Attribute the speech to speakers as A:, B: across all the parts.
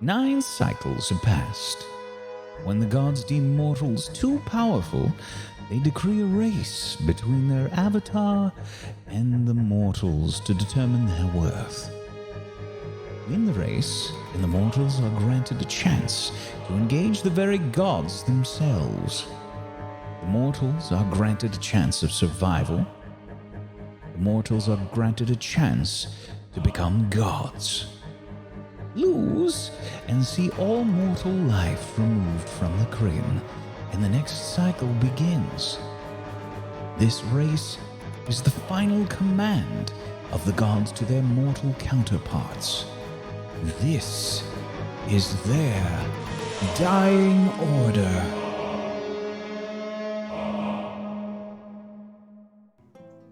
A: 9 cycles have passed. When the gods deem mortals too powerful, they decree a race between their avatar and the mortals to determine their worth. In the race, the mortals are granted a chance to engage the very gods themselves. The mortals are granted a chance of survival. The mortals are granted a chance to become gods. Lose and see all mortal life removed from the Kryn, and the next cycle begins. This race is the final command of the gods to their mortal counterparts. This is their dying order.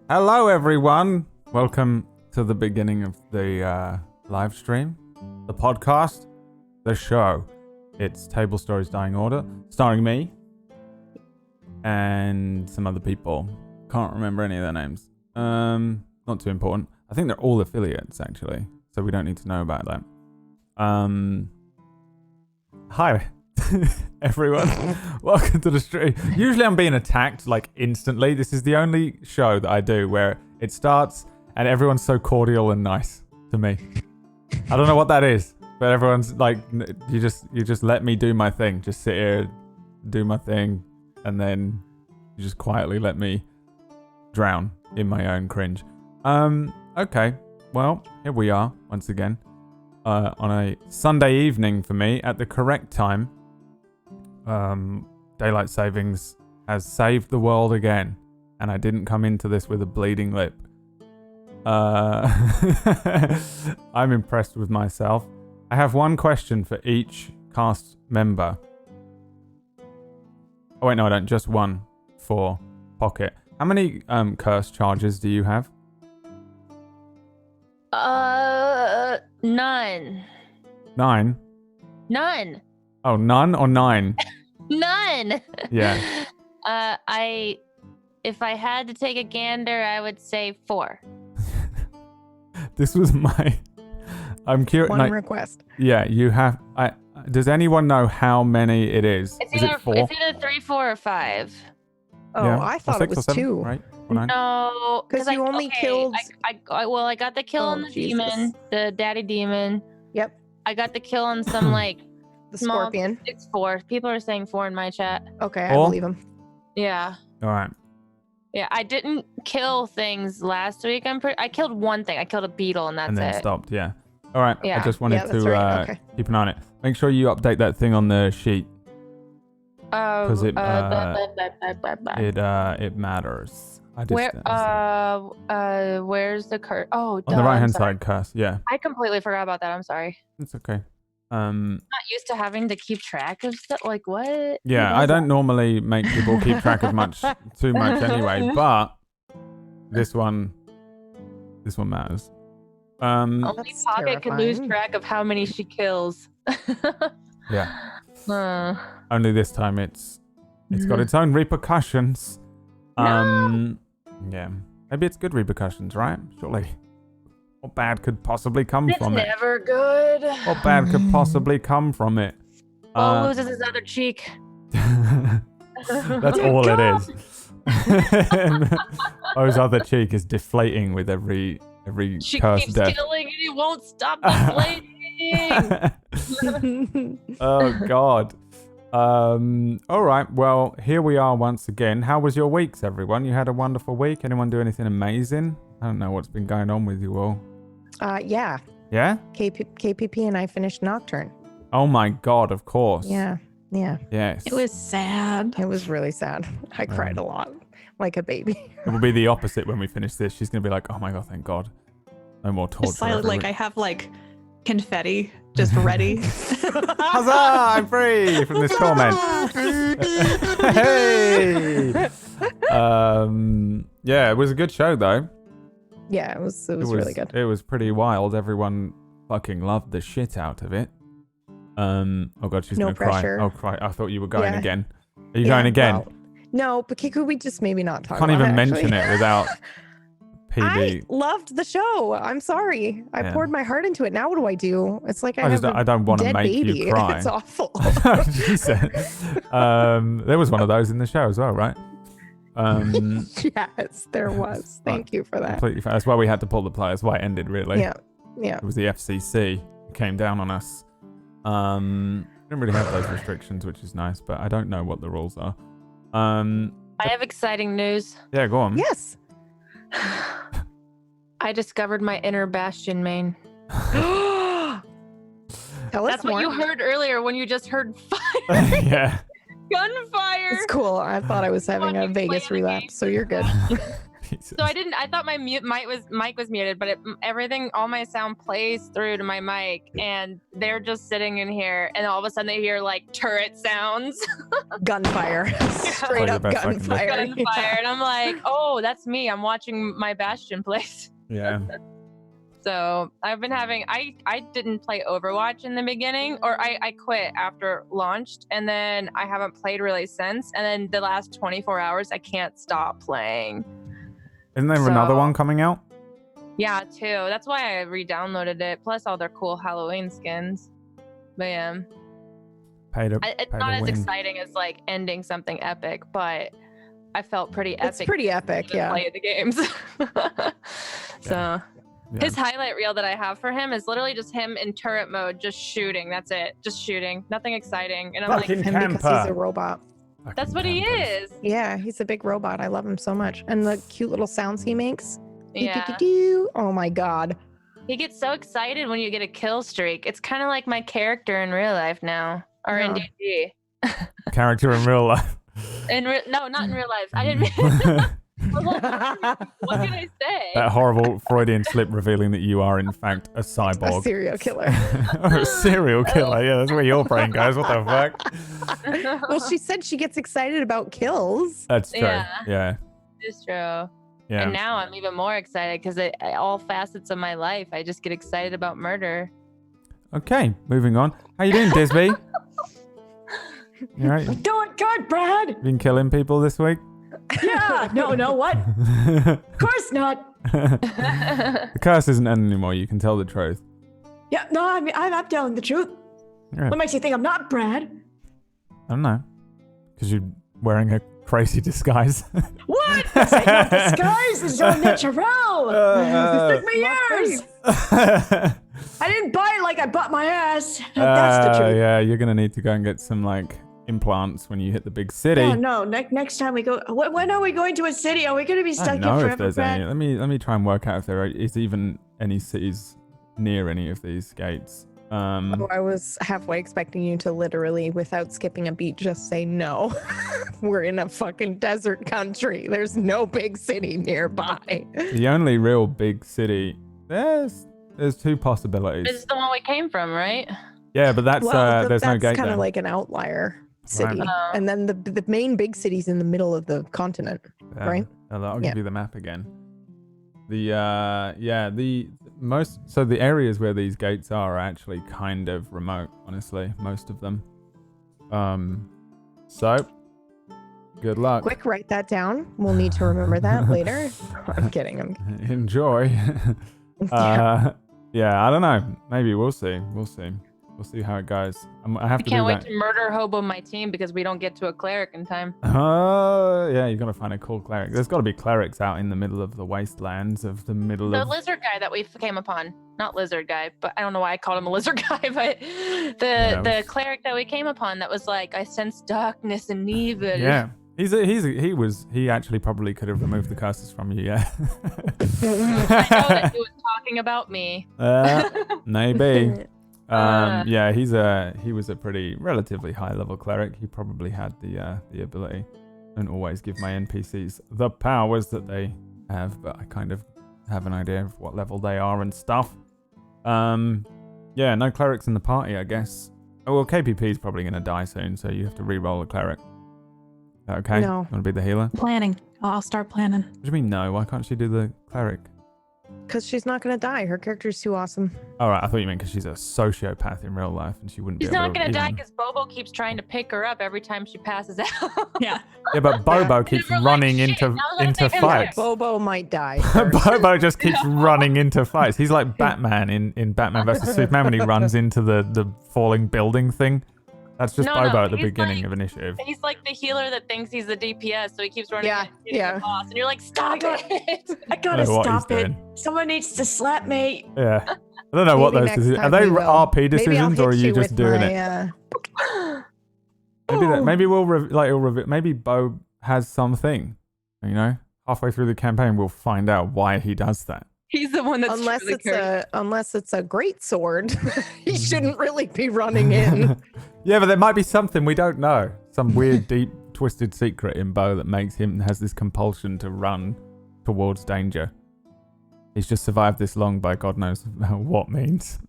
B: Hello everyone, welcome to the beginning of the live stream, the podcast, the show. It's Tablestory's Dying Order, starring me and some other people. Can't remember any of their names. Not too important. I think they're all affiliates actually, so we don't need to know about that. Hi everyone, welcome to the stream. Usually I'm being attacked like instantly. This is the only show that I do where it starts and everyone's so cordial and nice to me. I don't know what that is, but everyone's like, you just let me do my thing. Just sit here, do my thing, and then you just quietly let me drown in my own cringe. Okay, well, here we are once again on a Sunday evening for me at the correct time. Daylight savings has saved the world again, and I didn't come into this with a bleeding lip. I'm impressed with myself. I have one question for each cast member. Oh wait, no, I don't. Just one for Pocket. How many curse charges do you have?
C: None.
B: 9?
C: None.
B: Oh, none or 9?
C: None.
B: Yeah.
C: If I had to take a gander, I would say 4.
B: This was my... I'm curious.
D: One request.
B: Yeah, you have... Does anyone know how many it is?
C: It's
B: is
C: either,
B: it 4?
C: It's either 3, 4, or 5.
D: Oh,
B: Yeah.
D: I thought
B: Or
D: it
B: 6
D: was
B: or 7,
D: 2.
B: right? Or 9?
C: No,
D: 'Cause you only killed-
C: I got the kill
D: Oh,
C: on the
D: Jesus.
C: demon, the daddy demon.
D: Yep,
C: I got the kill on some like
D: the
C: small.
D: scorpion.
C: It's 4. People are saying 4 in my chat.
D: Okay, I
B: 4?
D: believe him.
C: Yeah.
B: All right.
C: Yeah, I didn't kill things last week. I killed one thing. I killed a beetle, and that's
B: And then
C: it.
B: stopped, yeah. All right, I
C: Yeah.
B: just wanted
D: Yeah, that's
B: to
D: right, okay.
B: keep an eye on it. Make sure you update that thing on the sheet, because it matters. I just,
C: where's the curse? Oh,
B: on the right hand side, curse. Yeah,
C: I completely forgot about that. I'm sorry.
B: it's okay.
C: I'm not used to having to keep track of stuff. Like what?
B: Yeah, I don't normally make people keep track of too much anyway, but this one matters.
C: Only
D: That's
C: Pocket can lose
D: terrifying.
C: track of how many she kills.
B: Yeah. Only this time it's got its own repercussions. Yeah. Maybe it's good repercussions, right? Surely. What bad could possibly come
C: It's
B: from it?
C: never good.
B: What bad could possibly come from it?
C: Bo loses his other cheek.
B: That's all it is. O's other cheek is deflating with every
C: She
B: cursed
C: keeps
B: death.
C: killing and he won't stop deflating.
B: Oh God. All right. Well, here we are once again. How was your weeks, everyone? You had a wonderful week. Anyone do anything amazing? I don't know what's been going on with you all.
D: Yeah.
B: Yeah?
D: KPP and I finished Nocturne.
B: Oh my God, of course.
D: Yeah.
B: Yes.
E: It was sad.
D: It was really sad. I cried a lot, like a baby.
B: It will be the opposite when we finish this. She's going to be like, oh my God, thank God. No more torture.
E: It's silent,
B: every
E: like I
B: week."
E: have like confetti just ready.
B: Huzzah! I'm free from this torment. Hey! Yeah, it was a good show though.
D: Yeah, it was really good.
B: It was pretty wild. Everyone fucking loved the shit out of it. Oh God, she's
D: No
B: gonna
D: pressure.
B: cry. Oh, cry! I thought you were going
D: Yeah.
B: again. Are you going again?
D: Well, no, but could we just maybe not talk
B: Can't
D: about
B: even
D: it,
B: mention
D: actually?
B: it without
D: I
B: PB.
D: loved the show. I'm sorry. I
B: Yeah.
D: poured my heart into it. Now what do I do? It's like I have
B: I don't want to
D: dead
B: make
D: baby.
B: you cry.
D: It's awful.
B: Jesus. There was one of those in the show as well, right?
D: Yes, there was. Thank you for that.
B: Completely. That's why we had to pull the plug. That's why it ended, really.
D: Yeah.
B: It was the FCC who came down on us. Didn't really have those restrictions, which is nice, but I don't know what the rules are.
C: I have exciting news.
B: Yeah, go on.
D: Yes.
C: I discovered my inner Bastion main.
D: Tell us
C: That's what
D: more.
C: you heard earlier when you just heard fire.
B: Yeah.
C: Gunfire.
D: It's cool. I thought I was having a
C: Watching
D: Vegas
C: play the
D: relapse,
C: game.
D: so you're good.
B: Jesus.
C: So I thought my mic was muted, but all my sound plays through to my mic, and they're just sitting in here, and all of a sudden they hear like turret sounds,
D: Gunfire. Straight
B: Probably
D: up
B: the best I can do.
D: gunfire.
C: gunfire, and I'm like, oh, that's me. I'm watching my Bastion plays.
B: Yeah.
C: So I've been having I didn't play Overwatch in the beginning, or I quit after launched, and then I haven't played really since. And then the last 24 hours I can't stop playing.
B: Isn't there another
C: So-
B: one coming out?
C: Yeah, too. That's why I re-downloaded it. Plus all their cool Halloween skins. But yeah, it's
B: Pay
C: not
B: to
C: as
B: win.
C: exciting as like ending something epic, but I felt pretty epic.
D: It's pretty epic,
C: to
D: yeah.
C: play the games. So
B: Yeah.
C: his highlight reel that I have for him is literally just him in turret mode, just shooting. That's it, just shooting. Nothing exciting. And I'm
B: Fucking
C: like,
D: And because he's
B: Camper.
D: a robot.
B: Fucking
C: that's what he
B: campers.
C: is.
D: Yeah, he's a big robot. I love him so much. And the cute little sounds he makes.
C: Yeah.
D: Doo-doo-doo-doo. Oh my god.
C: He gets so excited when you get a kill streak. It's kind of like my character in real life now, or in
D: Yeah.
C: D&D.
B: Character in real life.
C: No, not in real life. I didn't mean. What can I say?
B: That horrible Freudian slip revealing that you are in fact a
D: A
B: cyborg.
D: serial killer.
B: Or a serial killer. Yeah, that's where your brain goes. What the fuck?
D: Well, she said she gets excited about kills.
B: That's true.
C: Yeah.
B: Yeah.
C: It's true.
B: Yeah.
C: And now I'm even more excited because all facets of my life, I just get excited about murder.
B: Okay, moving on. How you doing, Disby? You alright?
F: Doing good, Brad.
B: Been killing people this week?
F: Yeah. No, what? Of course not.
B: The curse isn't ending anymore. You can tell the truth.
F: Yeah, no, I'm telling the truth.
B: Yeah.
F: What makes you think I'm not Brad?
B: I don't know. Because you're wearing a crazy disguise.
F: What? This ain't no disguise. It's all natural. It took me years. I didn't buy it like I bought my ass. That's the truth.
B: Yeah, you're gonna need to go and get some like implants when you hit the big city.
F: Oh, no. Next time we go, when are we going to a city? Are we going to be
B: I
F: stuck
B: don't
F: here
B: know if
F: forever,
B: there's
F: Brad?
B: any. Let me try and work out if there is even any cities near any of these gates.
D: Oh, I was halfway expecting you to literally, without skipping a beat, just say no. We're in a fucking desert country. There's no big city nearby.
B: The only real big city. There's two possibilities.
C: This is the one we came from, right?
B: Yeah, but that's there's no gate
D: that's kind
B: there.
D: of like an outlier city.
B: Right.
C: Oh.
D: And then the main big city's in the middle of the continent. right?
B: I'll
D: Yeah.
B: give you the map again. So the areas where these gates are actually kind of remote, honestly, most of them. So good luck.
D: Quick, write that down. We'll need to remember that later. I'm kidding.
B: Enjoy. Yeah, I don't know. Maybe we'll see. We'll see how it goes. I have
C: I
B: to
C: can't
B: do
C: wait
B: that.
C: to murder hobo my team because we don't get to a cleric in time.
B: Oh, yeah, you've got to find a cool cleric. There's got to be clerics out in the middle of the wastelands of the middle
C: The
B: of...
C: lizard guy that we came upon, not lizard guy, but I don't know why I called him a lizard guy, but the cleric that we came upon that was like, I sense darkness and evil.
B: Yeah. He actually probably could have removed the curses from you, yeah.
C: I know that he was talking about me.
B: Maybe. Yeah, he was a pretty relatively high level cleric. He probably had the ability. I don't always give my NPCs the powers that they have, but I kind of have an idea of what level they are and stuff. Yeah, no clerics in the party, I guess. Oh well, KPP is probably gonna die soon, so you have to re-roll a cleric. Is that okay?
D: No.
B: Want to be the healer?
E: Planning. I'll start planning.
B: What do you mean no? Why can't she do the cleric?
D: Because she's not going to die. Her character's too awesome.
B: All right, I thought you meant because she's a sociopath in real life and she wouldn't
C: She's
B: be able
C: not
B: to.
C: gonna die
B: even-
C: because Bobo keeps trying to pick her up every time she passes out.
E: Yeah.
B: Yeah, but Bobo keeps
C: We're like,
B: running
C: "Shit,
B: into
C: now let
B: into
C: him live."
B: fights.
D: Bobo might die. first.
B: Bobo just keeps running into fights. He's like Batman in Batman vs Superman when he runs into the falling building thing. That's just
C: No,
B: Bobo
C: no,
B: at the
C: he's
B: beginning
C: like-
B: of Initiative.
C: He's like the healer that thinks he's the DPS, so he keeps running
D: Yeah,
C: into hitting
D: yeah.
C: the boss, and you're like, stop it!
F: I gotta
B: know what he's
F: stop it.
B: doing.
F: Someone needs to slap me.
B: Yeah. I don't know what
D: Maybe
B: those
D: next
B: decisions are.
D: time
B: They
D: we will.
B: RP
D: Maybe I'll
B: decisions or are
D: hit
B: you just
D: with
B: doing
D: my,
B: it? Maybe we'll maybe Bo has something. You know, halfway through the campaign we'll find out why he does that.
C: He's the one that's
D: unless
C: truly
D: it's
C: cursed.
D: unless it's a great sword, he shouldn't really be running in.
B: Yeah, but there might be something we don't know. Some weird, deep, twisted secret in Bo that makes him has this compulsion to run towards danger. He's just survived this long by God knows what means.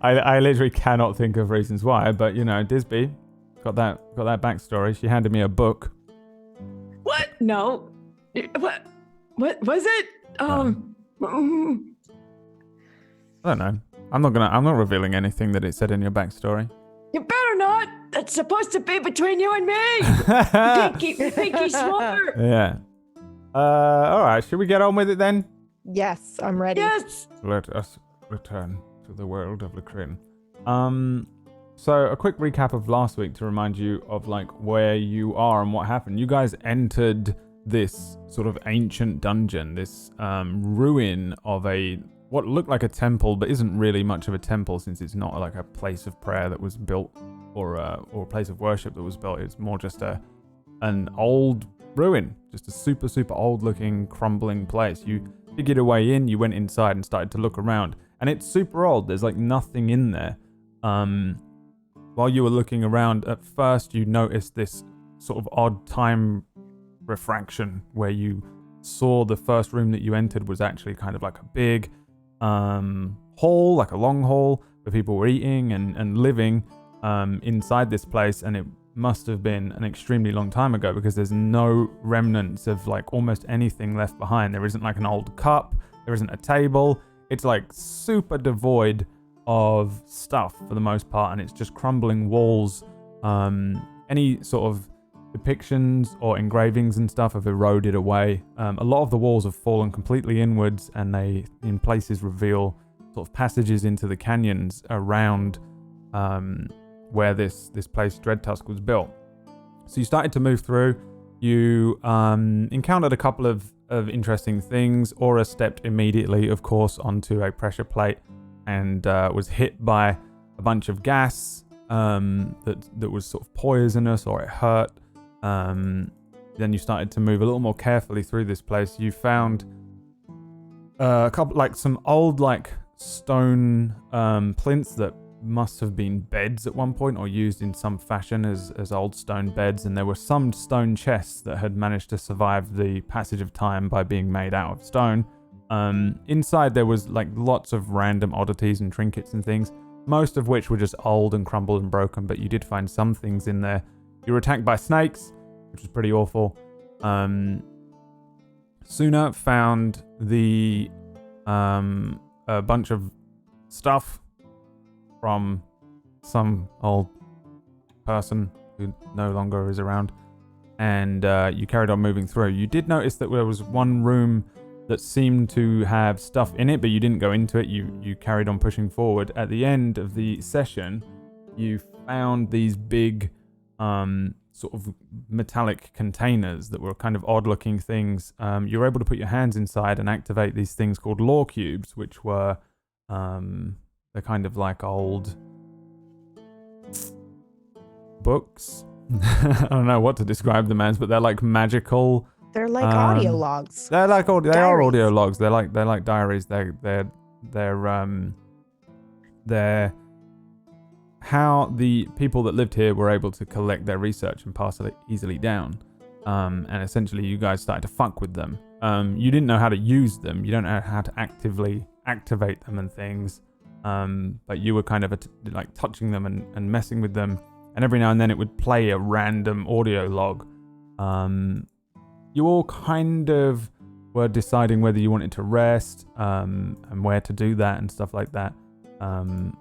B: I literally cannot think of reasons why, but you know, Disby got that backstory. She handed me a book.
F: What? No. What was it? mm,
B: I don't know. I'm not revealing anything that it said in your backstory.
F: You better not. That's supposed to be between you and me. Pinky swear.
B: Yeah. All right. Should we get on with it then?
D: Yes, I'm ready.
F: Yes.
B: Let us return to the world of Lacrin. So a quick recap of last week to remind you of like where you are and what happened. You guys entered this sort of ancient dungeon, this ruin of what looked like a temple, but isn't really much of a temple since it's not like a place of prayer that was built or a place of worship that was built. It's more just an old ruin, just a super old looking crumbling place. You figured a way in, you went inside and started to look around, and it's super old. There's like nothing in there. While you were looking around, at first you noticed this sort of odd time refraction where you saw the first room that you entered was actually kind of like a big hall, like a long hall where people were eating and living inside this place, and it must have been an extremely long time ago because there's no remnants of like almost anything left behind. There isn't like an old cup, there isn't a table. It's like super devoid of stuff for the most part, and it's just crumbling walls. Any sort of depictions or engravings and stuff have eroded away. A lot of the walls have fallen completely inwards, and they in places reveal sort of passages into the canyons around where this place Dreadtusk was built. So you started to move through. You encountered a couple of interesting things. Aura stepped immediately, of course, onto a pressure plate and was hit by a bunch of gas that was sort of poisonous, or it hurt. Then you started to move a little more carefully through this place. You found a couple, like some old, like stone plinths that must have been beds at one point, or used in some fashion as old stone beds. And there were some stone chests that had managed to survive the passage of time by being made out of stone. Inside there was like lots of random oddities and trinkets and things, most of which were just old and crumbled and broken, but you did find some things in there. You were attacked by snakes, which was pretty awful. Suna found a bunch of stuff from some old person who no longer is around, and you carried on moving through. You did notice that there was one room that seemed to have stuff in it, but you didn't go into it. You carried on pushing forward. At the end of the session, you found these big sort of metallic containers that were kind of odd looking things. You were able to put your hands inside and activate these things called law cubes, which were they're kind of like old books. I don't know what to describe them as, but they're like magical.
D: They're like audio logs.
B: They're like they are
D: Diaries.
B: audio logs. They're like diaries. They're how the people that lived here were able to collect their research and pass it easily down. And essentially you guys started to fuck with them. You didn't know how to use them. You don't know how to actively activate them and things. But you were kind of like touching them and messing with them. And every now and then it would play a random audio log. You all kind of were deciding whether you wanted to rest and where to do that and stuff like that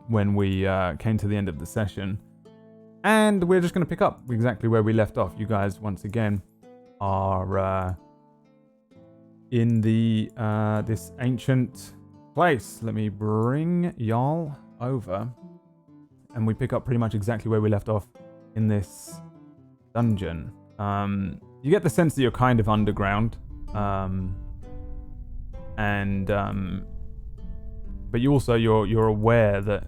B: when we came to the end of the session. And we're just going to pick up exactly where we left off. You guys, once again, are in the this ancient place. Let me bring y'all over. And we pick up pretty much exactly where we left off in this dungeon. You get the sense that you're kind of underground. But you also you're aware that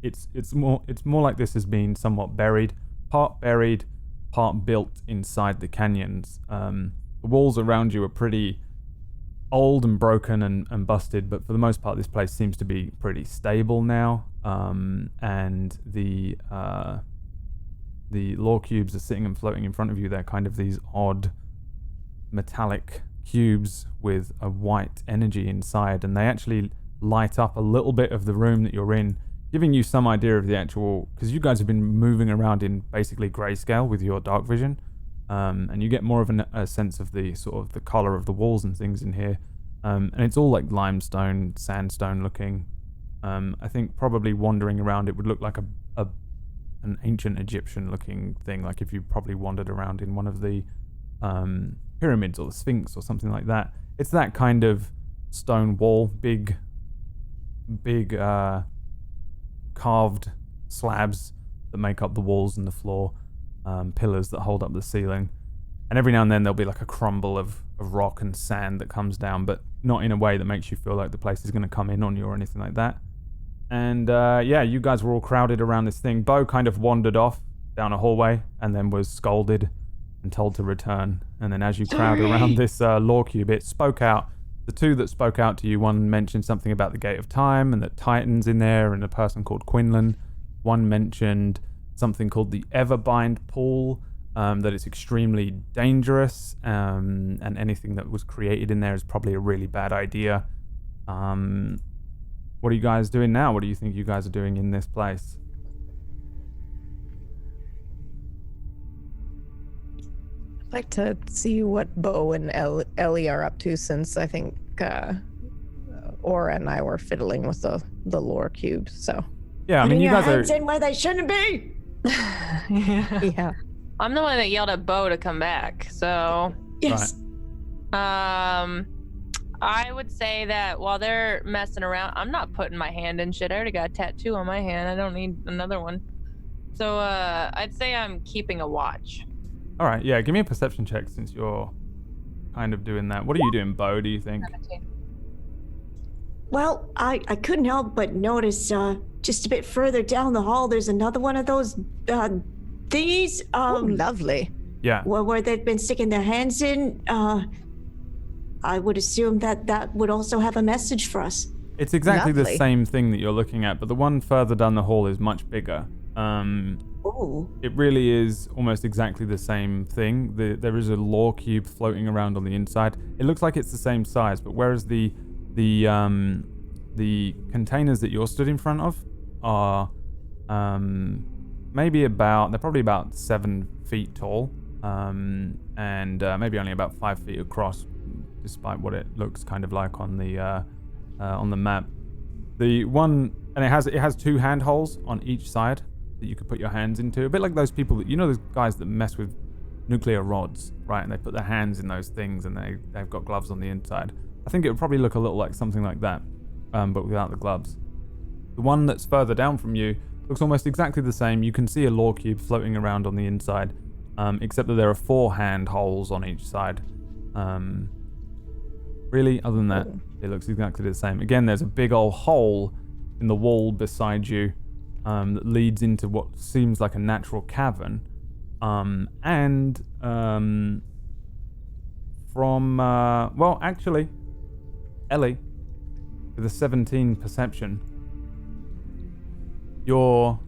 B: it's more like this has been somewhat buried, part built inside the canyons. The walls around you are pretty old and broken and busted, but for the most part this place seems to be pretty stable now. And the lore cubes are sitting and floating in front of you. They're kind of these odd metallic cubes with a white energy inside, and they actually light up a little bit of the room that you're in, giving you some idea of the actual, because you guys have been moving around in basically grayscale with your dark vision, and you get more of a sense of the sort of the color of the walls and things in here, and it's all like limestone, sandstone looking. I think probably wandering around it would look like an ancient Egyptian looking thing, like if you probably wandered around in one of the pyramids or the Sphinx or something like that. It's that kind of stone wall, big carved slabs that make up the walls and the floor, pillars that hold up the ceiling, and every now and then there'll be like a crumble of rock and sand that comes down, but not in a way that makes you feel like the place is going to come in on you or anything like that. And you guys were all crowded around this thing. Bo kind of wandered off down a hallway and then was scolded and told to return. And then as you crowd around this lore cube, it spoke out. The two that spoke out to you, one mentioned something about the Gate of Time and that Titan's in there and a person called Quinlan. One mentioned something called the Everbind Pool, that it's extremely dangerous, and anything that was created in there is probably a really bad idea. What are you guys doing now? What do you think you guys are doing in this place?
D: I'd like to see what Bo and Ellie are up to, since I think Aura and I were fiddling with the lore cube. So
B: yeah, I mean, you guys
F: hands
B: are
F: in where they shouldn't be.
D: yeah.
C: I'm the one that yelled at Bo to come back, so
F: Yes.
C: I would say that while they're messing around, I'm not putting my hand in shit. I already got a tattoo on my hand. I don't need another one. So I'd say I'm keeping a watch.
B: all right. Yeah, give me a perception check since you're kind of doing that. What are you doing, Bo? Do you think?
F: Well, I couldn't help but notice just a bit further down the hall, there's another one of those thingies.
D: Oh, lovely.
B: Yeah.
F: Where they've been sticking their hands in. I would assume that would also have a message for us.
B: It's exactly the
D: Lovely.
B: same thing that you're looking at, but the one further down the hall is much bigger.
F: Oh.
B: It really is almost exactly the same thing. There is a lore cube floating around on the inside. It looks like it's the same size, but whereas the containers that you're stood in front of are they're probably about 7 feet tall, and maybe only about 5 feet across, despite what it looks kind of like on the map. The one, and it has 2 hand holes on each side that you could put your hands into, a bit like those people that, you know, those guys that mess with nuclear rods, right? And they put their hands in those things, and they've got gloves on the inside. I think it would probably look a little like something like that, but without the gloves. The one that's further down from you looks almost exactly the same. You can see a lore cube floating around on the inside, except that there are 4 hand holes on each side. Really, other than that, it looks exactly the same. Again, there's a big old hole in the wall beside you that leads into what seems like a natural cavern. Actually, Ellie, with a 17 perception, you're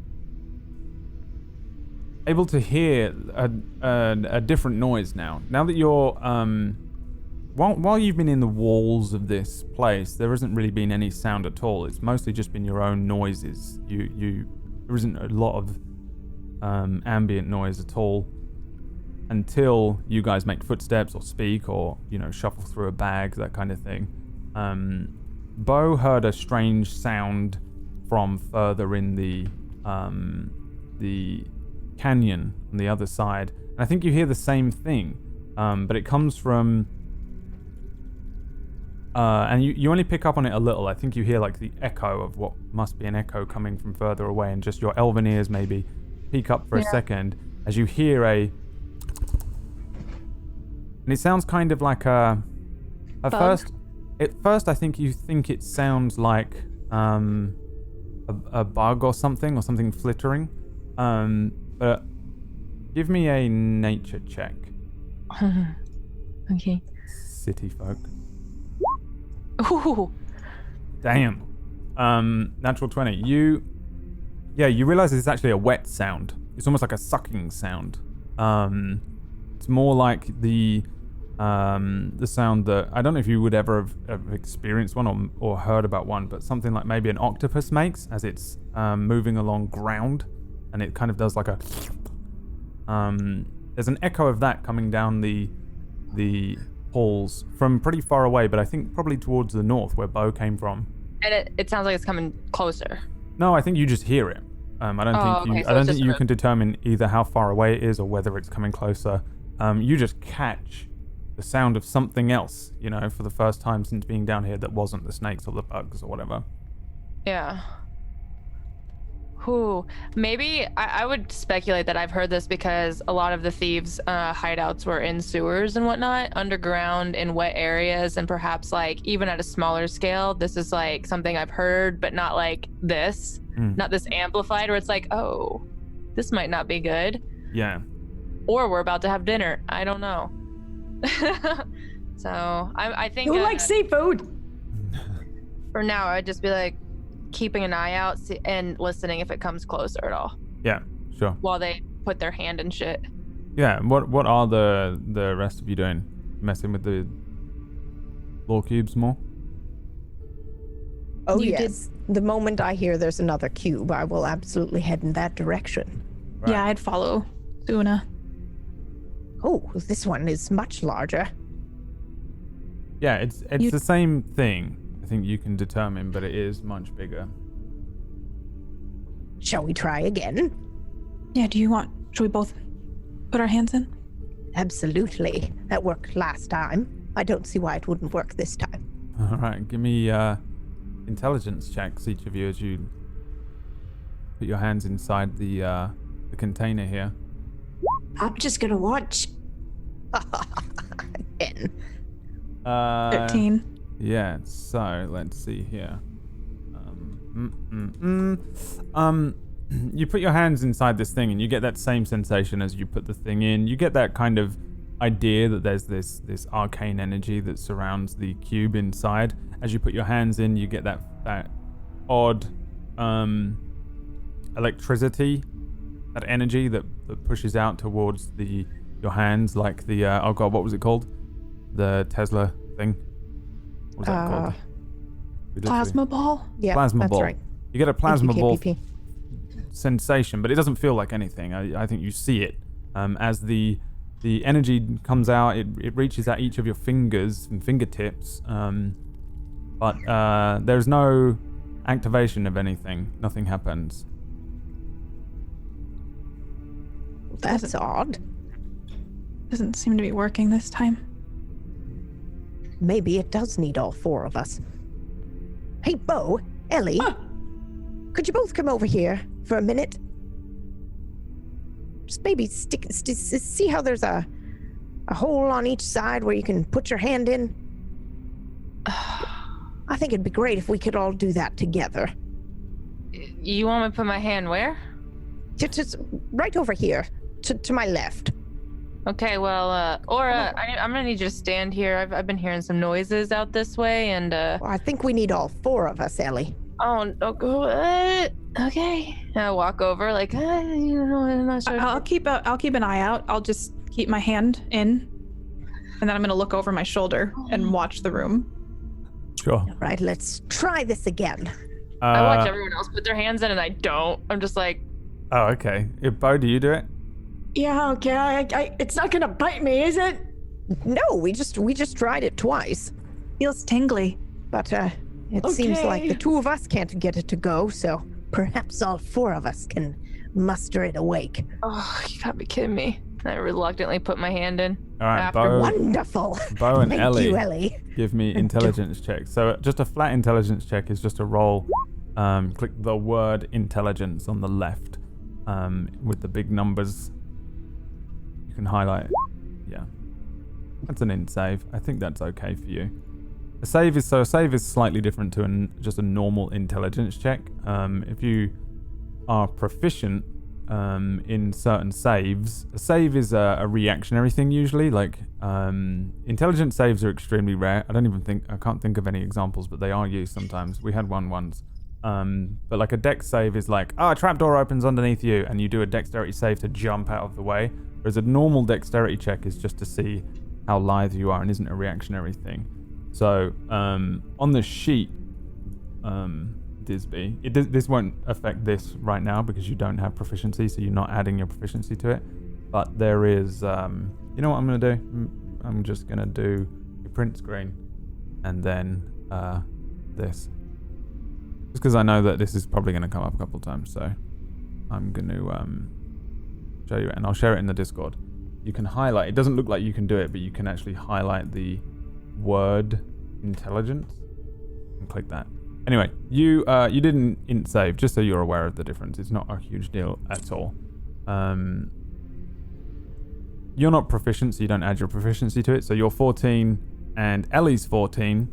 B: able to hear a different noise now. Now that you're while you've been in the walls of this place, there hasn't really been any sound at all. It's mostly just been your own noises. There isn't a lot of ambient noise at all. until you guys make footsteps or speak or, shuffle through a bag, that kind of thing. Bo heard a strange sound from further in the canyon on the other side. And I think you hear the same thing, but it comes from... and you only pick up on it a little. I think you hear like the echo of what must be an echo coming from further away, and just your elven ears maybe peek up for a second as you hear and it sounds kind of like at first I think you think it sounds like a bug or something flittering. But give me a nature check.
C: Okay.
B: City folk.
C: Ooh.
B: Damn. Natural 20. You realize it's actually a wet sound. It's almost like a sucking sound. It's more like the sound that, I don't know if you would ever have experienced one or heard about one, but something like maybe an octopus makes as it's moving along ground, and it kind of does like a... there's an echo of that coming down the halls from pretty far away, but I think probably towards the north where Bo came from.
C: And it sounds like it's coming closer.
B: No, I think you just hear it. I don't think you can determine either how far away it is or whether it's coming closer. You just catch the sound of something else, for the first time since being down here that wasn't the snakes or the bugs or whatever.
C: Yeah. Maybe I would speculate that I've heard this because a lot of the thieves' hideouts were in sewers and whatnot, underground in wet areas, and perhaps like even at a smaller scale, this is like something I've heard, but not like this, not this amplified, where it's like, oh, this might not be good.
B: Yeah.
C: Or we're about to have dinner. I don't know. So I think.
F: Who likes seafood?
C: For now, I'd just be like, keeping an eye out and listening if it comes closer at all.
B: Yeah, sure.
C: While they put their hand in shit.
B: Yeah, what are the rest of you doing? Messing with the lore cubes more?
D: Oh, yes. The moment I hear there's another cube, I will absolutely head in that direction.
B: Right.
E: Yeah, I'd follow Suna.
D: Oh, this one is much larger.
B: Yeah, it's the same thing. I think you can determine, but it is much bigger.
D: Shall we try again?
E: Yeah, should we both put our hands in?
D: Absolutely. That worked last time. I don't see why it wouldn't work this time.
B: All right, give me intelligence checks, each of you, as you put your hands inside the container here.
F: I'm just gonna watch.
D: Again.
E: 13.
B: Yeah, so let's see here. You put your hands inside this thing and you get that same sensation as you put the thing in. You get that kind of idea that there's this arcane energy that surrounds the cube inside. As you put your hands in, you get that odd electricity, that energy that pushes out towards your hands, like the oh god, what was it called? The Tesla thing. What's that called?
E: Plasma ball?
D: Yeah,
B: plasma
D: that's
B: ball.
D: right.
B: You get a plasma
D: Thank you,
B: ball
D: KPP.
B: sensation, but it doesn't feel like anything. I think you see it as the energy comes out. It reaches out each of your fingers and fingertips, but there's no activation of anything. Nothing happens.
D: That's odd.
E: Doesn't seem to be working this time.
D: Maybe it does need all four of us. Hey, Bo, Ellie, could you both come over here for a minute? Just maybe see how there's a hole on each side where you can put your hand in? I think it'd be great if we could all do that together.
C: You want me to put my hand where?
D: Just right over here, to my left.
C: Okay, well, Aura, I'm gonna need you to stand here. I've been hearing some noises out this way, and
D: Well, I think we need all four of us, Ellie.
C: Okay. I walk over, like, I'm not sure.
E: I'll keep an eye out. I'll just keep my hand in, and then I'm gonna look over my shoulder and watch the room.
B: Sure.
D: Right, let's try this again.
C: I watch everyone else put their hands in, and I don't. I'm just like,
B: Oh, okay. Bo, do you do it?
F: Yeah, okay. It's not gonna bite me, is it?
D: No, we just tried it twice.
E: Feels tingly.
D: But it seems like
F: Okay.
D: the two of us can't get it to go, so perhaps all four of us can muster it awake.
C: Oh, you gotta be kidding me. I reluctantly put my hand in.
B: All right,
C: After
B: Bo,
D: Wonderful.
B: Bo and
D: Thank
B: Ellie,
D: you, Ellie.
B: give me intelligence checks. So just a flat intelligence check is just a roll. Click the word intelligence on the left with the big numbers. You can highlight it. Yeah. That's an int save. I think that's okay for you. A save is slightly different to just a normal intelligence check. If you are proficient in certain saves, a save is a reactionary thing usually. Like intelligence saves are extremely rare. I can't think of any examples, but they are used sometimes. We had one once. But like a dex save is like, a trapdoor opens underneath you, and you do a dexterity save to jump out of the way. Whereas a normal dexterity check is just to see how lithe you are and isn't a reactionary thing. So on the sheet, Disby, this won't affect this right now because you don't have proficiency, so you're not adding your proficiency to it. But there is, you know what I'm going to do? I'm just going to do a print screen and then this. Just because I know that this is probably going to come up a couple of times, so I'm going to show you it, and I'll share it in the Discord. You can highlight, it doesn't look like you can do it, but you can actually highlight the word intelligence and click that. Anyway, you didn't int save, just so you're aware of the difference. It's not a huge deal at all. You're not proficient, so you don't add your proficiency to it. So your 14 and Ellie's 14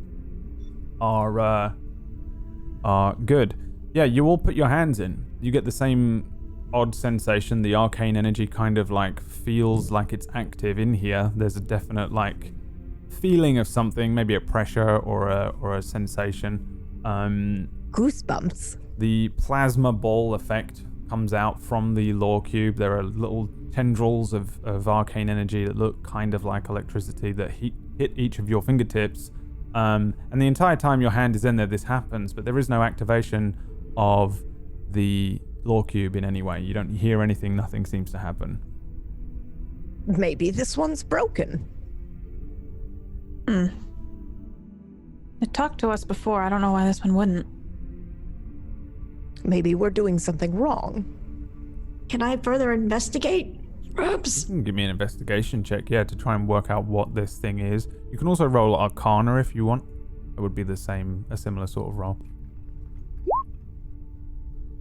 B: are good. Yeah, you all put your hands in. You get the same odd sensation. The arcane energy kind of like feels like it's active in here. There's a definite like feeling of something, maybe a pressure or a sensation.
D: Goosebumps.
B: The plasma ball effect comes out from the lore cube. There are little tendrils of arcane energy that look kind of like electricity that hit each of your fingertips. And the entire time your hand is in there, this happens, but there is no activation of the lore cube in any way. You don't hear anything, nothing seems to happen.
D: Maybe this one's broken.
E: It talked to us before. I don't know why this one wouldn't.
D: Maybe we're doing something wrong.
F: Can I further investigate? Perhaps.
B: You can give me an investigation check, yeah, to try and work out what this thing is. You can also roll Arcana if you want. It would be a similar sort of roll.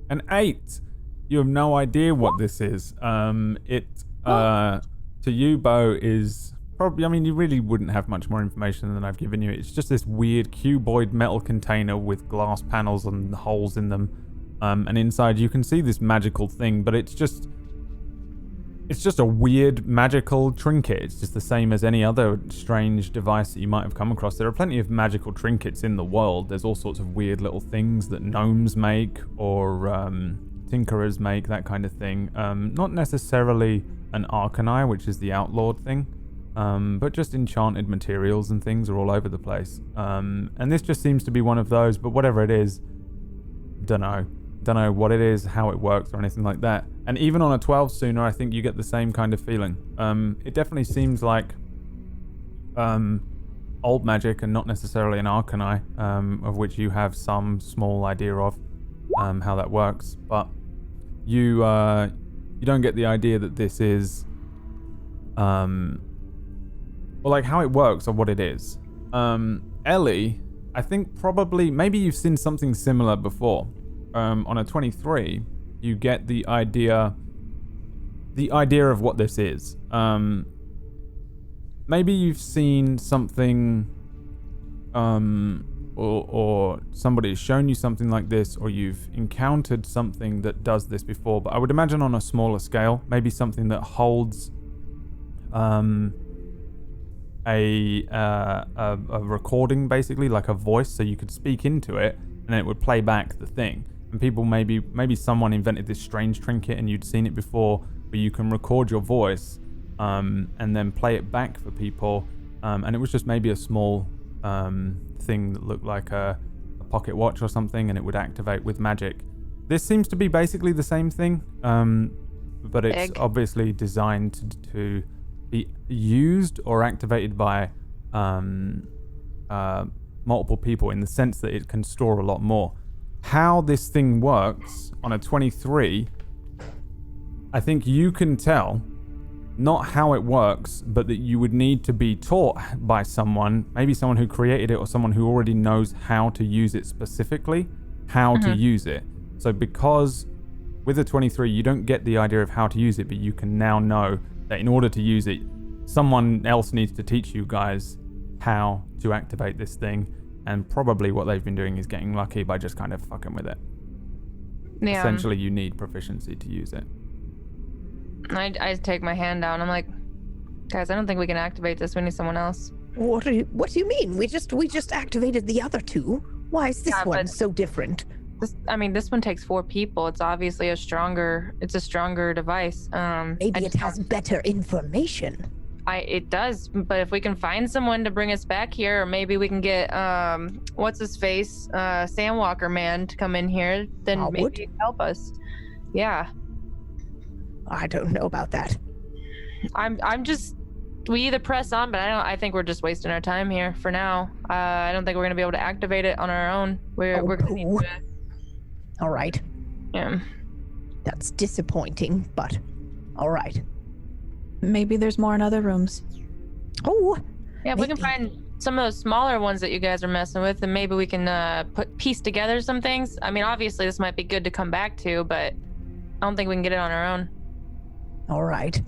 B: An 8. You have no idea what this is. To you, Bo, is probably, I mean, you really wouldn't have much more information than I've given you. It's just this weird cuboid metal container with glass panels and holes in them. And inside you can see this magical thing, but it's just a weird magical trinket. It's just the same as any other strange device that you might have come across. There are plenty of magical trinkets in the world. There's all sorts of weird little things that gnomes make or tinkerers make, that kind of thing. Not necessarily an arcani, which is the outlawed thing, but just enchanted materials and things are all over the place. And this just seems to be one of those, but whatever it is, don't know what it is, how it works, or anything like that. And even on a 12 sooner, I think you get the same kind of feeling. It definitely seems like old magic and not necessarily an arcani, of which you have some small idea of how that works. But you don't get the idea that this is or like how it works or what it is. Ellie, I think probably maybe you've seen something similar before. On a 23, you get the idea of what this is. Maybe you've seen something, or somebody's shown you something like this, or you've encountered something that does this before. But I would imagine on a smaller scale, maybe something that holds a recording, basically like a voice, so you could speak into it and it would play back the thing. And people, maybe someone invented this strange trinket and you'd seen it before, where you can record your voice and then play it back for people. And it was just maybe a small thing that looked like a pocket watch or something, and it would activate with magic. This seems to be basically the same thing. but it's
C: Big.
B: obviously designed to be used or activated by multiple people in the sense that it can store a lot more. How this thing works on a 23, I think you can tell not how it works, but that you would need to be taught by someone, maybe someone who created it or someone who already knows how to use it specifically, how to use it. So because with a 23, you don't get the idea of how to use it, but you can now know that in order to use it, someone else needs to teach you guys how to activate this thing. And probably what they've been doing is getting lucky by just kind of fucking with it.
C: Yeah.
B: Essentially, you need proficiency to use it.
C: I take my hand down. I'm like, guys, I don't think we can activate this. We need someone else.
D: What do you mean? We just activated the other two. Why is this
C: Yeah,
D: one
C: but-
D: so different?
C: This one takes 4 people. It's obviously a stronger device.
D: Maybe it has better information.
C: It does, but if we can find someone to bring us back here, or maybe we can get what's his face, Sandwalker man to come in here, then
D: Howard?
C: maybe he'd help us. Yeah,
D: I don't know about that.
C: I'm just. We either press on, but I think we're just wasting our time here for now. I don't think we're gonna be able to activate it on our own. We're gonna need
D: pooh.
C: to,
D: All right.
C: yeah.
D: That's disappointing, but all right.
E: Maybe there's more in other rooms.
D: Oh,
C: Yeah, if we can
D: maybe.
C: find some of those smaller ones that you guys are messing with, then maybe we can piece together some things. I mean, obviously this might be good to come back to, but I don't think we can get it on our own.
D: All right.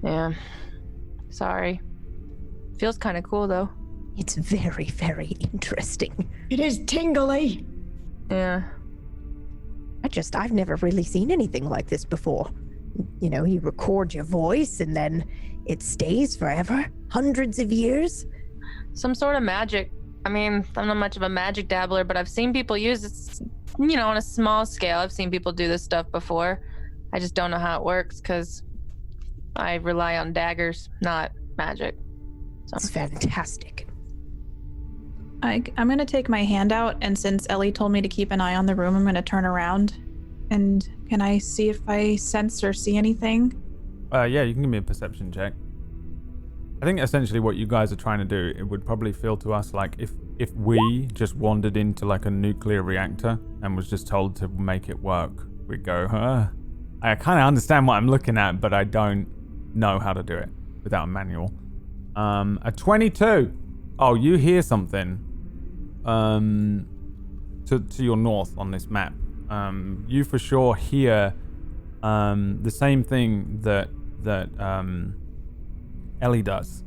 C: Yeah. Sorry. Feels kind of cool though.
D: It's very, very interesting.
F: It is tingly.
C: Yeah.
D: I've never really seen anything like this before. You know, you record your voice and then it stays forever, hundreds of years.
C: Some sort of magic. I mean, I'm not much of a magic dabbler, but I've seen people use it, you know, on a small scale. I've seen people do this stuff before. I just don't know how it works because I rely on daggers, not magic.
D: It's fantastic.
E: I'm going to take my hand out, and since Ellie told me to keep an eye on the room, I'm going to turn around. And can I see if I sense or see anything?
B: Yeah, you can give me a perception check. I think essentially what you guys are trying to do, it would probably feel to us like if we just wandered into like a nuclear reactor and was just told to make it work, we'd go, I kind of understand what I'm looking at, but I don't know how to do it without a manual. A 22. Oh, you hear something to your north on this map. You for sure hear the same thing that Ellie does.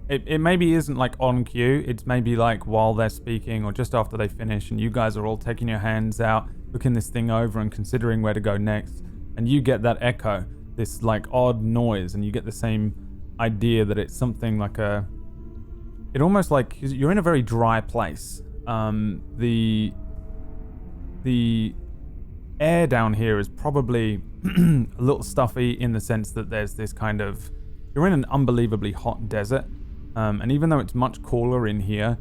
B: It maybe isn't like on cue. It's maybe like while they're speaking or just after they finish, and you guys are all taking your hands out, looking this thing over and considering where to go next, and you get that echo, this like odd noise, and you get the same idea that it's something like it almost like you're in a very dry place. The air down here is probably a little stuffy in the sense that there's this kind of, you're in an unbelievably hot desert, and even though it's much cooler in here,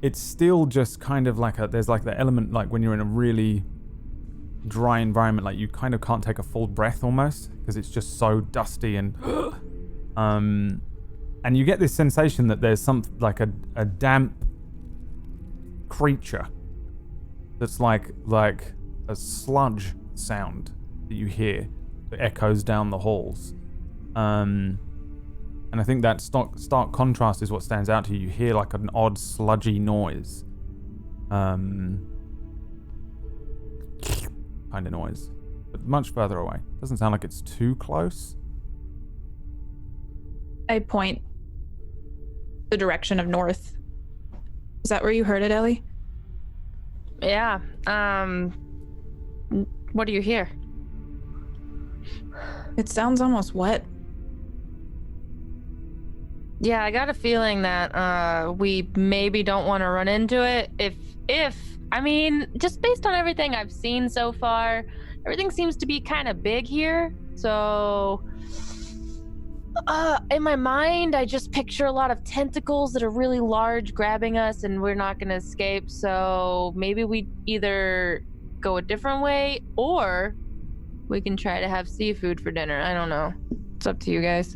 B: it's still just kind of like there's like the element like when you're in a really dry environment, like you kind of can't take a full breath almost because it's just so dusty and and you get this sensation that there's something like a damp creature that's like a sludge sound that you hear that echoes down the halls. And I think that stark contrast is what stands out to you. You hear like an odd sludgy noise. Kind of noise. But much further away. Doesn't sound like it's too close.
E: I point the direction of north. Is that where you heard it, Ellie?
C: Yeah. What do you hear?
E: It sounds almost wet.
C: Yeah, I got a feeling that we maybe don't want to run into it. If I mean, just based on everything I've seen so far, everything seems to be kind of big here. So in my mind, I just picture a lot of tentacles that are really large grabbing us and we're not going to escape. So maybe we either go a different way or we can try to have seafood for dinner. I don't know. It's up to you guys.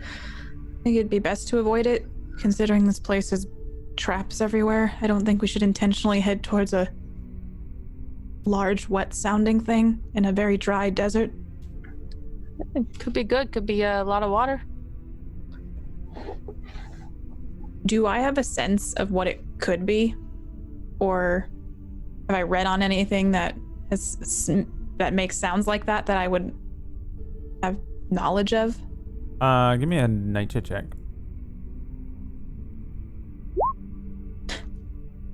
E: I think it'd be best to avoid it, considering this place has traps everywhere. I don't think we should intentionally head towards a large, wet-sounding thing in a very dry desert.
C: It could be good. Could be a lot of water.
E: Do I have a sense of what it could be? Or have I read on anything that makes sounds like that I would have knowledge of?
B: Give me a nature check.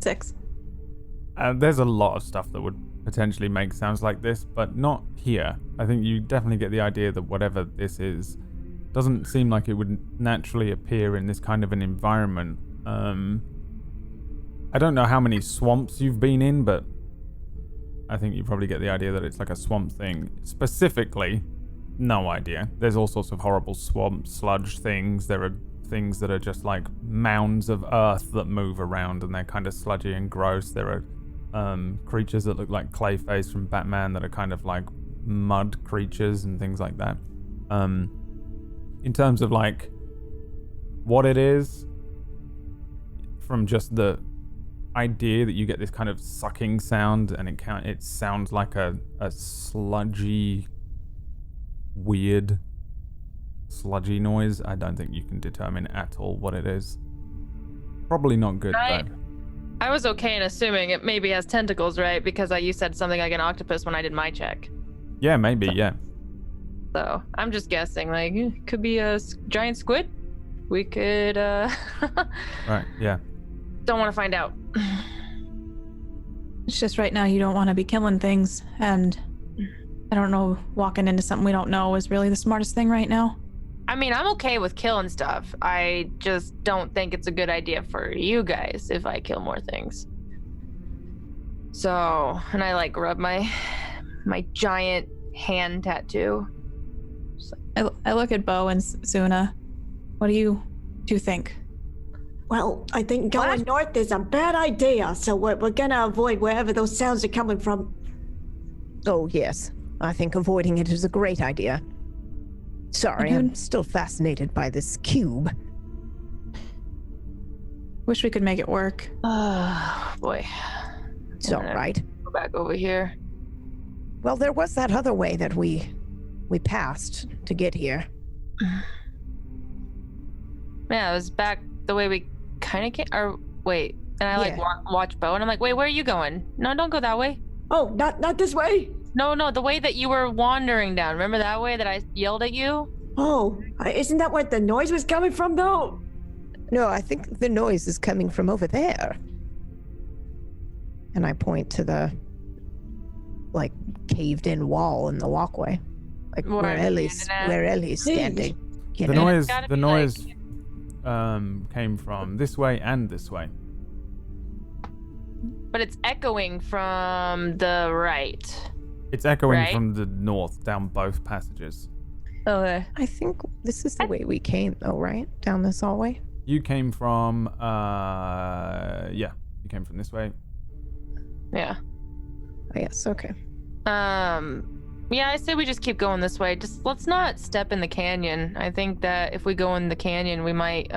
E: 6.
B: There's a lot of stuff that would potentially make sounds like this, but not here. I think you definitely get the idea that whatever this is doesn't seem like it would naturally appear in this kind of an environment. I don't know how many swamps you've been in, but I think you probably get the idea that it's like a swamp thing. Specifically, no idea. There's all sorts of horrible swamp sludge things. There are things that are just like mounds of earth that move around and they're kind of sludgy and gross. There are creatures that look like Clayface from Batman that are kind of like mud creatures and things like that. In terms of like what it is, from just the idea that you get this kind of sucking sound and it sounds like a sludgy, weird, sludgy noise. I don't think you can determine at all what it is. Probably not good though.
C: I was okay in assuming it maybe has tentacles, right? Because you said something like an octopus when I did my check.
B: Yeah, maybe, yeah.
C: So I'm just guessing, like, it could be a giant squid. We could,
B: Right, yeah.
C: Don't want to find out.
E: It's just right now you don't want to be killing things, and I don't know, walking into something we don't know is really the smartest thing right now.
C: I mean, I'm okay with killing stuff. I just don't think it's a good idea for you guys if I kill more things. So, and I like rub my giant hand tattoo.
E: I look at Bo and Suna. What do you think?
F: Well, I think going north is a bad idea, so we're gonna avoid wherever those sounds are coming from.
D: Oh, yes. I think avoiding it is a great idea. Sorry, I'm still fascinated by this cube.
E: Wish we could make it work.
C: Oh, boy.
D: It's all right.
C: Go back over here.
D: Well, there was that other way that we passed to get here.
C: Yeah, it was back the way we kind of came. Or wait, and I like watch Bo, and I'm like, wait, where are you going? No, don't go that way.
F: Oh, not this way?
C: No, the way that you were wandering down. Remember that way that I yelled at you?
F: Oh, isn't that where the noise was coming from, though?
D: No, I think the noise is coming from over there. And I point to the, like, caved-in wall in the walkway. Like, where Ellie's standing.
B: The noise came from this way and this way.
C: But it's echoing from the right.
B: It's echoing from the north down both passages.
C: Okay.
D: I think this is the way we came, though, right? Down this hallway?
B: You came from, you came from this way.
C: Yeah.
D: Oh, yes, okay.
C: Yeah, I say we just keep going this way. Just let's not step in the canyon. I think that if we go in the canyon, we might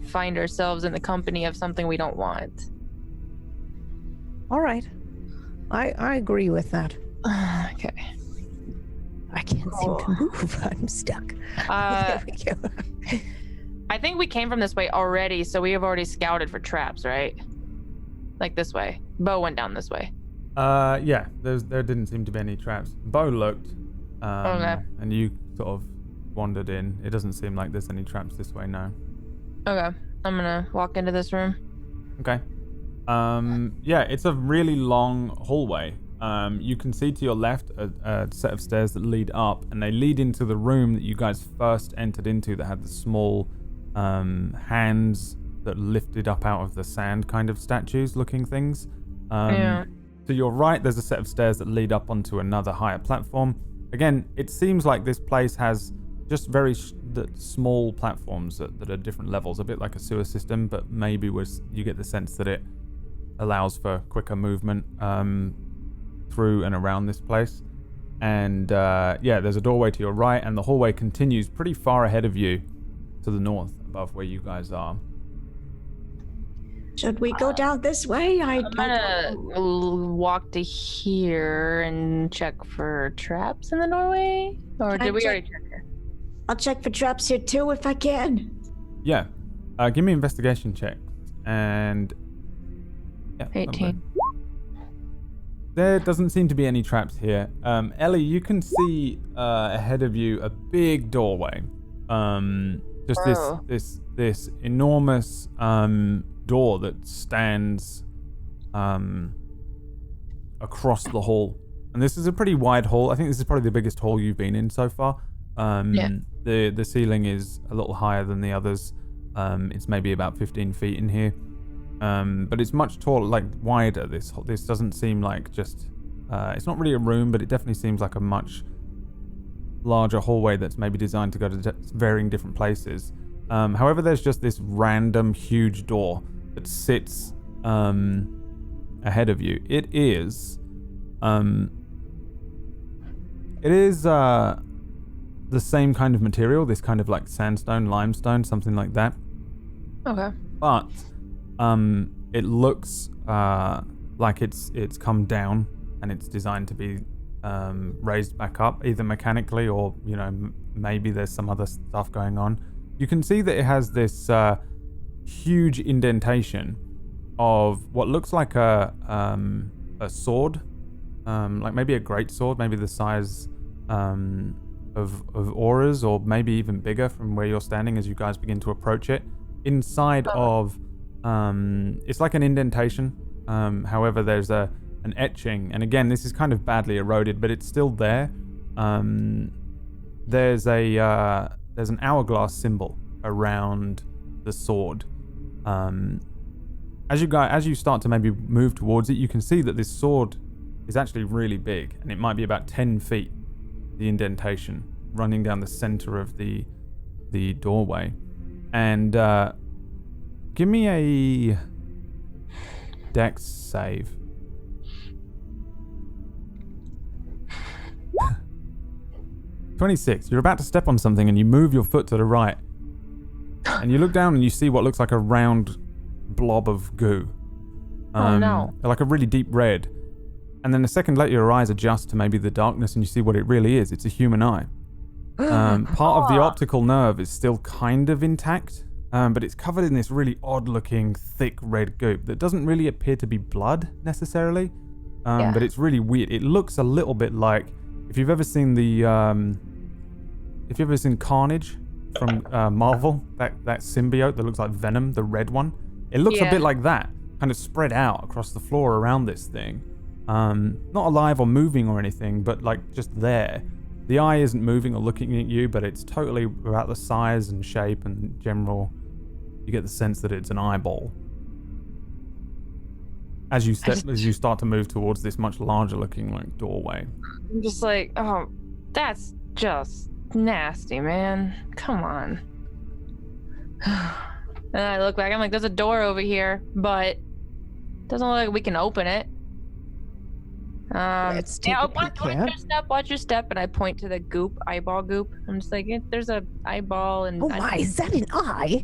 C: find ourselves in the company of something we don't want.
D: All right. I agree with that.
C: Okay.
D: I can't seem to move. I'm stuck. There we go.
C: I think we came from this way already, so we have already scouted for traps, right? Like this way. Bo went down this way.
B: Yeah, there didn't seem to be any traps. Bo looked, and you sort of wandered in. It doesn't seem like there's any traps this way now.
C: Okay, I'm gonna walk into this room.
B: Okay. Yeah, it's a really long hallway. You can see to your left a set of stairs that lead up, and they lead into the room that you guys first entered into that had the small hands that lifted up out of the sand kind of statues looking things. To your right, there's a set of stairs that lead up onto another higher platform. Again, it seems like this place has just very small platforms that are different levels, a bit like a sewer system, but maybe you get the sense that it allows for quicker movement through and around this place. And there's a doorway to your right, and the hallway continues pretty far ahead of you to the north, above where you guys are.
F: Should we go down this way?
C: I'm gonna walk to here and check for traps in the doorway. Or did we already check here?
F: I'll check for traps here too if I can.
B: Yeah. Give me an investigation check. And
C: 18.
B: There doesn't seem to be any traps here. Ellie, you can see ahead of you a big doorway. This enormous door that stands across the hall. And this is a pretty wide hall. I think this is probably the biggest hall you've been in so far. The ceiling is a little higher than the others. It's maybe about 15 feet in here. But it's much taller, like wider. This doesn't seem like just... it's not really a room, but it definitely seems like a much larger hallway that's maybe designed to go to varying different places. However, there's just this random huge door that sits ahead of you. It is the same kind of material, this kind of like sandstone, limestone, something like that.
C: Okay.
B: But it looks like it's come down and it's designed to be raised back up, either mechanically or, maybe there's some other stuff going on. You can see that it has this huge indentation of what looks like a sword, like maybe a great sword, maybe the size of Aura's, or maybe even bigger from where you're standing as you guys begin to approach it. Inside of it's like an indentation. However, there's an etching, and again, this is kind of badly eroded, but it's still there. There's an hourglass symbol around the sword. As you start to maybe move towards it, you can see that this sword is actually really big, and it might be about 10 feet. The indentation running down the center of the doorway, and give me a Dex save. 26. You're about to step on something and you move your foot to the right. And you look down and you see what looks like a round blob of goo.
C: Oh no.
B: Like a really deep red. And then a second later your eyes adjust to maybe the darkness and you see what it really is. It's a human eye. Part of the optical nerve is still kind of intact. But it's covered in this really odd-looking, thick red goop that doesn't really appear to be blood necessarily, but it's really weird. It looks a little bit like if you've ever seen Carnage from Marvel, that symbiote that looks like Venom, the red one. It looks a bit like that, kind of spread out across the floor around this thing. Not alive or moving or anything, but like just there. The eye isn't moving or looking at you, but it's totally about the size and shape and general. You get the sense that it's an eyeball. As you start to move towards this much larger looking like doorway.
C: I'm just like, oh, that's just nasty, man. Come on. And I look back, I'm like, there's a door over here, but it doesn't look like we can open it. Watch your step, and I point to the goop, eyeball goop. I'm just like, there's a eyeball, and
D: Oh my, is that an eye?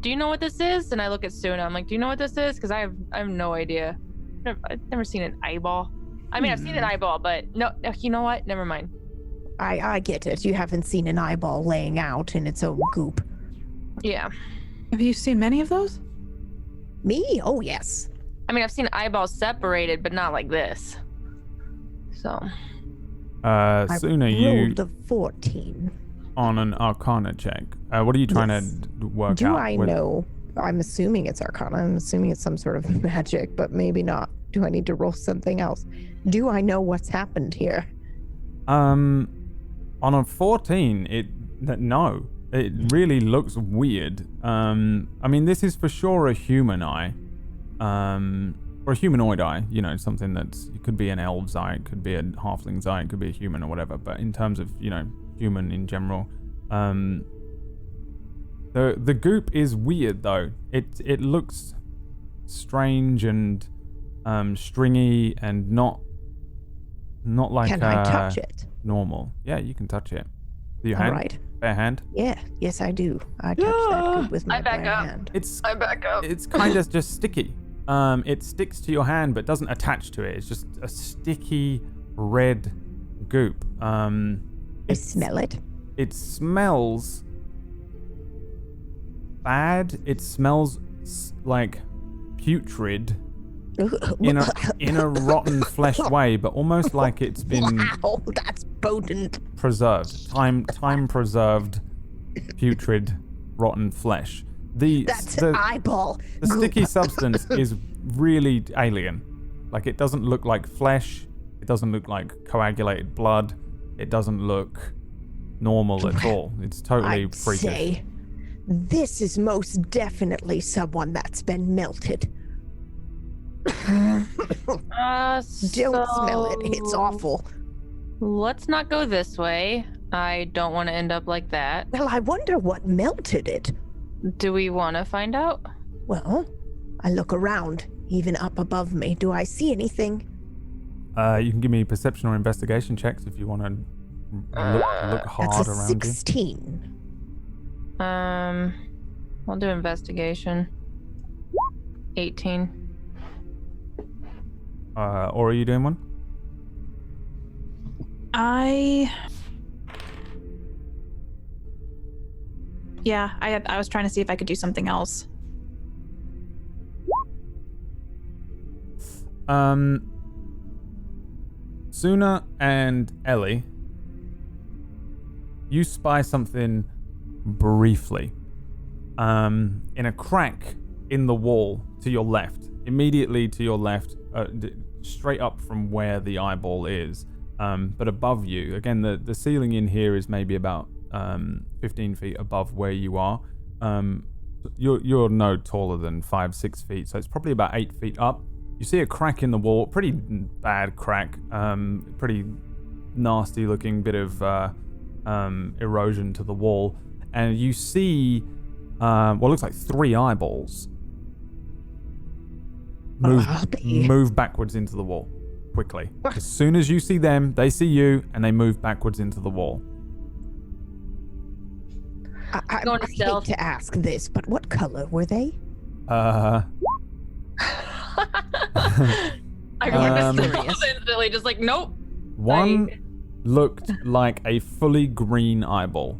C: Do you know what this is? And I look at Suna. I'm like, do you know what this is? Because I have no idea. I've never seen an eyeball. I mean, I've seen an eyeball, but no. You know what? Never mind.
D: I get it. You haven't seen an eyeball laying out in its own goop.
C: Yeah.
E: Have you seen many of those?
D: Me? Oh yes.
C: I mean, I've seen eyeballs separated, but not like this. So.
B: Suna, you
D: rolled a 14.
B: On an Arcana check. What are you trying to work out?
D: Do I know? I'm assuming it's Arcana. I'm assuming it's some sort of magic, but maybe not. Do I need to roll something else? Do I know what's happened here?
B: On a 14, no. It really looks weird. I mean, this is for sure a human eye. Or a humanoid eye, something it could be an elf's eye, it could be a halfling's eye, it could be a human or whatever, but in terms of, human in general. The goop is weird though. It looks strange and stringy and not Not like
D: Can I touch it?
B: normal. Yeah, you can touch it. Do you
D: All
B: hand?
D: right.
B: Bare hand?
D: Yeah. Yes, I do. I touch that good with my
C: I back
D: bare
C: up.
D: hand.
C: I back up.
B: It's kind of just sticky. It sticks to your hand but doesn't attach to it. It's just a sticky red goop.
D: I smell it.
B: It smells bad. It smells like putrid in a rotten flesh way, but almost like it's been
D: Wow, that's potent.
B: preserved, time preserved, putrid, rotten flesh.
D: That's
B: the
D: eyeball.
B: the sticky substance is really alien. Like, it doesn't look like flesh. It doesn't look like coagulated blood. It doesn't look normal at all. It's totally
D: I'd
B: freakish.
D: say this is most definitely someone that's been melted. Don't smell it. It's awful.
C: Let's not go this way. I don't want to end up like that.
D: Well, I wonder what melted it.
C: Do we want to find out?
D: Well, I look around, even up above me. Do I see anything?
B: You can give me perception or investigation checks if you want to look hard
D: That's a
B: around
D: 16.
C: I'll do investigation. 18.
B: you. Or are you doing one?
E: Yeah, I was trying to see if I could do something else.
B: Suna and Ellie, you spy something briefly. In a crack in the wall to your left, immediately to your left, straight up from where the eyeball is, but above you. Again, the ceiling in here is maybe about 15 feet above where you are. You're no taller than 5-6 feet, so it's probably about 8 feet up. You see a crack in the wall, pretty bad crack, pretty nasty looking bit of erosion to the wall, and you see what looks like 3 eyeballs move backwards into the wall quickly. As soon as you see them, they see you, and they move backwards into the wall.
D: I
C: Going to
D: hate
C: stealth.
D: to ask this, but what color were they?
C: I
B: Um,
C: go to stealth instantly, just like, nope.
B: One looked like a fully green eyeball.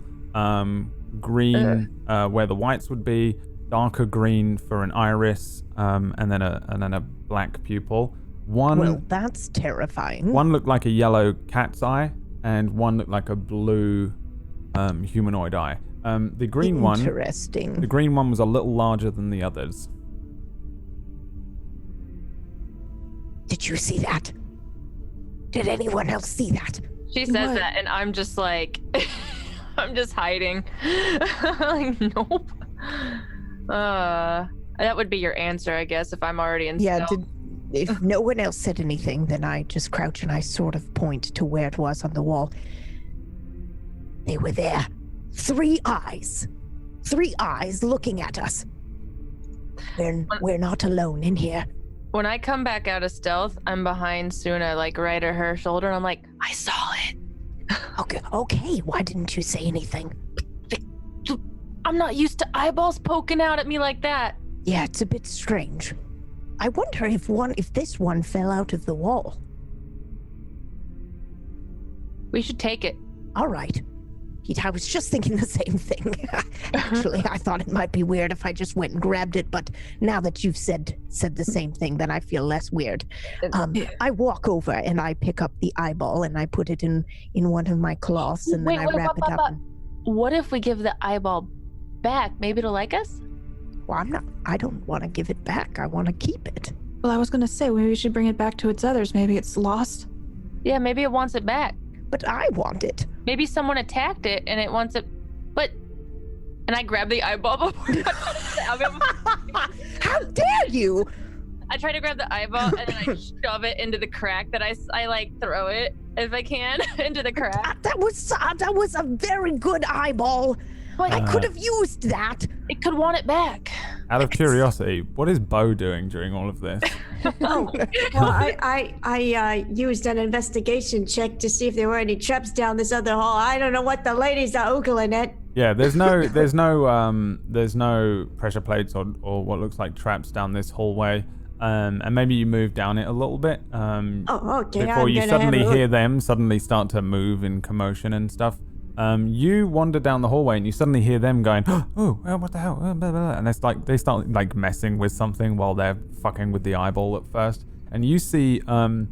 B: Green where the whites would be, darker green for an iris, and then a black pupil.
D: Well, that's terrifying.
B: One looked like a yellow cat's eye, and one looked like a blue humanoid eye. The green one.
D: Interesting.
B: The green one was a little larger than the others.
D: Did you see that? Did anyone else see that?
C: She says that, and I'm just like, I'm just hiding. Like, nope. That would be your answer, I guess, if I'm already in
D: Yeah,
C: stealth.
D: if no one else said anything, then I just crouch and I sort of point to where it was on the wall. They were there. 3 eyes. 3 eyes looking at us. We're not alone in here.
C: When I come back out of stealth, I'm behind Suna, like right at her shoulder, and I'm like, I saw it.
D: Okay, why didn't you say anything?
C: I'm not used to eyeballs poking out at me like that.
D: Yeah, it's a bit strange. I wonder if this one fell out of the wall.
C: We should take it.
D: All right. I was just thinking the same thing. Actually, I thought it might be weird if I just went and grabbed it, but now that you've said the same thing, then I feel less weird. I walk over and I pick up the eyeball and I put it in one of my cloths, and then I wrap it up.
C: What if we give the eyeball back? Maybe it'll like us?
D: Well, I don't want to give it back. I want to keep it.
E: Well, I was gonna say maybe we should bring it back to its others. Maybe it's lost.
C: Yeah, maybe it wants it back.
D: But I want it.
C: Maybe someone attacked it and it wants it, and I grab the eyeball before
D: How dare you!
C: I try to grab the eyeball and then I shove it into the crack that I like throw it if I can into the crack.
D: That was a very good eyeball.
C: Like,
D: I could have used that.
C: it could want it back.
B: Out of curiosity, what is Bo doing during all of this?
F: Oh, well, I used an investigation check to see if there were any traps down this other hall. I don't know what the ladies are oogling at.
B: Yeah, there's no pressure plates or what looks like traps down this hallway. And maybe you move down it a little bit.
F: Okay.
B: Before you
F: I'm gonna
B: suddenly
F: have a look.
B: hear them suddenly start to move in commotion and stuff. You wander down the hallway and you suddenly hear them going, oh, what the hell? Blah, blah, blah. And it's like they start like messing with something while they're fucking with the eyeball at first. And you see 2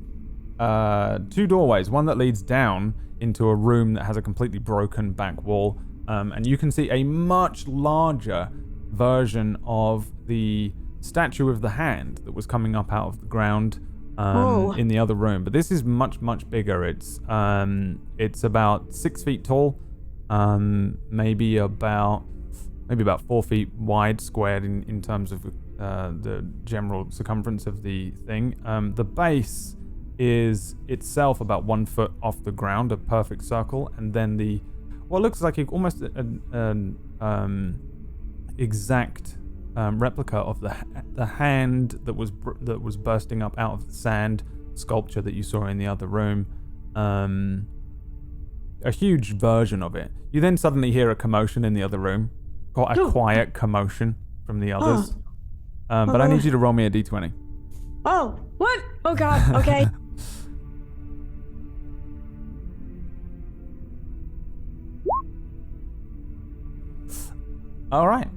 B: doorways, one that leads down into a room that has a completely broken back wall. And you can see a much larger version of the statue of the hand that was coming up out of the ground in the other room. But this is much, much bigger. It's about 6 feet tall, maybe about 4 feet wide, squared in terms of the general circumference of the thing. The base is itself about 1 foot off the ground, a perfect circle, and then what looks like almost an exact replica of the hand that was bursting up out of the sand sculpture that you saw in the other room. A huge version of it. You then suddenly hear a commotion in the other room, quite a quiet commotion from the others. But I need you to roll me a d20.
F: Oh, what? Oh God. Okay.
B: All right.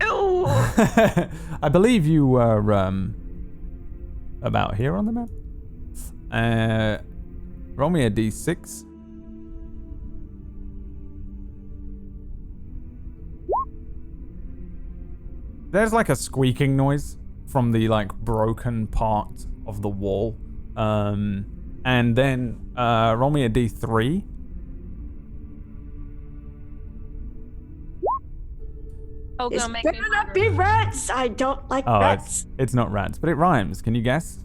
F: Ew.
B: I believe you were about here on the map. Roll me a d6. There's like a squeaking noise from the like broken part of the wall. And then roll me a d3.
C: Oh,
F: It's
C: gonna make
F: better
C: me
F: not
C: hungry.
F: be rats. I don't like
B: Oh,
F: rats.
B: it's not rats, but it rhymes. Can you guess?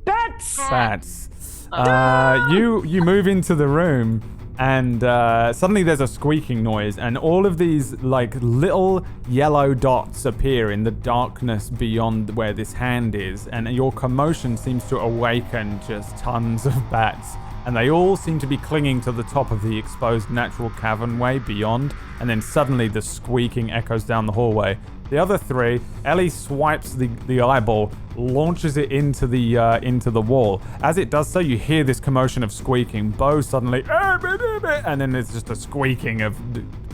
F: Bats.
B: Bats. You move into the room, and suddenly there's a squeaking noise, and all of these like little yellow dots appear in the darkness beyond where this hand is, and your commotion seems to awaken just tons of bats, and they all seem to be clinging to the top of the exposed natural cavernway beyond, and then suddenly the squeaking echoes down the hallway. The other 3, Ellie swipes the eyeball, launches it into the wall. As it does so, you hear this commotion of squeaking. Bo suddenly, and then there's just a squeaking of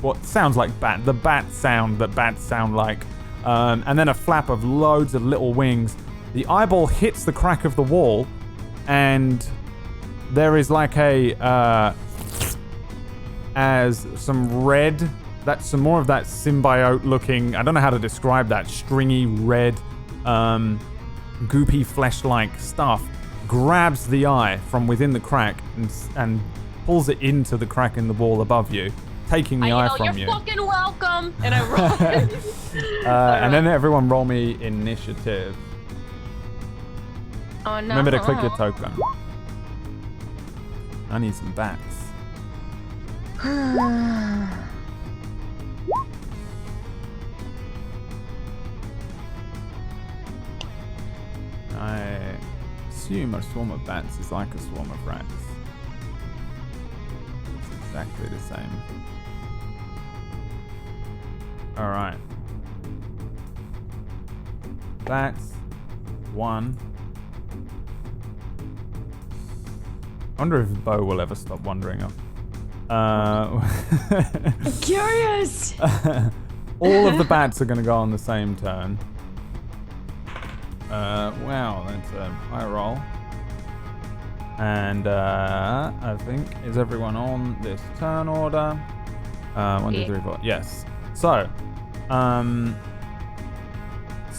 B: what sounds like the bat sound that bats sound like, and then a flap of loads of little wings. The eyeball hits the crack of the wall, and there is like as some red. That's some more of that symbiote looking, I don't know how to describe that, stringy red, goopy flesh-like stuff, grabs the eye from within the crack and pulls it into the crack in the wall above you, taking the eye from you.
C: You're fucking welcome. And I roll.
B: And then everyone roll me initiative.
C: Oh no.
B: Remember to click your token. I need some bats. I assume a swarm of bats is like a swarm of rats. It's exactly the same. Alright. Bats. 1. I wonder if Bo will ever stop wandering off.
F: Curious.
B: All of the bats are going to go on the same turn. Wow, that's a high roll. And I think, is everyone on this turn order? 1, 2, 3, 4. Yes. So,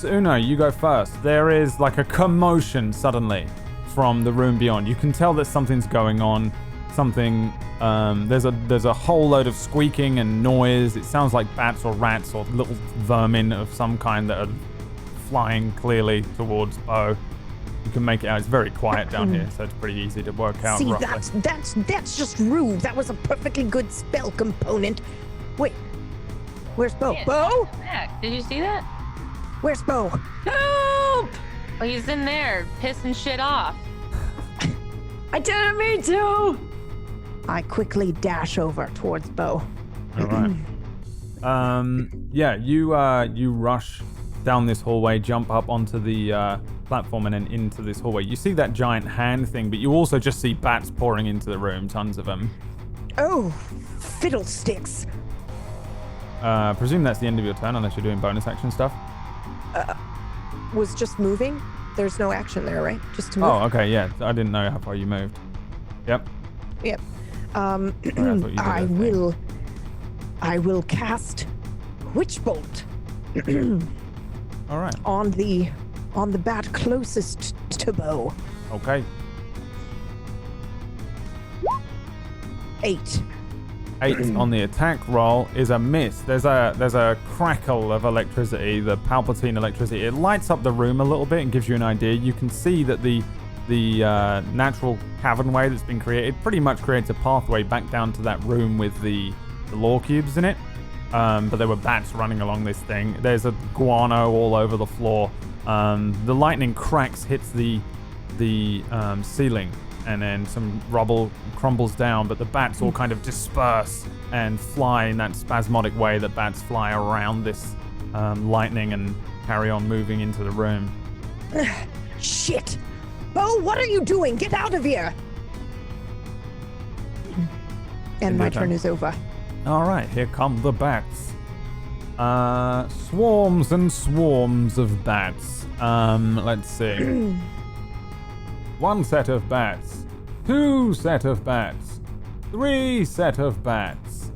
B: Uno, you go first. There is like a commotion suddenly from the room beyond. You can tell that something's going on. Something. There's a whole load of squeaking and noise. It sounds like bats or rats or little vermin of some kind that are flying clearly towards Bo. You can make it out. It's very quiet down here, so it's pretty easy to work out.
D: See,
B: roughly.
D: that's just rude. That was a perfectly good spell component. Wait. Where's Bo?
C: Yeah,
D: Bo?
C: Heck, did you see that?
D: Where's Bo?
F: Help!
C: Oh, he's in there pissing shit off.
F: I didn't mean to.
D: I quickly dash over towards Bo.
B: All right. Yeah, you rush down this hallway, jump up onto the platform, and then into this hallway. You see that giant hand thing, but you also just see bats pouring into the room, tons of them.
D: Oh, fiddlesticks.
B: Presume that's the end of your turn, unless you're doing bonus action stuff.
D: Was just moving. There's no action there, right? Just to move.
B: Oh, okay, yeah. I didn't know how far you moved. Yep.
D: Yep.
B: thought you did
D: I will cast Witch Bolt
B: All right.
D: on the bat closest to Bo.
B: Okay.
D: 8.
B: 8 on the attack roll is a miss. There's a crackle of electricity, the Palpatine electricity. It lights up the room a little bit and gives you an idea. You can see that the natural cavernway that's been created pretty much creates a pathway back down to that room with the lore cubes in it. But there were bats running along this thing. There's a guano all over the floor. The lightning cracks, hits the ceiling, and then some rubble crumbles down, but the bats all kind of disperse and fly in that spasmodic way that bats fly around this lightning and carry on moving into the room.
D: Shit! Bo, what are you doing? Get out of here! And my turn is over.
B: All right, here come the bats. Swarms and swarms of bats. Let's see. 1 set of bats. 2 set of bats. 3 set of bats.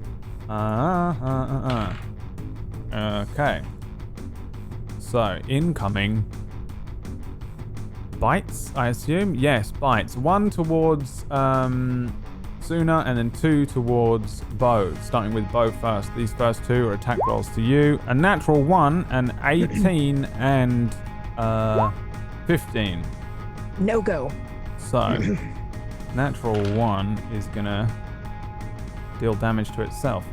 B: Okay. So, incoming bites, I assume? Yes, bites. 1 towards Suna, and then 2 towards Bo. Starting with Bo first. These first 2 are attack rolls to you. A natural 1, an 18, and 15.
D: No go.
B: So, natural 1 is gonna deal damage to itself.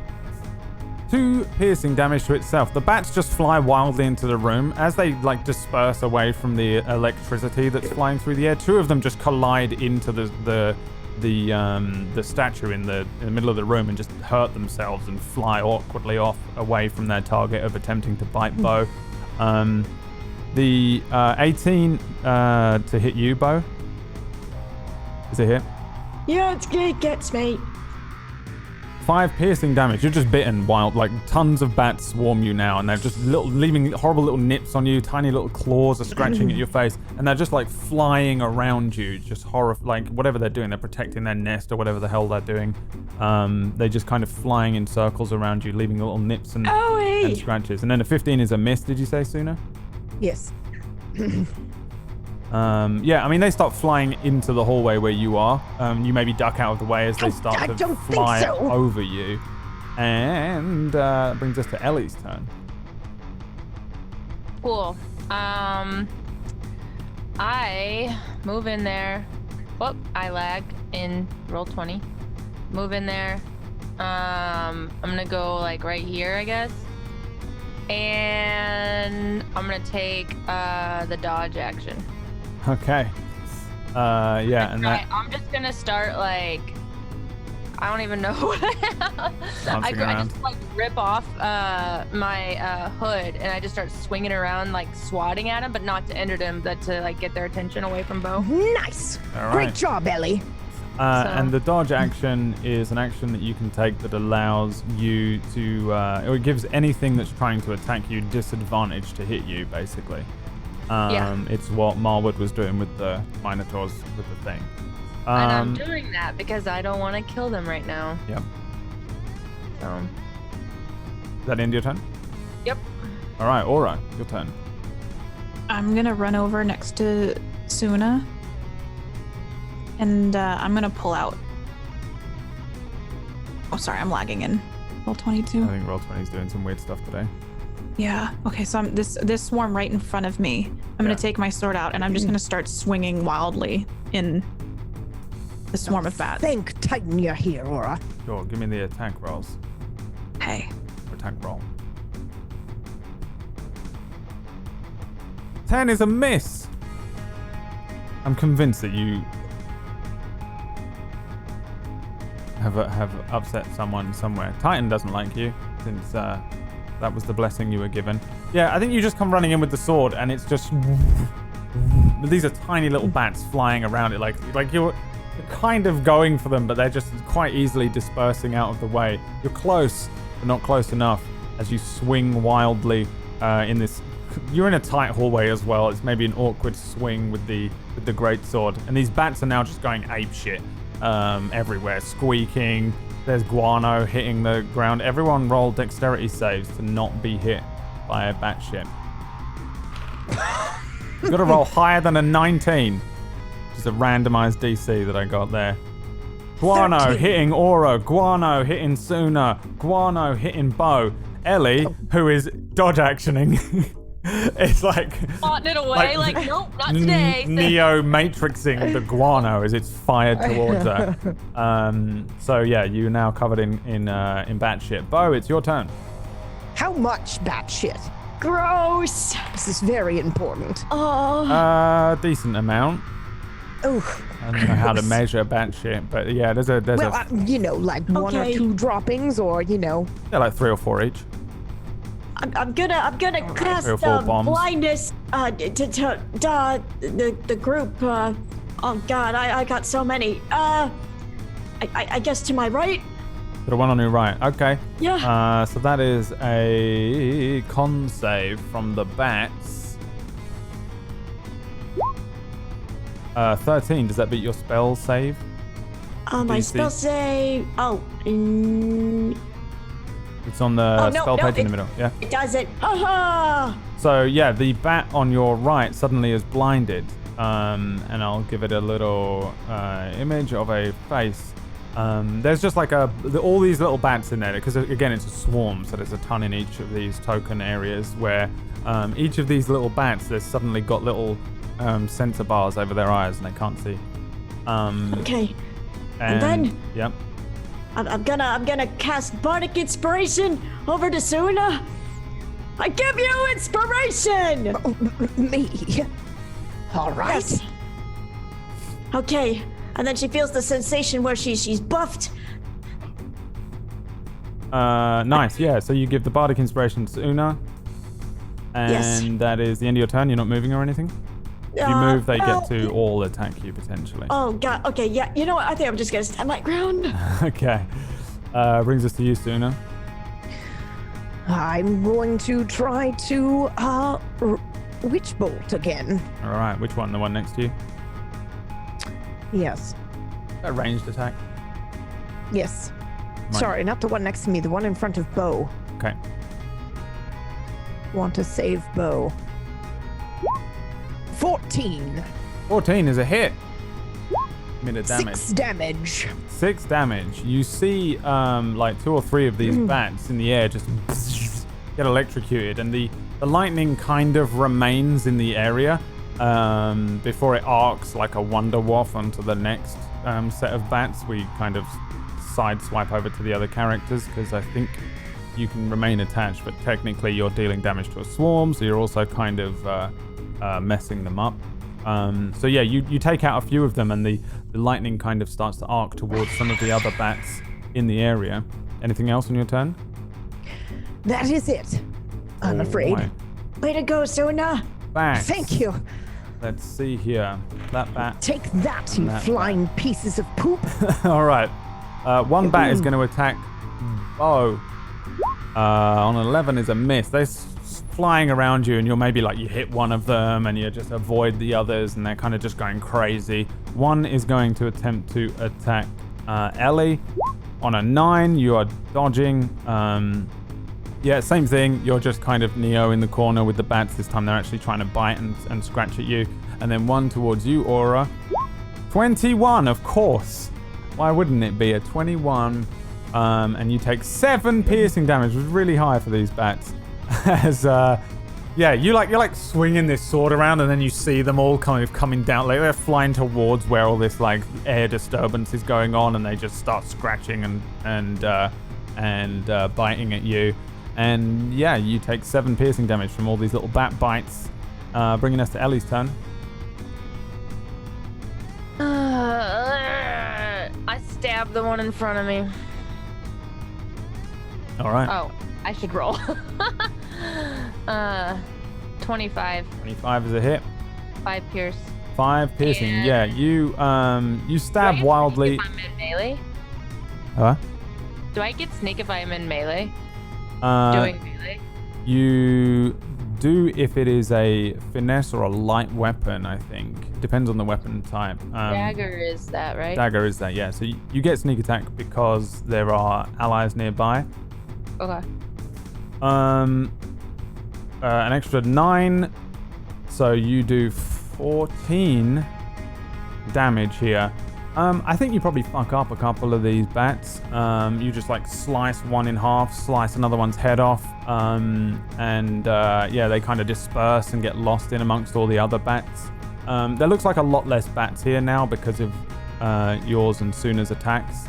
B: 2 piercing damage to itself. The bats just fly wildly into the room. As they disperse away from the electricity that's flying through the air, 2 of them just collide into the statue in the middle of the room and just hurt themselves and fly awkwardly off away from their target of attempting to bite Bo. The 18 to hit you, Bo. Is it hit?
F: Yeah, it gets me.
B: 5 piercing damage. You're just bitten wild. Tons of bats swarm you now, and they're just leaving horrible little nips on you. Tiny little claws are scratching at your face, and they're just flying around you. Just whatever they're doing, they're protecting their nest or whatever the hell they're doing. They're just kind of flying in circles around you, leaving little nips and scratches. And then a 15 is a miss. Did you say, Suna?
D: Yes.
B: Yeah, I mean, they start flying into the hallway where you are. You maybe duck out of the way as they start to fly over you. And that brings us to Ellie's turn.
C: Cool. I move in there. Oh, I lagged in roll 20. Move in there. I'm gonna go right here, I guess. And I'm gonna take the dodge action.
B: Okay. Yeah, and
C: I'm just gonna start I don't even know what I just rip off my hood, and I just start swinging around swatting at him, but not to injure them, but to get their attention away from Bo.
D: Nice.
B: All right.
D: Great job, Ellie.
B: And the dodge action is an action that you can take that allows you to, or it gives anything that's trying to attack you disadvantage to hit you, basically. It's what Marwood was doing with the Minotaurs with the thing.
C: And I'm doing that because I don't want to kill them right now.
B: Yep.
C: So.
B: Is that end your turn?
C: Yep.
B: All right, Aura, your turn.
E: I'm gonna run over next to Suna, and I'm gonna pull out. Oh, sorry, I'm lagging in roll 22.
B: I think roll 20 is doing some weird stuff today.
E: Yeah. Okay. So I'm this swarm right in front of me. I'm gonna take my sword out, and I'm just gonna start swinging wildly in the swarm of bats.
D: Thank Titan you're here, Aura.
B: Sure, give me the attack rolls.
E: Okay.
B: Attack roll. 10 is a miss. I'm convinced that you have upset someone somewhere. Titan doesn't like you since that was the blessing you were given. Yeah, I think you just come running in with the sword and it's just these are tiny little bats flying around it like you're kind of going for them, but they're just quite easily dispersing out of the way. You're close, but not close enough as you swing wildly in this. You're in a tight hallway as well. It's maybe an awkward swing with the greatsword, and these bats are now just going apeshit everywhere, squeaking. There's guano hitting the ground. Everyone roll dexterity saves to not be hit by a bat ship. You've got to roll higher than a 19. Just a randomized DC that I got there. Guano
D: 13.
B: hitting Aura. Guano hitting Suna. Guano hitting Bo. Ellie, who is dodge actioning. It's like
C: Plotting it away, like nope, not today.
B: Neo matrixing the guano as it's fired towards her. So yeah, you're now covered in bat shit. Bo, it's your turn.
D: How much batshit?
F: Gross.
D: This is very important.
F: Oh.
B: Decent amount.
D: Oh,
B: I don't know how to measure bat shit, but yeah, there's
D: well, like one or
F: Okay.
D: two droppings, or
B: yeah, like 3 or 4 each.
F: I'm gonna cast
B: 3 or 4 bombs.
F: blindness to the group. Oh God, I got so many. I guess to my right.
B: The one on your right. Okay.
F: Yeah.
B: So that is a con save from the bats. 13. Does that beat your spell save?
F: My
B: DC?
F: spell save.
B: It's on the
F: no,
B: spell
F: no,
B: page in the middle. Yeah.
F: It doesn't. Ha
B: So yeah, the bat on your right suddenly is blinded, and I'll give it a little image of a face. There's just like all these little bats in there because again it's a swarm, so there's a ton in each of these token areas where each of these little bats they've suddenly got little sensor bars over their eyes and they can't see.
F: Okay.
B: And
F: then?
B: Yep.
F: I'm gonna cast bardic inspiration over to Suna. I give you inspiration.
D: me. All right.
F: Yes. Okay. And then she feels the sensation where she's buffed.
B: Nice. Yeah. So you give the bardic inspiration to Una, and
F: Yes.
B: that is the end of your turn. You're not moving or anything. If you move, they get to all attack you potentially.
F: Oh God. Okay. Yeah. You know what? I think I'm just gonna stand my ground.
B: Okay. Brings us to you, Suna.
D: I'm going to try to witch bolt again.
B: All right. Which one? The one next to you?
D: Yes.
B: A ranged attack.
D: Yes.
B: Right.
D: Sorry, not the one next to me. The one in front of Bo.
B: Okay.
D: Want to save Bo. 14.
B: 14 is a hit. Minute damage.
D: 6 damage.
B: 6 damage. You see like 2 or 3 of these bats in the air just get electrocuted, and the lightning kind of remains in the area before it arcs like a wonder waff onto the next set of bats. We kind of sideswipe over to the other characters because I think you can remain attached, but technically you're dealing damage to a swarm, so you're also kind of messing them up. So yeah, you take out a few of them, and the lightning kind of starts to arc towards some of the other bats in the area. Anything else on your turn?
D: That is it. I'm afraid.
B: Right.
F: Way to go, Suna.
B: Bats.
D: Thank you.
B: Let's see here. That bat.
D: Take that, you
B: That
D: flying pieces of poop.
B: All right. One bat is going to attack Bo. On 11 is a miss. They're flying around you, and you're maybe like you hit one of them, and you just avoid the others, and they're kind of just going crazy. One is going to attempt to attack Ellie. On a 9, you are dodging. Yeah, same thing. You're just kind of Neo in the corner with the bats. This time they're actually trying to bite and scratch at you. And then one towards you, Aura. 21, of course. Why wouldn't it be a 21? And you take 7 piercing damage, which is really high for these bats. As yeah, you're like swinging this sword around, and then you see them all kind of coming down, like they're flying towards where all this like air disturbance is going on, and they just start scratching and and biting at you. And yeah, you take 7 piercing damage from all these little bat bites, bringing us to Ellie's turn.
C: I stabbed the one in front of me.
B: All right.
C: Oh, I should roll. 25.
B: 25 is a hit.
C: 5 pierce.
B: 5 piercing. Yeah, you stab wildly.
C: Do I get sneak if I'm in melee?
B: Huh?
C: Do I get sneak if I'm in melee?
B: Doing
C: melee?
B: You do if it is a finesse or a light weapon, I think. Depends on the weapon type.
C: Dagger is that, right?
B: Dagger is that, yeah. So you get sneak attack because there are allies nearby.
C: Okay.
B: An extra 9. So you do 14 damage here. I think you probably fuck up a couple of these bats. You just like slice one in half, slice another one's head off, and yeah, they kind of disperse and get lost in amongst all the other bats. There looks like a lot less bats here now because of yours and Suna's attacks.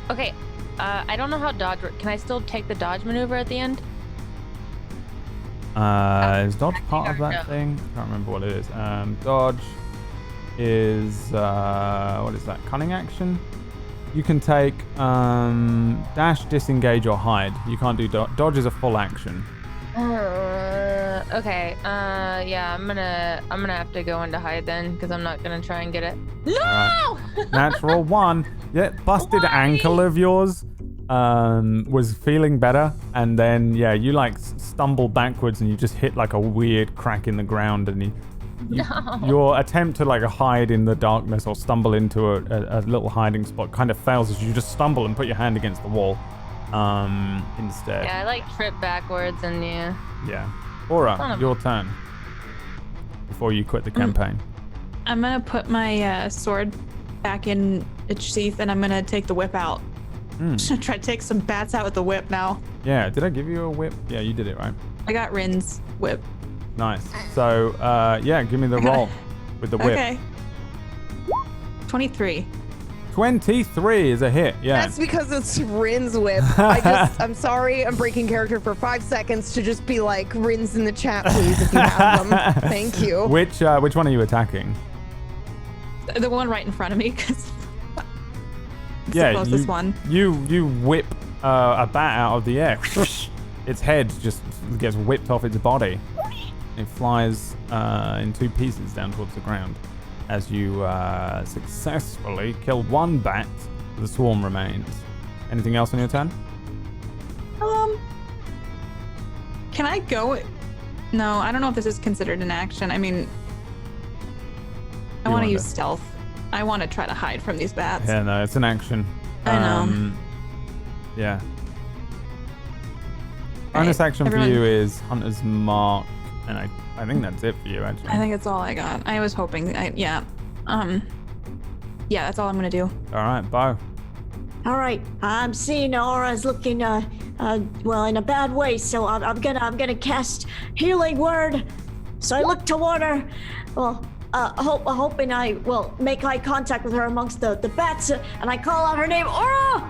C: Okay. I don't know how dodge. Can I still take the dodge maneuver at the end?
B: Is dodge part of that thing? I can't remember what it is. Dodge is what is that? Cunning action? You can take dash, disengage, or hide. You can't do dodge is a full action.
C: Okay. Yeah, I'm gonna have to go into hide then, because I'm not gonna try and get it. No!
B: Right. Natural 1. Yeah, busted ankle of yours was feeling better, and then yeah, you like stumble backwards and you just hit like a weird crack in the ground, and your attempt to like hide in the darkness or stumble into a little hiding spot kind of fails as you just stumble and put your hand against the wall instead.
C: Yeah, I like trip backwards and yeah.
B: Yeah. Aura, your turn. Before you quit the campaign.
E: I'm gonna put my sword back in its sheath, and I'm gonna take the whip out. Just gonna try to take some bats out with the whip now.
B: Yeah, did I give you a whip? Yeah, you did it, right?
E: I got Rin's whip.
B: Nice. So, yeah, give me the roll with the whip.
E: Okay. 23.
B: 23 is a hit, yeah.
D: That's because it's Rin's whip. I'm sorry, I'm breaking character for 5 seconds to just be like, Rin's in the chat, please, if you have them. Thank you.
B: Which one are you attacking?
E: The one right in front of me, because
B: yeah,
E: the closest one.
B: You whip a bat out of the air. Its head just gets whipped off its body. It flies in 2 pieces down towards the ground as you successfully kill 1 bat. The swarm remains. Anything else on your turn?
E: Can I go? No, I don't know if this is considered an action. I mean, I want to use stealth. I want to try to hide from these bats.
B: Yeah, no, it's an action.
E: I know.
B: Yeah. Bonus action for you is Hunter's Mark, and I think that's it for you, actually.
E: I think that's all I got. I was hoping, yeah, that's all I'm gonna do.
B: All right, Bo.
F: All right, I'm seeing Aura's looking, well, in a bad way. So I'm gonna cast Healing Word. So I look toward her. Well, hoping I will make eye contact with her amongst the bats, and I call out her name, Aura.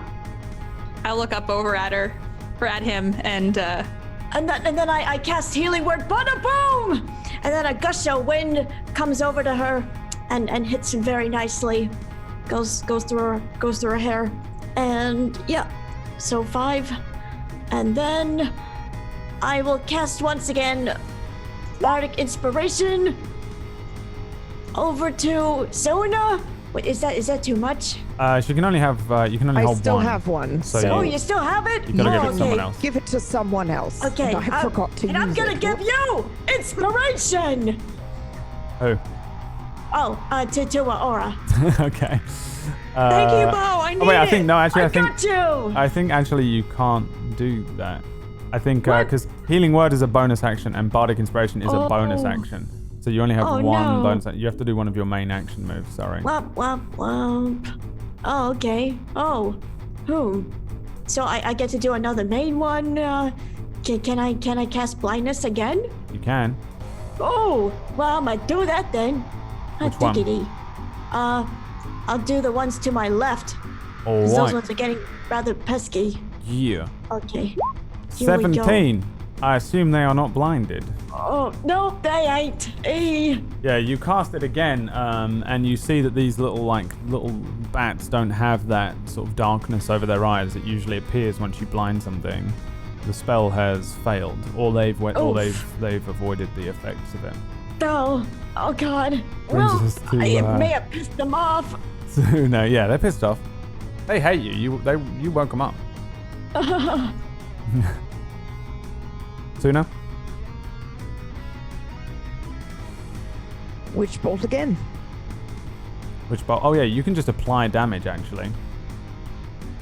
E: I look up over at her, or at him, and then
F: I cast Healing Word, bada boom! And then a gust of wind comes over to her and hits him very nicely. Goes through her hair. And yeah, so 5. And then I will cast once again Bardic Inspiration over to Sona. Wait, is that too much?
B: She can only have you can only hold 1.
D: I still have one.
B: So
F: you still have it?
B: You gotta give it to someone else.
D: Give it to someone else.
F: Okay.
D: I forgot to use it.
F: And I'm gonna give you Inspiration.
B: Who?
F: Oh, to Aura.
B: Okay.
E: thank you, Bo. I need it.
B: Wait, I think
F: I think
B: actually you can't do that. I think because Healing Word is a bonus action and Bardic Inspiration is a bonus action. So you only have one bonus. You have to do one of your main action moves. Sorry.
F: Womp. Oh, okay. Oh, so I get to do another main one. Can I cast Blindness again?
B: You can.
F: Oh, well, I'm gonna do that then.
B: Which one?
F: Diggity. I'll do the ones to my left.
B: All
F: Because those
B: right.
F: ones are getting rather pesky.
B: Yeah.
F: Okay. Here we go.
B: 17. I assume they are not blinded.
F: Oh, no, they ain't.
B: Yeah, you cast it again, and you see that these little bats don't have that sort of darkness over their eyes that usually appears once you blind something. The spell has failed, or they've avoided the effects of it.
F: Oh God.
B: Brings
F: Well,
B: us to,
F: I may have pissed them off.
B: So no, yeah, they're pissed off. They hate you. You woke them up. Suna?
D: Witch bolt again.
B: Which bolt? Oh yeah, you can just apply damage actually.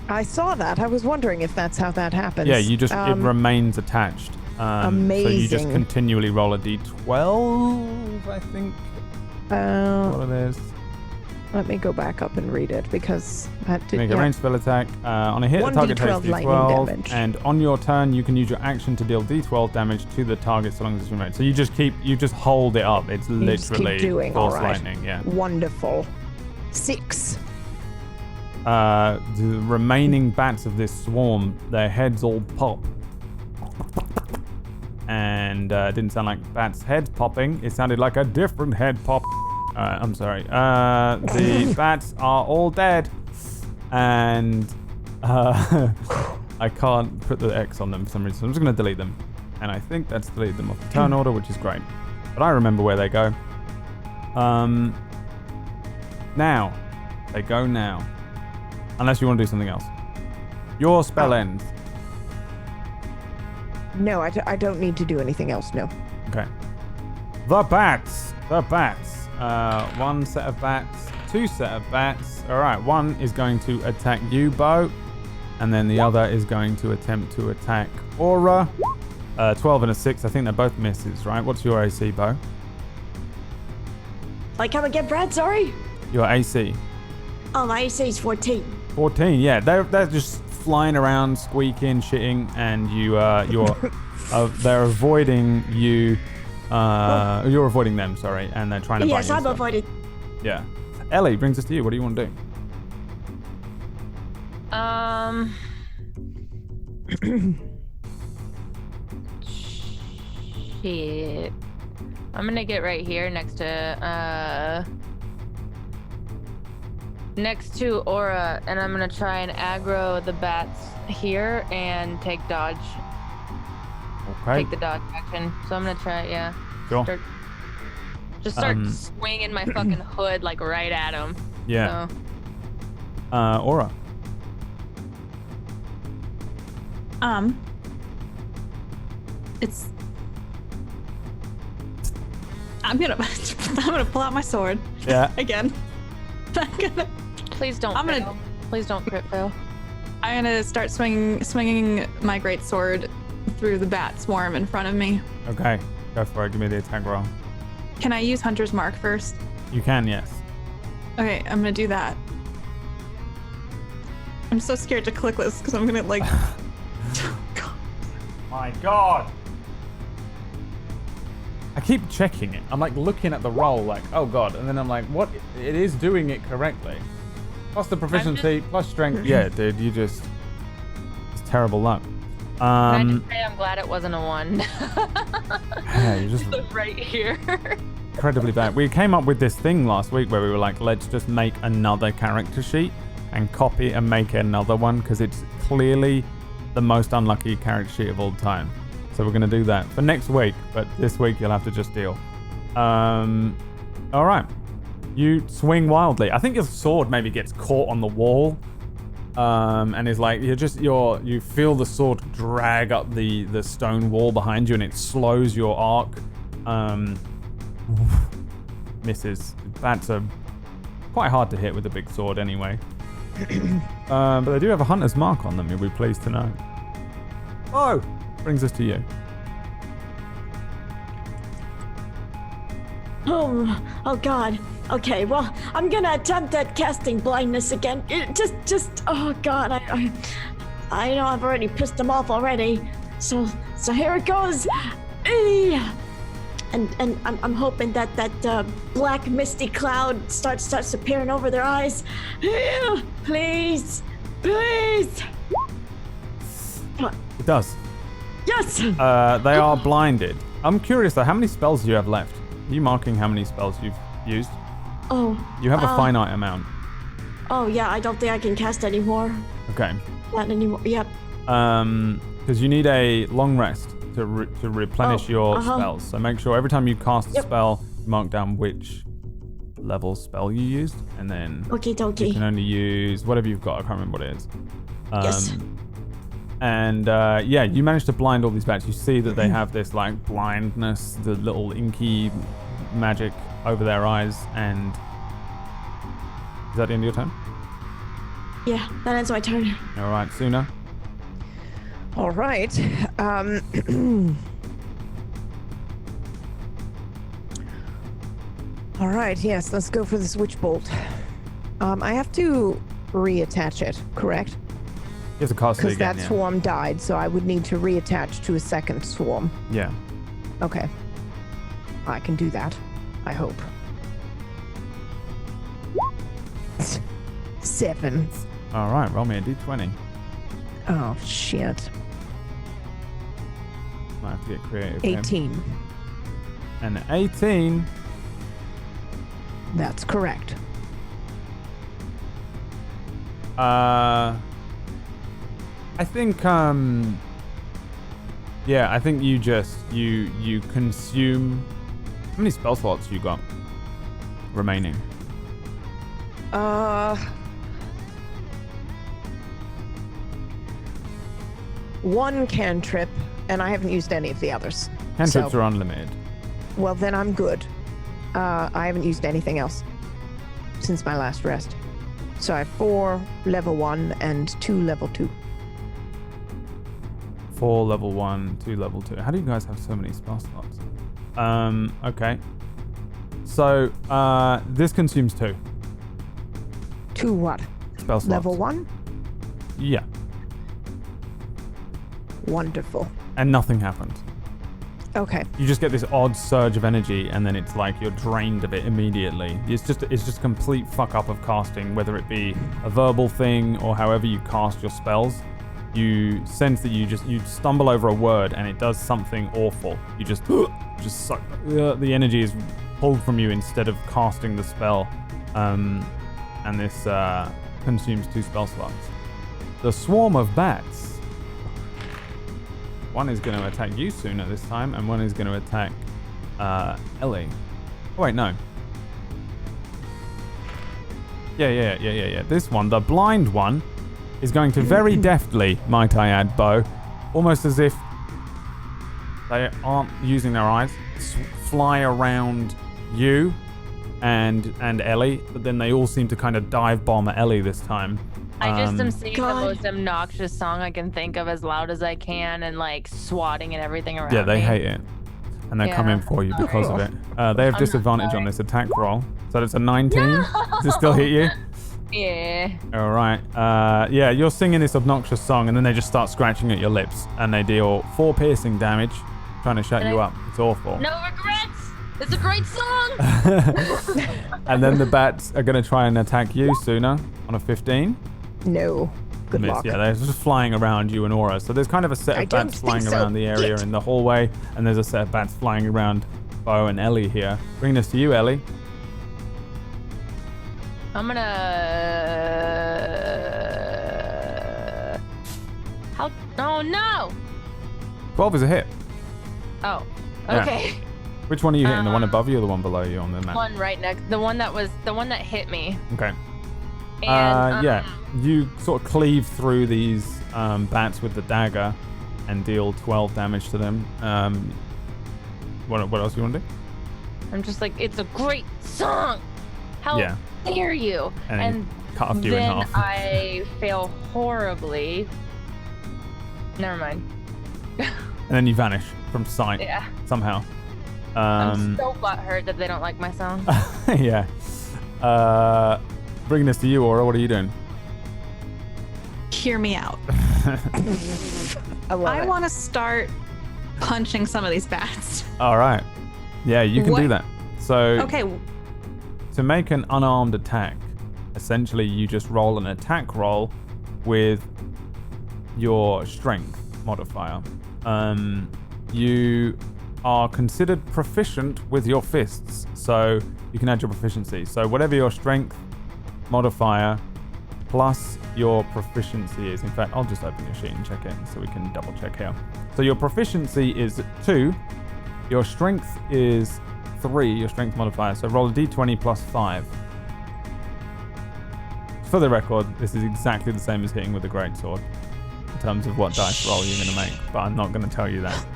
D: I saw that. I was wondering if that's how that happens.
B: Yeah, you just it remains attached.
D: Amazing.
B: So you just continually roll a d12, I think. What it is.
D: Let me go back up and read it because that did.
B: Make a ranged spell attack. On a hit, the target takes
D: 1d12 lightning
B: d12,
D: damage.
B: and on your turn, you can use your action to deal d12 damage to the target so long as it's remote. So you just hold it up. It's
D: You just keep
B: literally
D: doing,
B: force
D: all right.
B: lightning. Yeah.
D: Wonderful. 6.
B: The remaining bats of this swarm, their heads all pop. And it didn't sound like bats' heads popping. It sounded like a different head pop. I'm sorry. The bats are all dead. And I can't put the X on them for some reason. So I'm just going to delete them. And I think that's deleted them off the turn order, which is great. But I remember where they go. Now. They go now. Unless you want to do something else. Your spell ends.
D: No, I don't need to do anything else. No.
B: Okay. The bats. One set of bats. Two set of bats. All right. One is going to attack you, Bo. And then the other is going to attempt to attack Aura. 12 and a 6. I think they're both misses, right? What's your AC, Bo?
F: Like, come again, Brad? Sorry.
B: Your AC.
F: Oh, my AC is 14.
B: 14. Yeah. They're just flying around, squeaking, shitting, and they're avoiding you. You're avoiding them, sorry, and they're trying to bite
F: Yes,
B: you.
F: I'm avoided.
B: Yeah. Ellie, brings us to you. What do you want to do?
C: Shit. I'm gonna get right here next to Aura, and I'm gonna try and aggro the bats here and take dodge.
B: Okay.
C: Take the dodge action. So I'm gonna try, yeah.
B: Sure.
C: Start swinging my fucking hood like right at him.
B: Yeah.
C: So.
B: Aura.
E: It's. I'm gonna pull out my sword.
B: Yeah.
E: Again.
C: Please don't.
E: I'm gonna-
C: fail. Please don't crit fail.
E: I'm gonna start swinging my great sword through the bat swarm in front of me.
B: Okay. Go for it. Give me the attack roll.
E: Can I use Hunter's Mark first?
B: You can, yes.
E: Okay, I'm gonna do that. I'm so scared to click this because I'm gonna like. God.
B: My God. I keep checking it. I'm like looking at the roll, like, oh God, and then I'm like, what? It is doing it correctly. Plus the proficiency, plus strength. Yeah, dude, it's terrible luck.
C: Can I just say I'm glad it wasn't a 1?
B: Yeah, you're just
C: right here.
B: incredibly bad. We came up with this thing last week where we were like, let's just make another character sheet and copy and make another one because it's clearly the most unlucky character sheet of all time. So we're going to do that for next week, but this week you'll have to just deal. All right. You swing wildly. I think your sword maybe gets caught on the wall, and is like you feel the sword drag up the stone wall behind you, and it slows your arc. Misses. That's quite hard to hit with a big sword anyway. But they do have a hunter's mark on them. You'll be pleased to know. Oh, brings us to you.
F: Oh God. Okay, well, I'm gonna attempt at casting blindness again. Oh God, I know I've already pissed them off already. So here it goes. and I'm hoping that black misty cloud starts appearing over their eyes. Please.
B: It does.
F: Yes.
B: They are blinded. I'm curious though, how many spells do you have left? Are you marking how many spells you've used?
F: Oh.
B: You have a finite amount.
F: Oh yeah, I don't think I can cast any more.
B: Okay.
F: Not anymore. Yep.
B: Because you need a long rest to replenish your spells. So make sure every time you cast a spell, you mark down which level spell you used, and then
F: Okie dokie.
B: you can only use whatever you've got. I can't remember what it is.
F: Yes.
B: And yeah, you managed to blind all these bats. You see that they have this like blindness, the little inky magic over their eyes, and is that the end of your turn?
F: Yeah, that ends my turn.
B: All right, Suna.
D: All right. All right. Yes, let's go for the switch bolt. I have to reattach it, correct?
B: You have to cast it
D: Because
B: again.
D: that swarm died, so I would need to reattach to a second swarm.
B: Yeah.
D: Okay. I can do that. I hope. 7.
B: All right, roll me a d20.
D: Oh, shit.
B: Might have to get creative. here.
D: 18.
B: An 18.
D: That's correct.
B: I think yeah, I think you just you consume. How many spell slots you got remaining?
D: One cantrip, and I haven't used any of the others.
B: Cantrips
D: So-
B: are unlimited.
D: Well, then I'm good. I haven't used anything else since my last rest. So I have 4 level 1 and 2 level 2.
B: 4 level 1, 2 level 2. How do you guys have so many spell slots? Okay. So this consumes 2
D: 2 what?
B: spell slots.
D: Level 1?
B: Yeah,
D: Wonderful.
B: and nothing happened.
D: Okay.
B: You just get this odd surge of energy, and then it's like you're drained of it immediately. It's just complete fuck up of casting, whether it be a verbal thing or however you cast your spells. You sense that you stumble over a word, and it does something awful. You just suck. The energy is pulled from you instead of casting the spell, and this consumes 2 spell slots. The swarm of bats. One is going to attack you Suna this time, and one is going to attack Ellie. Oh, wait, no. Yeah. This one, the blind one, is going to very deftly, might I add, Bo, almost as if they aren't using their eyes, fly around you and Ellie, but then they all seem to kind of dive bomb at Ellie this time.
C: I just am singing
F: God.
C: the most obnoxious song I can think of as loud as I can and like swatting and everything around
B: Yeah, they
C: me.
B: hate it. And they're
C: Yeah.
B: coming for you because of it. They have
C: not
B: disadvantage on
C: sorry.
B: this attack roll. So it's a 19. Does it still hit you?
C: Yeah.
B: All right. Yeah, you're singing this obnoxious song, and then they just start scratching at your lips, and they deal 4 piercing damage, trying to shut you up. It's awful.
C: No regrets. It's a great song.
B: And then the bats are going to try and attack you Suna on a 15.
D: No. Good
B: Miss.
D: luck.
B: Yeah, they're just flying around you and Aura. So there's kind of a set
D: I
B: of
D: don't
B: bats
D: think
B: flying
D: so.
B: around the area
D: Shit.
B: in the hallway, and there's a set of bats flying around Bo and Ellie here. Bring this to you, Ellie.
C: I'm gonna. How? Oh no!
B: 12 is a hit.
C: Oh.
B: Yeah.
C: Okay.
B: Which one are you hitting? The one above you or the one below you on the map?
C: One right next. The one that hit me.
B: Okay.
C: And
B: Yeah, you sort of cleave through these bats with the dagger and deal 12 damage to them. What else you want to do?
C: I'm just like, it's a great song. How
B: Yeah.
C: dare you?
B: And cut off you in
C: then
B: half.
C: I fail horribly. Never mind.
B: And then you vanish from sight
C: Yeah.
B: somehow.
C: I'm so butthurt that they don't like my song.
B: Yeah. Bringing this to you, Aura. What are you doing?
E: Hear me out.
D: I love
E: I
D: it.
E: want to start punching some of these bats.
B: All right. Yeah, you can do that. So
E: Okay.
B: to make an unarmed attack, essentially you just roll an attack roll with your strength modifier. You are considered proficient with your fists, so you can add your proficiency. So whatever your strength modifier plus your proficiency is. In fact, I'll just open your sheet and check it so we can double check here. So your proficiency is 2, your strength is 3, your strength modifier. So roll a d20 plus 5. For the record, this is exactly the same as hitting with a greatsword in terms of what dice roll you're going to make, but I'm not going to tell you that.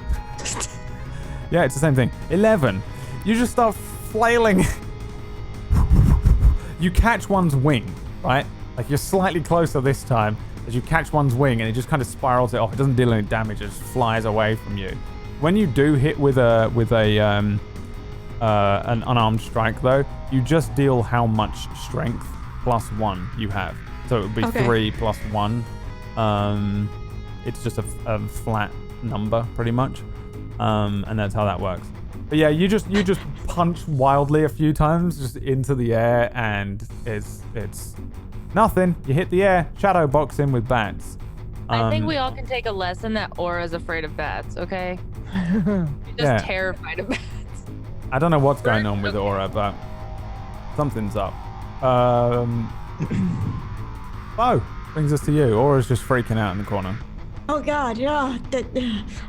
B: Yeah, it's the same thing. 11. You just start flailing. You catch one's wing, right? Like you're slightly closer this time as you catch one's wing and it just kind of spirals it off. It doesn't deal any damage, it just flies away from you. When you do hit with an unarmed strike though, you just deal how much strength plus 1 you have. So it would be 3 plus 1. It's just a flat number pretty much. And that's how that works. But yeah, you just punch wildly a few times just into the air and it's nothing. You hit the air, shadow box in with bats.
C: I think we all can take a lesson that Aura's afraid of bats, okay? You're just terrified of bats.
B: I don't know what's going on with Aura, but something's up. Bo, brings us to you. Aura's just freaking out in the corner.
F: Oh God, yeah.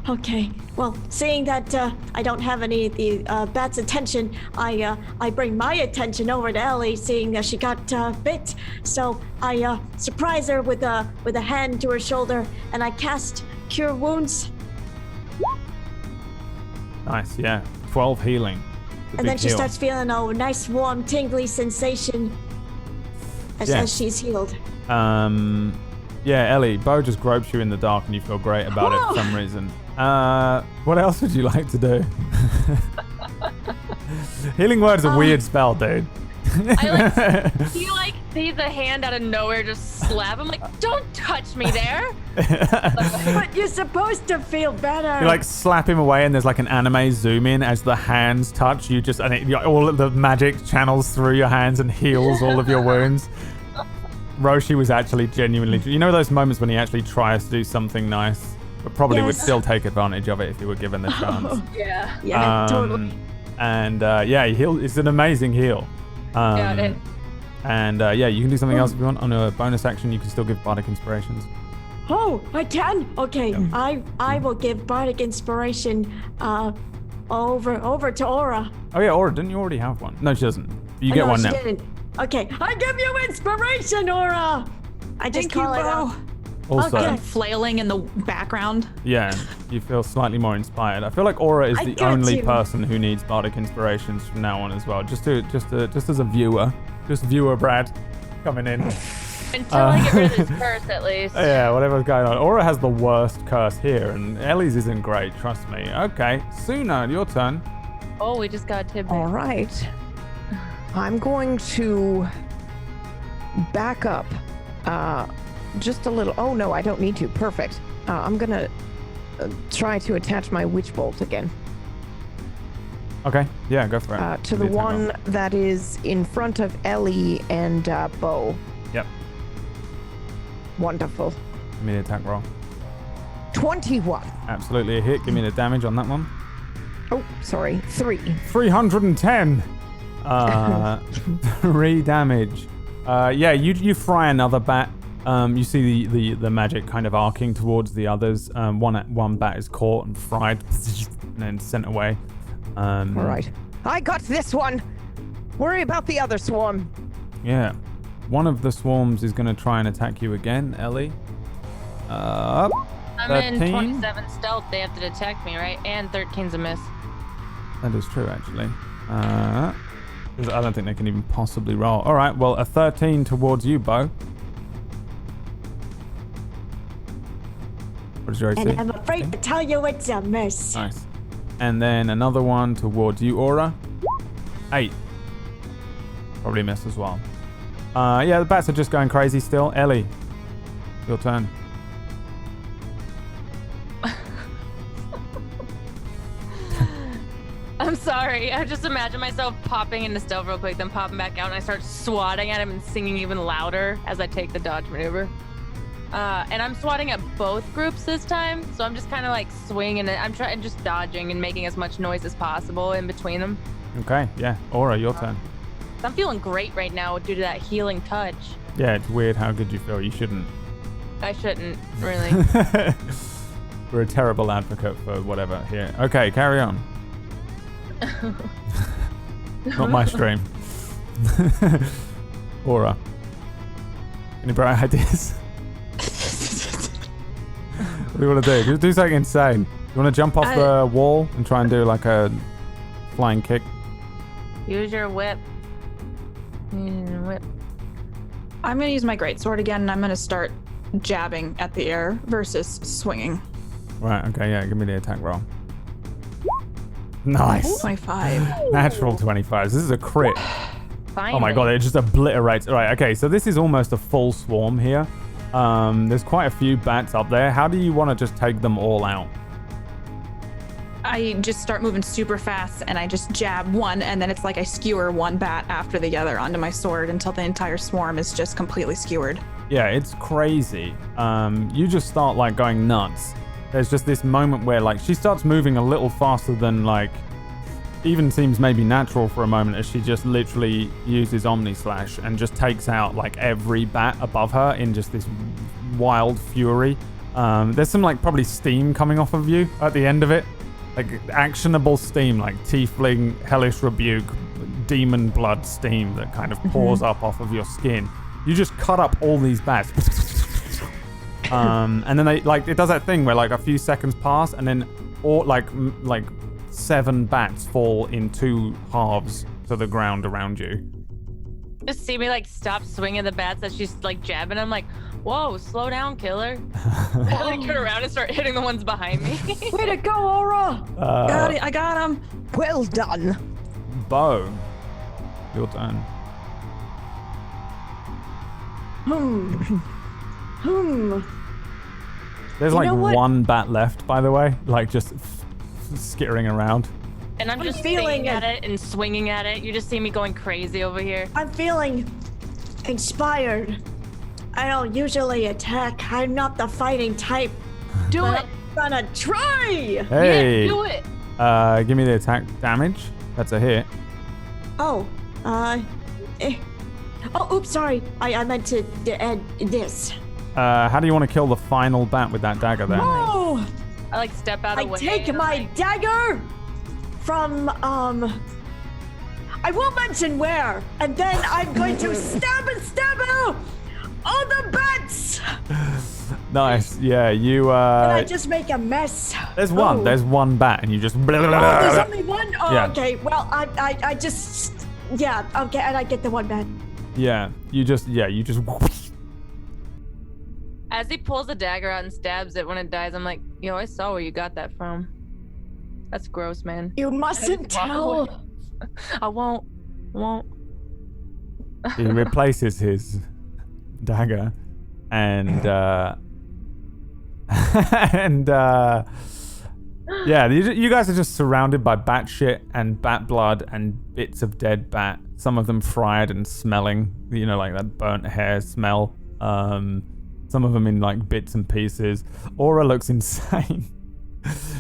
F: Okay. Well, seeing that I don't have any of the bat's attention, I bring my attention over to Ellie, seeing that she got bit. So I surprise her with a hand to her shoulder, and I cast Cure Wounds.
B: Nice, yeah. 12 healing.
F: And then she starts feeling a nice, warm, tingly sensation as she's healed.
B: Yeah, Ellie, Bo just gropes you in the dark and you feel great about it for some reason. What else would you like to do? Healing Word's a weird spell, dude.
C: He sees a hand out of nowhere just slap him, like, don't touch me there.
F: But you're supposed to feel better.
B: You slap him away and there's an anime zoom in as the hands touch you, all of the magic channels through your hands and heals all of your wounds. Roshi was actually genuinely... You know those moments when he actually tries to do something nice, but probably would still take advantage of it if he were given the chance.
F: Yeah, totally.
B: And he healed. It's an amazing heal. You can do something else if you want. On a bonus action, you can still give Bardic Inspirations.
F: Oh, I can? Okay, yeah. I will give Bardic Inspiration over to Aura.
B: Oh yeah, Aura, didn't you already have one? No, she doesn't. You get one now.
F: Didn't. Okay, I give you inspiration, Aura! I just call it out.
B: Also,
E: flailing in the background.
B: Yeah, you feel slightly more inspired. I feel like Aura is the only person who needs Bardic Inspirations from now on as well. Just as a viewer. Just viewer Brad coming in.
C: Until I get rid of this curse, at least.
B: Yeah, whatever's going on. Aura has the worst curse here, and Ellie's isn't great, trust me. Okay, Suna, your turn.
C: Oh, we just got tidbit.
D: All right. I'm going to back up just a little. Oh, no, I don't need to. Perfect. I'm going to try to attach my Witch Bolt again.
B: Okay, yeah, go for it.
D: To the one that is in front of Ellie and Bo.
B: Yep.
D: Wonderful.
B: Give me the attack roll.
D: 21.
B: Absolutely a hit. Give me the damage on that one.
D: Oh, sorry. 3.
B: 310. 3 damage. You fry another bat. You see the magic kind of arcing towards the others. One bat is caught and fried and then sent away.
D: All right. I got this one. Worry about the other swarm.
B: Yeah. One of the swarms is going to try and attack you again, Ellie.
C: I'm
B: 13.
C: in 27 stealth. They have to detect me, right? And 13's a miss.
B: That is true, actually. I don't think they can even possibly roll. All right, well, a 13 towards you, Bo. What is your AC?
F: And I'm afraid to tell you it's a miss.
B: Nice. And then another one towards you, Aura. 8. Probably miss as well. The bats are just going crazy still. Ellie, your turn.
C: I'm Sorry, I just imagine myself popping into stealth real quick, then popping back out, and I start swatting at him and singing even louder as I take the dodge maneuver. And I'm swatting at both groups this time, so I'm just kind of like swinging it. I'm trying just dodging and making as much noise as possible in between them.
B: Okay, yeah. Aura, your turn.
C: I'm feeling great right now due to that healing touch.
B: Yeah, it's weird how good you feel. You shouldn't.
C: I shouldn't, really.
B: We're a terrible advocate for whatever here. Okay, carry on. Not my stream. Aura. Any bright ideas? What do you want to do? Just do something insane. You want to jump off the wall and try and do like a flying kick?
C: Use your whip. Whip.
E: I'm gonna use my greatsword again, and I'm gonna start jabbing at the air versus swinging.
B: Right, okay, yeah, give me the attack roll. Nice.
E: 25.
B: Natural 25. This is a crit.
C: Finally.
B: Oh my god, it just obliterates. Right, okay, so this is almost a full swarm here. There's quite a few bats up there. How do you want to just take them all out?
E: I just start moving super fast, and I just jab one, and then it's like I skewer one bat after the other onto my sword until the entire swarm is just completely skewered.
B: Yeah, it's crazy. You just start like going nuts. There's just this moment where like she starts moving a little faster than like even seems maybe natural for a moment, as she just literally uses Omni Slash and just takes out like every bat above her in just this wild fury. There's some like probably steam coming off of you at the end of it, like actionable steam, like tiefling, hellish rebuke, demon blood steam that kind of pours up off of your skin. You just cut up all these bats. And then they like it does that thing where like a few seconds pass and then all like 7 bats fall in 2 halves to the ground around you.
C: Just see me like stop swinging the bats as she's like jabbing. I'm like, whoa, slow down, killer. I like turn around and start hitting the ones behind me.
F: Way to go, Aura!
E: Got it, I got him.
D: Well done.
B: Bo, your turn. There's like one bat left, by the way, like just skittering around.
C: And I'm just feeling at it and swinging at it. You just see me going crazy over here.
F: I'm feeling inspired. I don't usually attack. I'm not the fighting type.
C: Do it.
F: I'm gonna try.
B: Hey,
C: Yeah, do it.
B: Give me the attack damage. That's a hit.
F: Oh, oh, oops, sorry. I meant to add this.
B: How do you want to kill the final bat with that dagger then?
F: Oh,
C: I like step out of the way.
F: I take
C: and,
F: my dagger from, I won't mention where, and then I'm going to stab out all the bats.
B: Nice. Yeah, you
F: And I just make a mess.
B: There's one.
F: Oh.
B: There's one bat and you just
F: There's only one? Oh,
B: Yeah.
F: okay. Well, I just, yeah, okay, and I get the one bat.
B: Yeah, you just
C: As he pulls the dagger out and stabs it when it dies, I'm like, yo, I saw where you got that from. That's gross, man.
F: You mustn't tell.
C: I won't.
B: he replaces his dagger and yeah, you guys are just surrounded by bat shit and bat blood and bits of dead bat, some of them fried and smelling, you know, like that burnt hair smell. Some of them in like bits and pieces. Aura looks insane.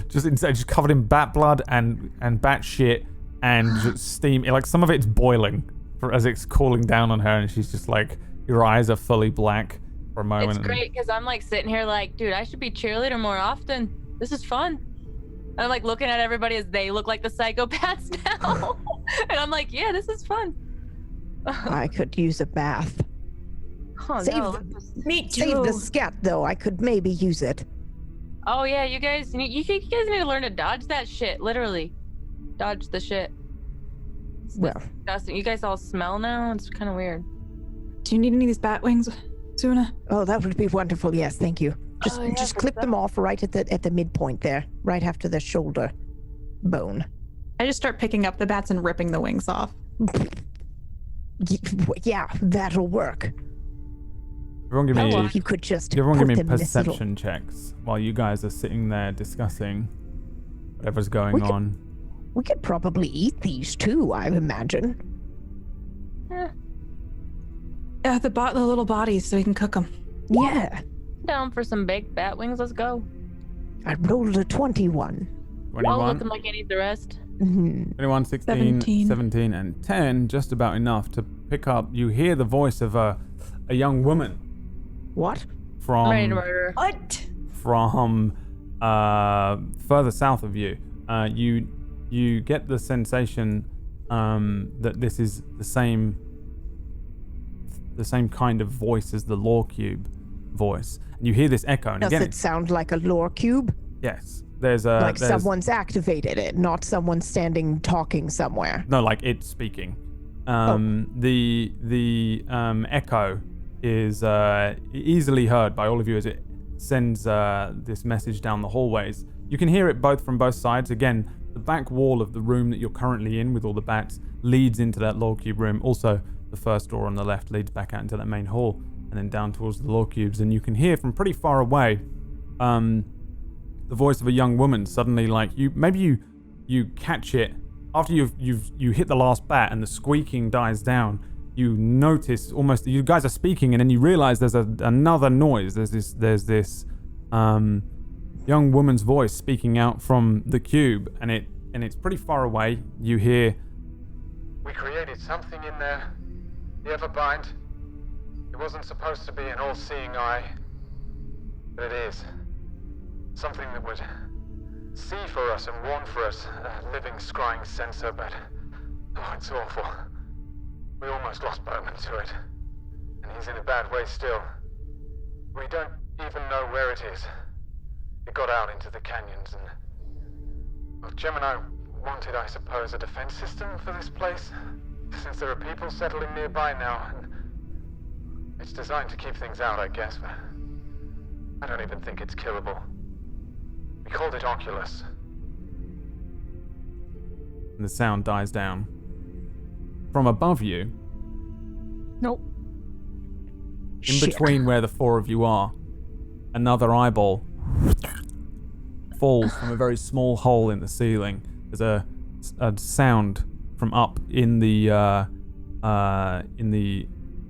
B: Just insane, just covered in bat blood and bat shit and just steam. Like some of it's boiling as it's cooling down on her, and she's just like, your eyes are fully black for a moment.
C: It's great because I'm like sitting here like, dude, I should be cheerleader more often. This is fun. And I'm like looking at everybody as they look like the psychopaths now. And I'm like, yeah, this is fun.
D: I could use a bath.
C: Oh, no.
F: Me too.
D: Save the scat, though. I could maybe use it.
C: Oh yeah, you guys need to learn to dodge that shit. Literally, dodge the shit.
D: Well,
C: Disgusting. You guys all smell now. It's kind of weird.
E: Do you need any of these bat wings, Suna?
D: oh, that would be wonderful. Yes, thank you. Just,
C: Oh, yeah,
D: just
C: for
D: clip
C: sure.
D: them off right at the midpoint there, right after the shoulder bone.
E: I just start picking up the bats and ripping the wings off.
D: Yeah, that'll work.
B: Everyone give me,
D: If you could just
B: everyone give
D: put
B: me
D: them in this little-
B: perception checks while you guys are sitting there discussing whatever's going on.
D: We could probably eat these too, I imagine.
E: Yeah, the little bodies, so we can cook them.
D: Yeah.
C: Down for some baked bat wings. Let's go.
D: I rolled a 21.
B: 21.
C: Looking like I need the rest.
B: 21, 16, 17, and 10, just about enough to pick up. You hear the voice of a young woman.
D: What?
B: From
C: Ready to murder.
F: What?
B: From further south of you. You get the sensation that this is the same kind of voice as the Lore Cube voice. And you hear this echo, and
D: Does
B: again,
D: it sound like a lore cube?
B: yes. There's a
D: Like someone's activated it, not someone standing talking somewhere.
B: No, like it's speaking. The echo is easily heard by all of you as it sends this message down the hallways. You can hear it from both sides. Again, the back wall of the room that you're currently in with all the bats leads into that Lore Cube room. Also, the first door on the left leads back out into that main hall and then down towards the Lore Cubes. And you can hear from pretty far away the voice of a young woman suddenly, like you catch it after you hit the last bat and the squeaking dies down. You notice almost you guys are speaking, and then you realize there's another noise. There's this young woman's voice speaking out from the cube, and it's pretty far away. You hear,
G: "We created something in there, the Everbind. It wasn't supposed to be an all-seeing eye, but it is. Something that would see for us and warn for us, a living, scrying sensor, but oh, it's awful. We almost lost Bowman to it, and he's in a bad way still. We don't even know where it is. It got out into the canyons, and well, Gemini wanted, I suppose, a defense system for this place, since there are people settling nearby now, and it's designed to keep things out, I guess, but I don't even think it's killable. We called it Oculus."
B: and the sound dies down. From above you,
C: Nope.
B: in between where the four of you are, another eyeball falls from a very small hole in the ceiling. There's a sound from up in the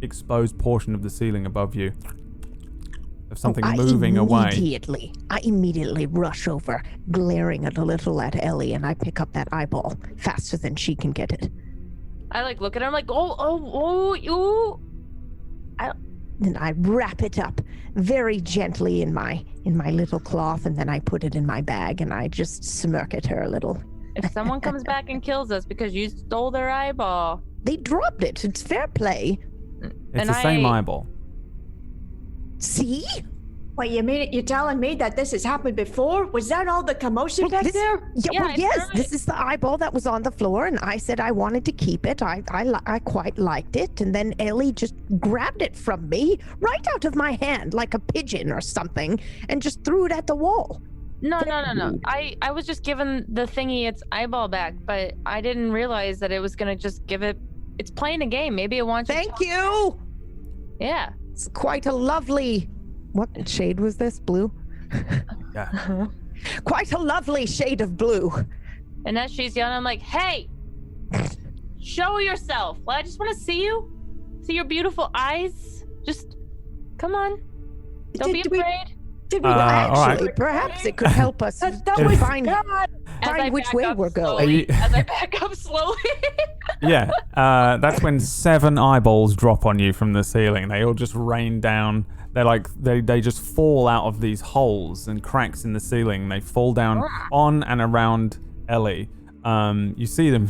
B: exposed portion of the ceiling above you of something moving away.
D: I immediately rush over, glaring a little at Ellie, and I pick up that eyeball faster than she can get it.
C: I look at her. I'm like, you.
D: Then I wrap it up very gently in my little cloth, and then I put it in my bag, and I just smirk at her a little.
C: If someone comes back and kills us because you stole their eyeball,
D: They dropped it. It's fair play.
B: It's the same eyeball.
D: See?
F: Wait, you're telling me that this has happened before? Was that all the commotion back there?
D: Yes. This is the eyeball that was on the floor, and I said I wanted to keep it. I quite liked it, and then Ellie just grabbed it from me right out of my hand like a pigeon or something, and just threw it at the wall.
C: No. I was just giving the thingy its eyeball back, but I didn't realize that it was gonna just give it. It's playing a game. Maybe it wants.
D: Thank you.
C: Yeah.
D: It's quite a lovely. What shade was this? Blue?
B: Yeah.
D: Quite a lovely shade of blue.
C: And as she's yelling, I'm like, hey, show yourself. Well, I just want to see you. See your beautiful eyes. Just come on. Don't be afraid.
F: Did we
D: Actually, perhaps it could help us find which way we're going.
C: As I back up slowly.
B: Yeah, that's when 7 eyeballs drop on you from the ceiling. They all just rain down. They're like they just fall out of these holes and cracks in the ceiling. They fall down on and around Ellie. You see them.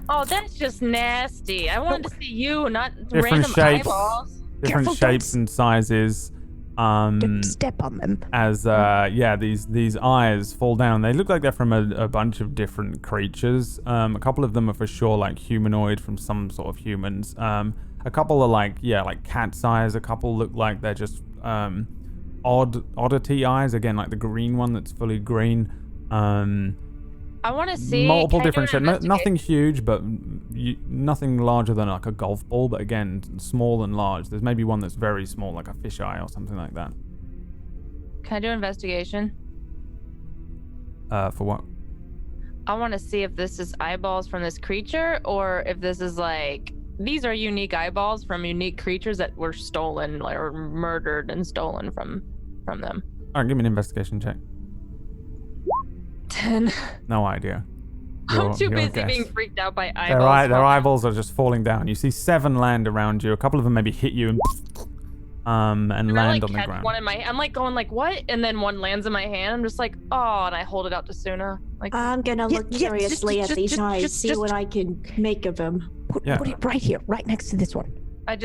C: Oh, that's just nasty. I wanted to see you, not
B: Different
C: random
B: shapes.
C: eyeballs.
B: Different
D: Careful,
B: shapes and sizes.
D: Don't step on them.
B: As these eyes fall down. They look like they're from a bunch of different creatures. A couple of them are for sure like humanoid from some sort of humans. A couple are like cat's eyes. A couple look like they're just oddity eyes. Again, like the green one that's fully green.
C: I want to see
B: multiple
C: can I do
B: different
C: an
B: shapes. Nothing huge, but nothing larger than like a golf ball. But again, small and large. There's maybe one that's very small, like a fisheye or something like that.
C: Can I do investigation?
B: For what?
C: I want to see if this is eyeballs from this creature or if this is like, these are unique eyeballs from unique creatures that were stolen or murdered and stolen from them.
B: All right, give me an investigation check.
C: 10.
B: No idea.
C: I'm too
B: Your
C: busy
B: guess.
C: being freaked out by eyeballs.
B: Their eyeballs are just falling down. You see 7 land around you. A couple of them maybe hit you and
C: And
B: land
C: I like
B: on the
C: catch
B: ground.
C: one in my I'm like going like what? And then one lands in my hand. I'm just like, oh, and I hold it out to Suna. Like
F: I'm gonna look curiously at these eyes, see what I can make of them.
D: Put
B: Yeah.
D: it right here, right next to this one.
C: I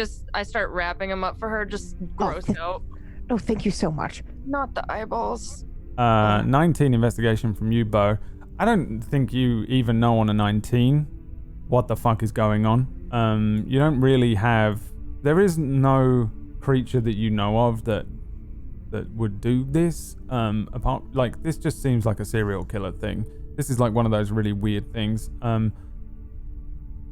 C: start wrapping them up for her, just gross out.
D: Oh, thank you so much.
C: Not the eyeballs.
B: 19 investigation from you, Bo. I don't think you even know on a 19 what the fuck is going on. You don't really have... There is no creature that you know of that would do this. Apart, like, this just seems like a serial killer thing. This is like one of those really weird things.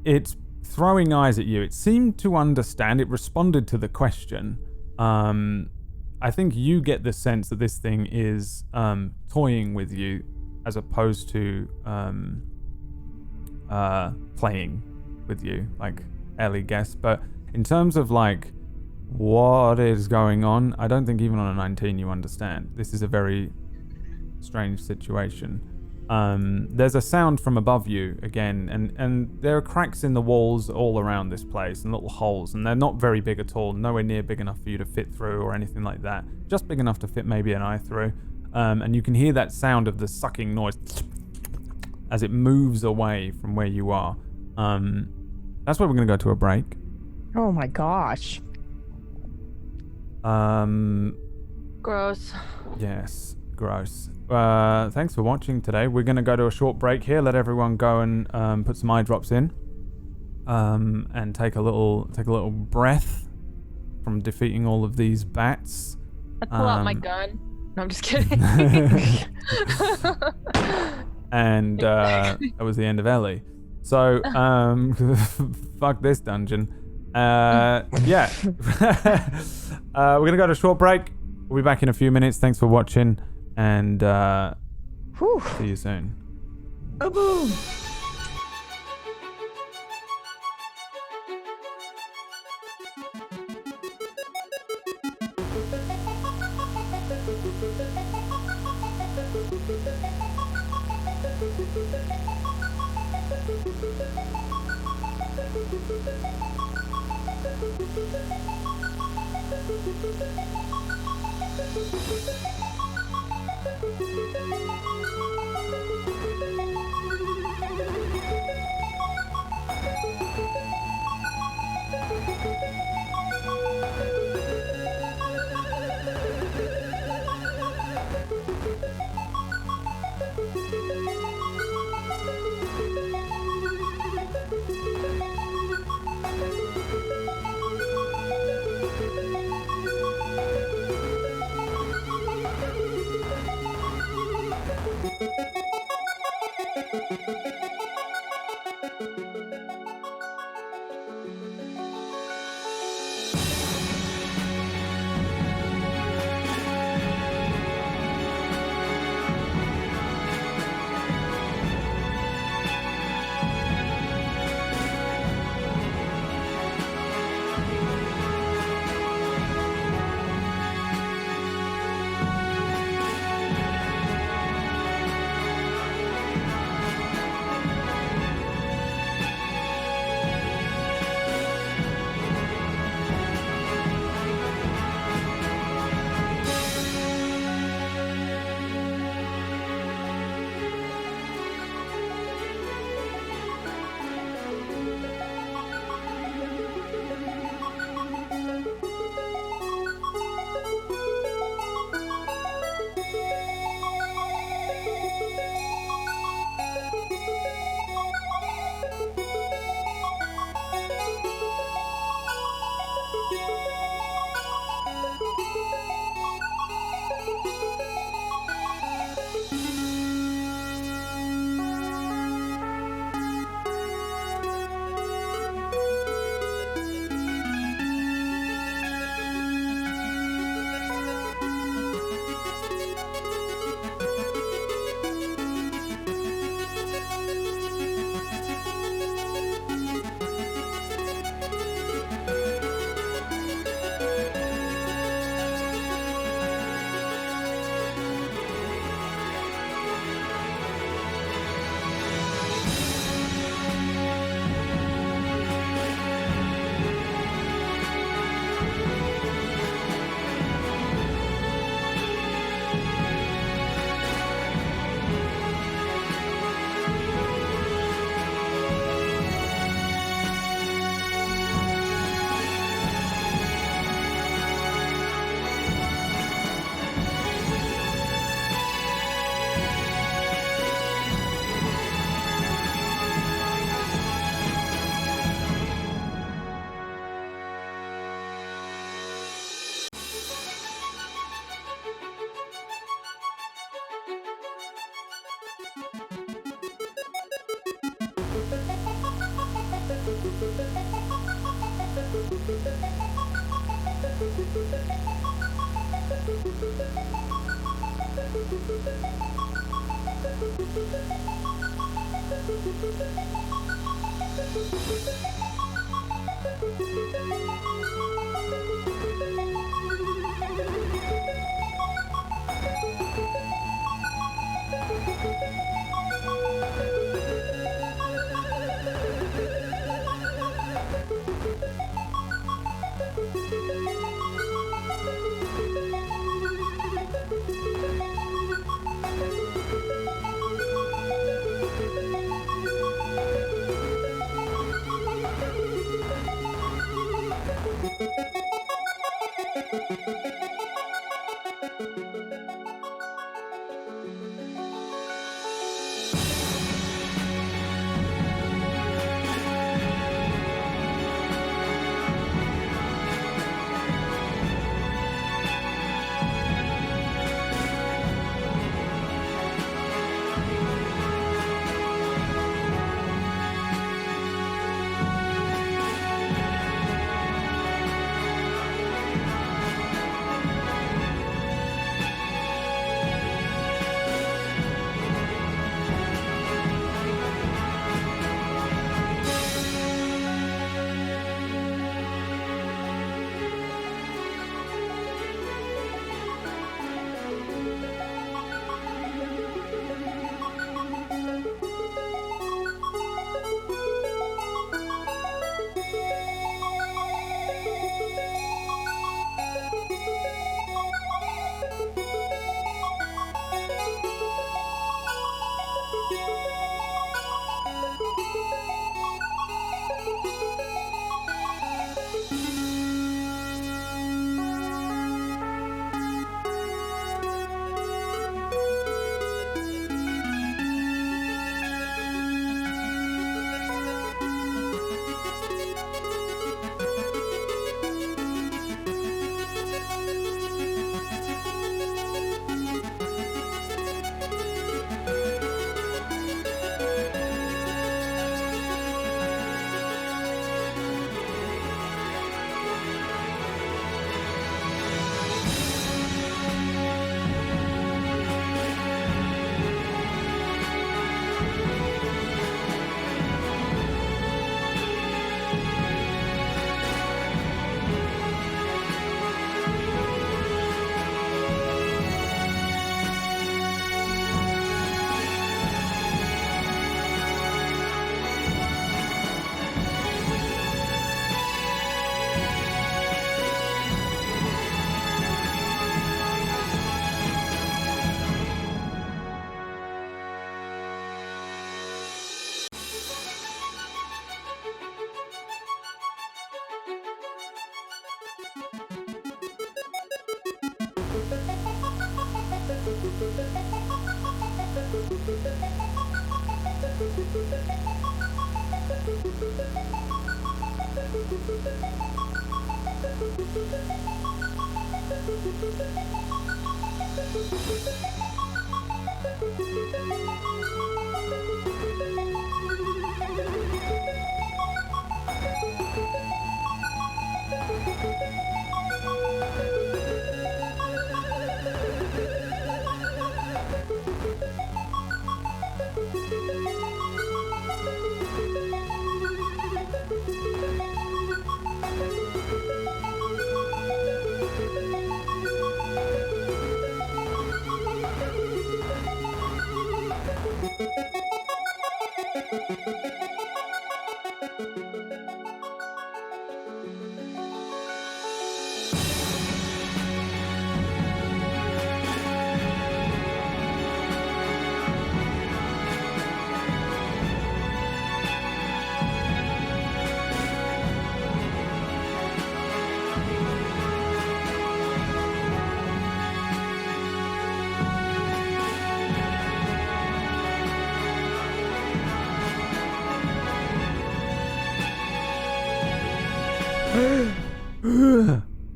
B: It's throwing eyes at you. It seemed to understand. It responded to the question. I think you get the sense that this thing is toying with you as opposed to playing with you, like Ellie guessed. But in terms of like what is going on, I don't think even on a 19 you understand. This is a very strange situation. There's a sound from above you again, and there are cracks in the walls all around this place and little holes, and they're not very big at all, nowhere near big enough for you to fit through or anything like that, just big enough to fit maybe an eye through. And you can hear that sound of the sucking noise as it moves away from where you are. That's where we're going to go to a break.
D: Oh my gosh.
C: Gross.
B: Yes, gross. Thanks for watching today. We're going to go to a short break here, let everyone go and put some eye drops in, and take a little breath from defeating all of these bats.
C: I pull out my gun. No, I'm just kidding.
B: And that was the end of Ellie. So, fuck this dungeon. Yeah. We're going to go to a short break. We'll be back in a few minutes. Thanks for watching, and see you soon.
F: Boom!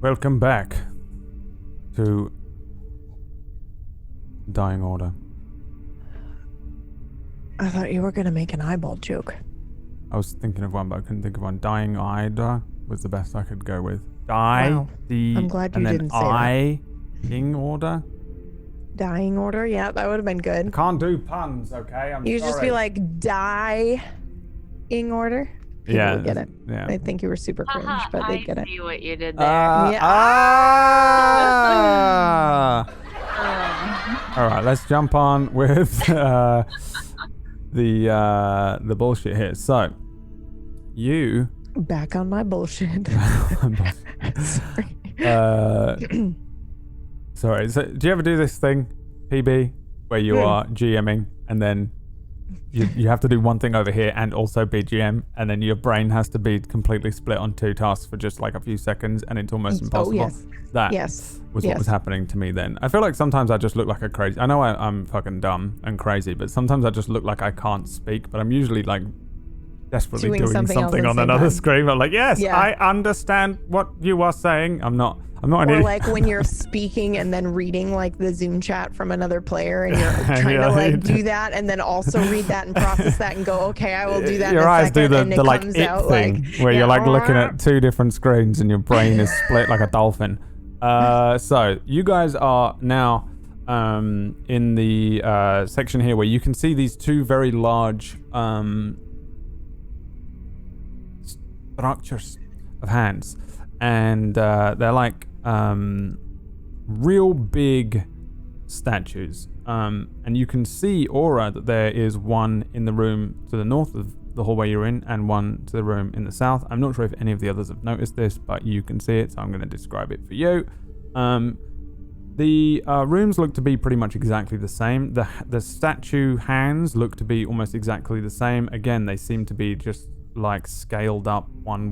B: Welcome back to Dying Order.
D: I thought you were going to make an eyeball joke.
B: I was thinking of one, but I couldn't think of one. Dying Ida was the best I could go with. die.
D: Wow. I'm glad you didn't say that.
B: Dying order.
D: Dying order? Yeah, that would have been good.
B: I can't do puns, okay? I'm
D: You
B: sorry.
D: just be like, dying order? People
B: Yeah,
D: would get it.
B: yeah.
D: I think you were super cringe, but they get
C: I
D: it.
C: see what you did there.
B: All right, let's jump on with the bullshit here. So, you.
D: Back on my bullshit. Sorry.
B: Sorry. So, do you ever do this thing, PB, where you are GMing and then you have to do one thing over here and also be GM, and then your brain has to be completely split on two tasks for just like a few seconds, and it's almost impossible.
D: Oh, yes.
B: That
D: Yes.
B: was what was happening to me then. I feel like sometimes I just look like a crazy. I know I'm fucking dumb and crazy, but sometimes I just look like I can't speak. But I'm usually like desperately doing something on another screen. I'm like, yes,
D: Yeah.
B: I understand what you are saying. I'm not an
D: Or
B: idiot.
D: like when you're speaking and then reading like the Zoom chat from another player and you're trying
B: Yeah,
D: to like
B: you
D: do that and then also read that and process that and go, okay, I will do that
B: Your
D: in a
B: eyes
D: second.
B: do
D: And
B: the
D: it
B: like
D: comes
B: it
D: out
B: thing
D: like,
B: where
D: yeah,
B: you're like looking at two different screens and your brain is split like a dolphin. So you guys are now in the section here where you can see these two very large structures of hands, and they're like real big statues. And you can see, Aura, that there is one in the room to the north of the hallway you're in and one to the room in the south. I'm not sure if any of the others have noticed this, but you can see it, so I'm going to describe it for you. The rooms look to be pretty much exactly the same. The statue hands look to be almost exactly the same. Again, they seem to be just like scaled up one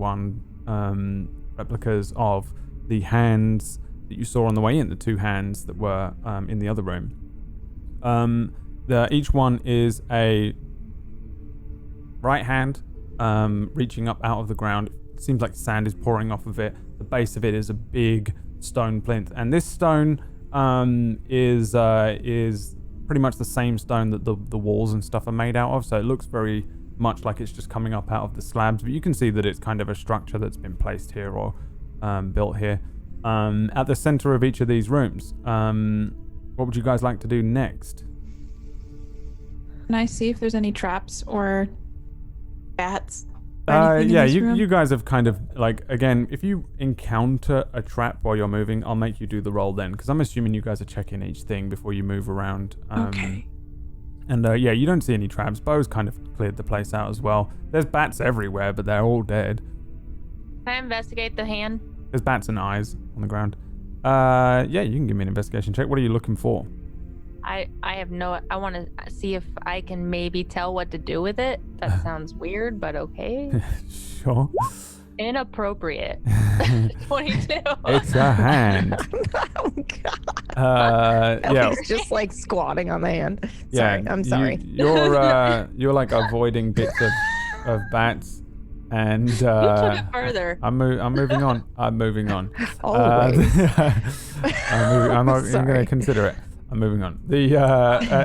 B: replicas of the hands that you saw on the way in, the two hands that were in the other room. Each one is a right hand reaching up out of the ground. It seems like sand is pouring off of it. The base of it is a big stone plinth, and this stone is pretty much the same stone that the walls and stuff are made out of, so it looks very much like it's just coming up out of the slabs, but you can see that it's kind of a structure that's been placed here or built here. At the center of each of these rooms, what would you guys like to do next?
E: Can I see if there's any traps or bats?
B: Yeah, you guys have kind of like, again, if you encounter a trap while you're moving, I'll make you do the roll then, because I'm assuming you guys are checking each thing before you move around.
E: Okay.
B: And yeah, you don't see any traps. Bo's kind of cleared the place out as well. There's bats everywhere, but they're all dead.
C: Can I investigate the hand?
B: There's bats and eyes on the ground. Yeah, you can give me an investigation check. What are you looking for?
C: I want to see if I can maybe tell what to do with it. That sounds weird, but okay.
B: Sure.
C: Inappropriate. 22.
B: It's a hand.
D: Oh god.
B: Yeah.
D: He's just like squatting on the hand.
B: Yeah.
D: Sorry, I'm sorry.
B: You're like avoiding bits of bats, and
C: You took it further.
B: I'm moving on. I'm moving on.
D: Always.
B: I'm not even going to consider it. I'm moving on.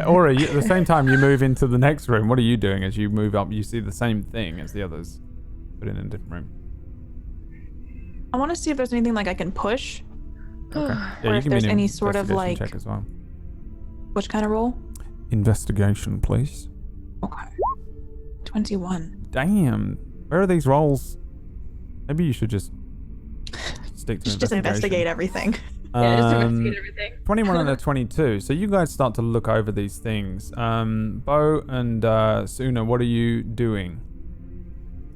B: Aura, at the same time you move into the next room, what are you doing as you move up? You see the same thing as the others, but in a different room.
E: I want to see if there's anything like I can push.
B: Okay.
E: Or if
B: give me
E: there's
B: an
E: any sort of
B: investigation
E: like
B: check as well.
E: which kind of roll?
B: Investigation, please.
E: Okay. 21.
B: Damn. Where are these rolls? Maybe you should just stick to
E: Just investigate everything.
C: Yeah, just investigate everything.
B: 21 and a 22. So you guys start to look over these things. Bo and Suna, what are you doing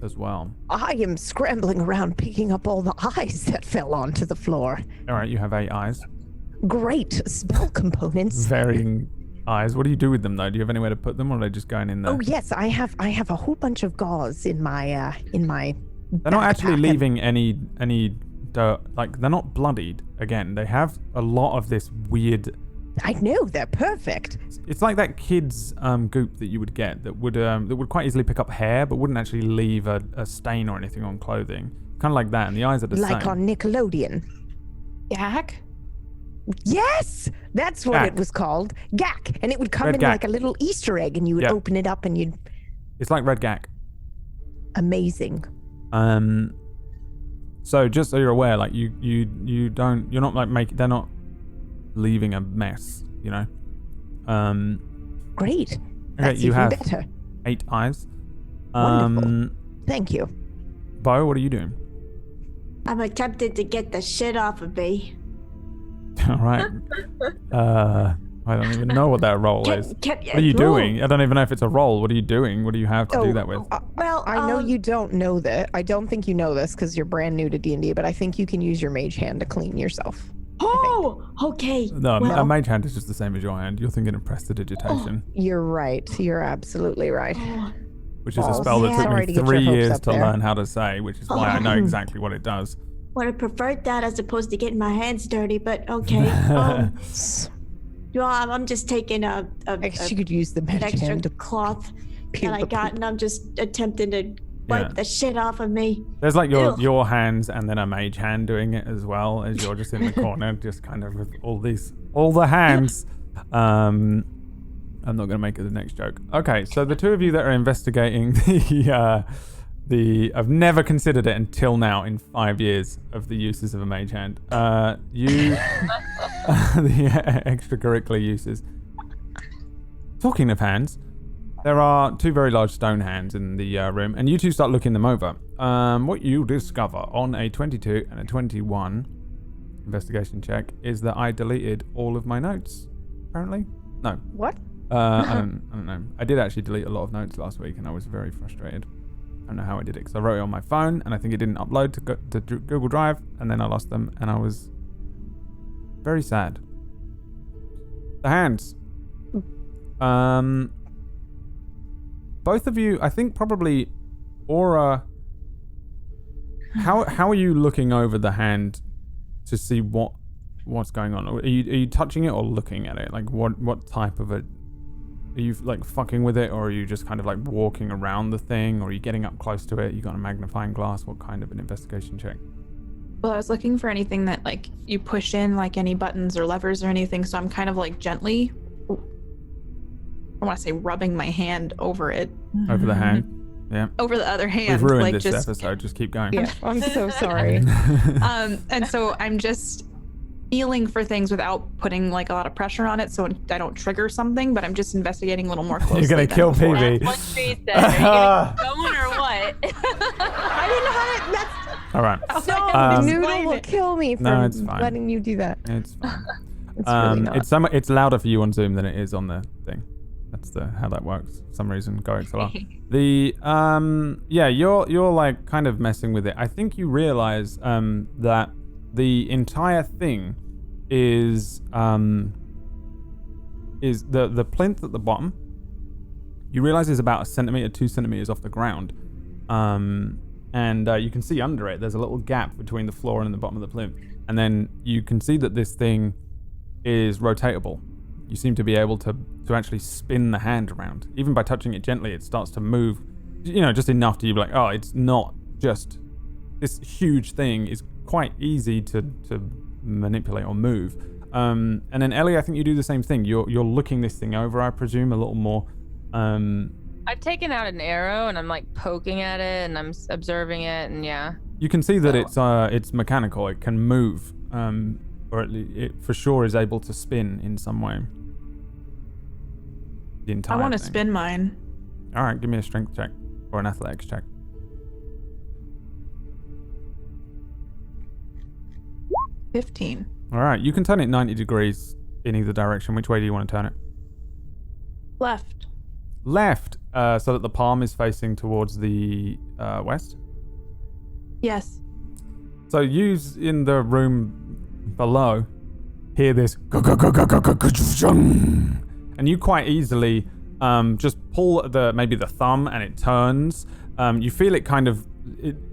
B: as well?
D: I am scrambling around picking up all the eyes that fell onto the floor.
B: All right, you have 8 eyes.
D: Great spell components.
B: Varying eyes. What do you do with them though? Do you have anywhere to put them, or are they just going in there?
D: Oh yes, I have a whole bunch of gauze in my
B: They're not actually
D: backpack.
B: leaving any dirt. Like, they're not bloodied. Again, they have a lot of this weird.
D: I know, they're perfect.
B: It's like that kid's goop that you would get that would quite easily pick up hair, but wouldn't actually leave a stain or anything on clothing. Kind of like that, and the eyes are the
D: Like
B: same.
D: on Nickelodeon.
E: Yak?
D: Yes, that's what
B: Gak.
D: it was called. Gak. And it would come
B: Red
D: in
B: gak.
D: like a little Easter egg and you would
B: Yeah.
D: open it up and you'd...
B: It's like red gak.
D: Amazing.
B: So just so you're aware, like you're not like they're not leaving a mess, you know.
D: Great.
B: Okay,
D: That's
B: you
D: even
B: have
D: better.
B: 8 eyes.
D: Wonderful. Thank you.
B: Bo, what are you doing?
F: I'm attempting to get the shit off of me.
B: All right. I don't even know what that roll is. What are you doing? I don't even know if it's a roll. What are you doing? What do you have to do that with?
F: Well,
D: I know you don't know that. I don't think you know this because you're brand new to D&D, but I think you can use your mage hand to clean yourself.
F: Oh, okay.
B: No,
F: well,
B: a mage hand is just the same as your hand. You're thinking of prestidigitation,
D: You're right. You're absolutely right.
B: which is a
D: Oh,
B: spell that
D: sorry
B: took
D: to
B: me
D: get your
B: 3
D: hopes
B: years
D: up
B: to
D: there.
B: learn how to say, which is why I know exactly what it does.
F: would have preferred that as opposed to getting my hands dirty, but okay. I'm just taking
D: I guess you could use the
F: an
D: mage
F: extra
D: hand to
F: cloth
D: peel
F: that I
D: the
F: got,
D: poop.
F: and I'm just attempting to wipe the shit off of me.
B: There's like
F: Ew.
B: your hands and then a mage hand doing it as well, as you're just in the corner, just kind of with all the hands. I'm not going to make it the next joke. Okay, so the two of you that are investigating I've never considered it until now in 5 years of the uses of a mage hand. The extracurricular uses. Talking of hands, there are 2 very large stone hands in the room, and you two start looking them over. What you discover on a 22 and a 21 investigation check is that I deleted all of my notes. Apparently, no.
D: What?
B: I don't know. I did actually delete a lot of notes last week, and I was very frustrated. I don't know how I did it, because I wrote it on my phone, and I think it didn't upload to Google Drive, and then I lost them, and I was very sad. The hands. Both of you, I think probably Aura. How are you looking over the hand to see what's going on? Are you touching it or looking at it? Like what type of a? Are you like fucking with it, or are you just kind of like walking around the thing, or are you getting up close to it? You got a magnifying glass? What kind of an investigation check?
E: Well, I was looking for anything that like you push in, like any buttons or levers or anything. So I'm kind of like gently, I want to say rubbing my hand over it.
B: Over the hand? Yeah.
E: Over the other hand.
B: We've ruined
E: like
B: this
E: just,
B: episode. Just keep going.
D: Yeah, I'm so sorry.
E: And so I'm just feeling for things without putting like a lot of pressure on it, so I don't trigger something. But I'm just investigating a little more closely.
B: You're gonna kill
E: before.
B: PB.
C: That's what she said. Are you gonna keep going or what?
F: I didn't know how to. That's
B: All right.
D: The noodle
F: Explain
D: will
F: it.
D: kill me for
B: No, it's fine.
D: letting you do that.
B: It's fine.
D: It's really not.
B: It's louder for you on Zoom than it is on the thing. That's how that works. For some reason, go XLR. You're like kind of messing with it. I think you realize that the entire thing is the plinth at the bottom. You realize is about 2 centimeters off the ground, and you can see under it. There's a little gap between the floor and the bottom of the plinth, and then you can see that this thing is rotatable. You seem to be able to actually spin the hand around. Even by touching it gently, it starts to move, just enough to you be like, oh, it's not just this huge thing is quite easy to manipulate or move. And then Ellie, I think you do the same thing. You're looking this thing over, I presume, a little more.
C: I've taken out an arrow and I'm like poking at it and I'm observing it, and yeah.
B: You can see that it's mechanical. It can move, or at least it for sure is able to spin in some way. The entire
E: I want to
B: thing.
E: spin mine.
B: All right, give me a strength check or an athletics check.
E: 15.
B: All right, you can turn it 90 degrees in either direction. Which way do you want to turn it?
E: Left.
B: Left, so that the palm is facing towards the west.
E: Yes.
B: So you in the room below hear this, and you quite easily just pull maybe the thumb and it turns. You feel it kind of,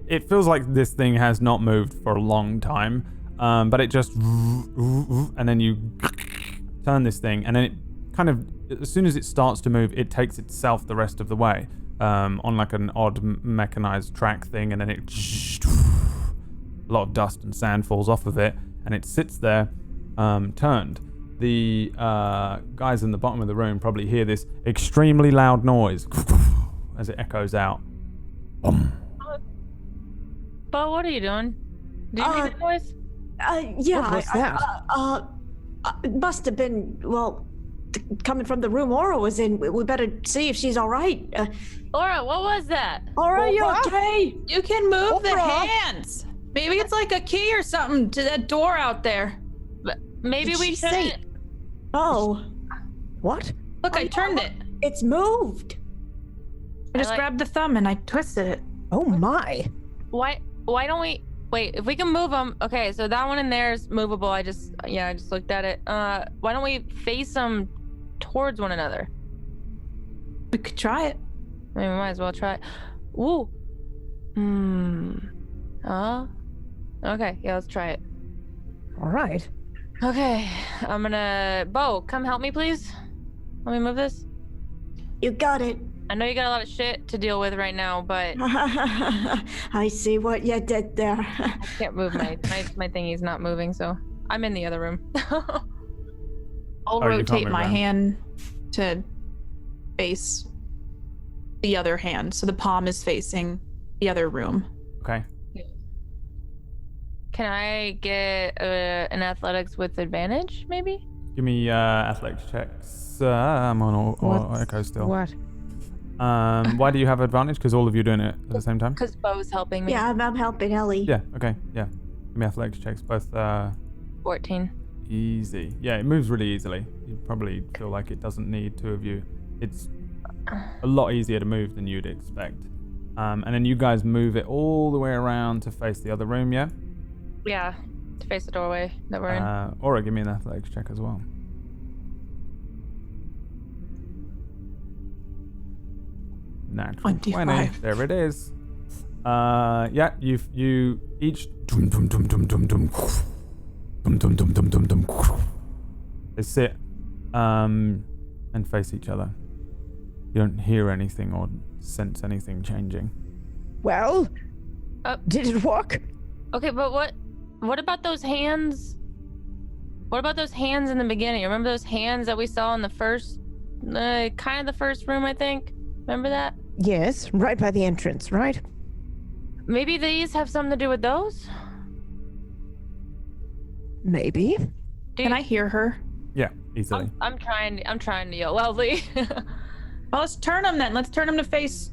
B: it feels like this thing has not moved for a long time, but it just, and then you turn this thing, and then it kind of, as soon as it starts to move, it takes itself the rest of the way on like an odd mechanized track thing, and then it, a lot of dust and sand falls off of it, and it sits there turned. The guys in the bottom of the room probably hear this extremely loud noise as it echoes out.
C: But what are you doing? Did you make that noise?
F: Yeah.
D: What was that?
F: It must have been, well, coming from the room Aura was in. We better see if she's all right.
C: Laura, what was that?
F: Aura, you
D: Aura?
F: okay?
E: You can move the
D: Aura.
E: hands. Maybe it's like a key or something to that door out there.
C: Maybe
D: Did
C: we
D: she say-
C: shouldn't.
F: Oh,
D: What?
E: Look, I turned it.
F: it's moved.
E: I just
C: like-
E: grabbed the thumb and I twisted it.
D: Oh my.
C: Why don't we wait, if we can move them. Okay, so that one in there is movable. I just looked at it. Why don't we face them towards one another?
E: We could try it.
C: I mean, we might as well try it. Ooh. Okay, yeah, let's try it.
D: All right.
C: Okay, I'm gonna Bo, come help me please. Let me move this.
F: You got it.
C: I know you got a lot of shit to deal with right now, but
F: I see what you did there.
C: I can't move my thingy's not moving, so I'm in the other room.
E: I'll
B: Oh, you can't
E: rotate
B: move
E: my
B: around.
E: hand to face the other hand. So the palm is facing the other room.
B: Okay.
C: Can I get an athletics with advantage, maybe?
B: Give me athletics checks. I'm on or echo still.
D: What?
B: Why do you have advantage? Because all of you are doing it at the same time?
C: Because Bo's helping me.
F: Yeah, I'm helping Ellie.
B: Yeah, okay, yeah. Give me athletics checks, both
C: 14.
B: easy. Yeah, it moves really easily. You probably feel like it doesn't need two of you. It's a lot easier to move than you'd expect. And then you guys move it all the way around to face the other room, yeah?
C: Yeah, to face the doorway that we're in.
B: Aura, give me an athletics check as well. Natural 20.
E: 25.
B: There it is. Yeah, you each dum dum dum dum dum dum dum dum dum dum dum dum. They sit and face each other. You don't hear anything or sense anything changing.
D: Well,
C: Uh,
D: did it work?
C: Okay, but what about those hands? What about those hands in the beginning? Remember those hands that we saw in the first, kind of the first room, I think? Remember that?
D: Yes, right by the entrance, right?
C: Maybe these have something to do with those?
D: Maybe.
E: Can I hear her?
B: Yeah, easily.
C: I'm trying to yell loudly.
E: Well, let's turn them then. Let's turn them to face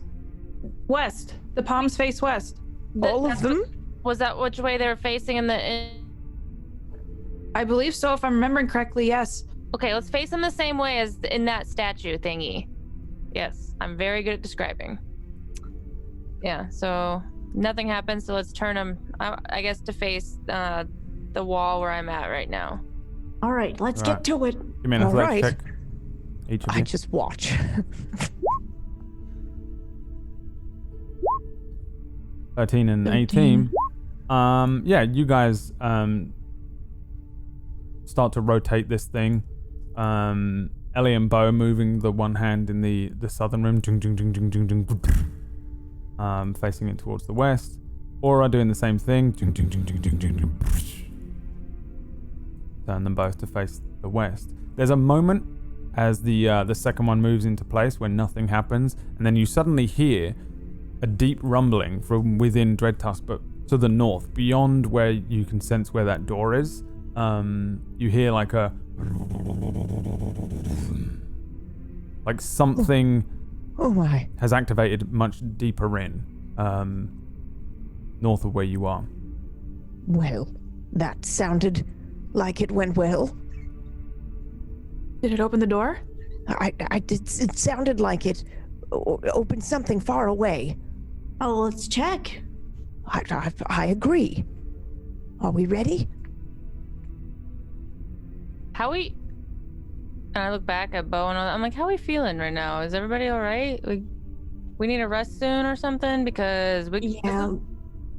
E: west. The palms face west.
D: All of them?
C: Was that which way they were facing
E: I believe so, if I'm remembering correctly, yes.
C: Okay, let's face them the same way as in that statue thingy. Yes, I'm very good at describing. Yeah, so nothing happens, so let's turn them, I guess, to face the wall where I'm at right now.
F: All right, let's
B: Right.
F: get to it.
B: Give me an
D: All
B: athletics
D: right.
B: check. Each of
D: I
B: you.
D: just watch.
B: 13 and 18. Yeah, you guys start to rotate this thing. Ellie and Bo moving the one hand in the southern room, facing it towards the west. Aura doing the same thing. Turn them both to face the west. There's a moment as the second one moves into place where nothing happens, and then you suddenly hear a deep rumbling from within Dreadtusk, but to the north, beyond where you can sense where that door is. You hear like a something
D: Oh my.
B: has activated much deeper in, north of where you are.
D: Well, that sounded like it went well.
E: Did it open the door?
D: I did. It sounded like it opened something far away.
F: Oh, let's check.
D: I agree. Are we ready?
C: And I look back at Bo and I'm like, how are we feeling right now? Is everybody all right? We need a rest soon or something because
F: Yeah,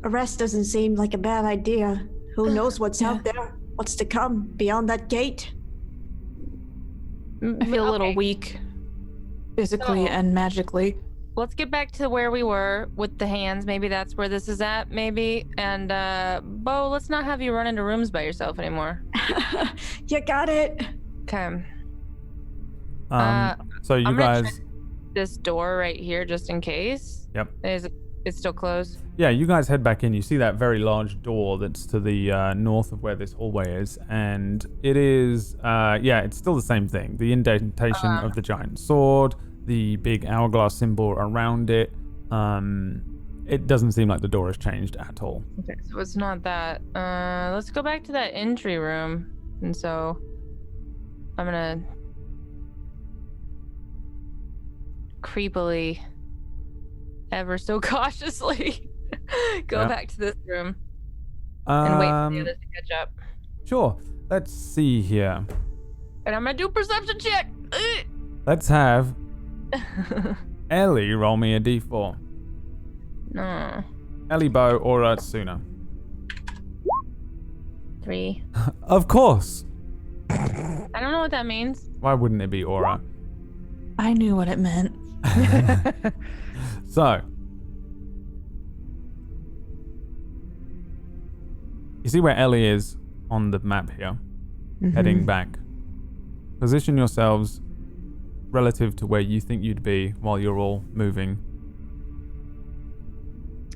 F: a rest doesn't seem like a bad idea. Who knows what's
E: Yeah.
F: out there? What's to come beyond that gate?
E: I feel a little
C: Okay.
E: weak, physically
C: So-
E: and magically.
C: Let's get back to where we were with the hands. Maybe that's where this is at, maybe. And Bo, let's not have you run into rooms by yourself anymore.
F: You got it.
C: Okay.
B: So you
C: I'm gonna
B: guys,
C: check this door right here just in case.
B: Yep.
C: It's still closed.
B: Yeah, you guys head back in. You see that very large door that's to the north of where this hallway is, and it is, it's still the same thing. The indentation of the giant sword, the big hourglass symbol around it. It doesn't seem like the door has changed at all.
C: Okay, so it's not that. Let's go back to that entry room, and so I'm gonna creepily, ever so cautiously, go back to this room and wait for the others to catch up.
B: Sure. Let's see here.
C: And I'm gonna do perception check.
B: Let's have Ellie roll me a d4.
C: No.
B: Ellie, Bo, Aura, Suna.
C: 3.
B: Of course.
C: I don't know what that means.
B: Why wouldn't it be Aura?
E: I knew what it meant.
B: So, you see where Ellie is on the map here, heading back. Position yourselves relative to where you think you'd be while you're all moving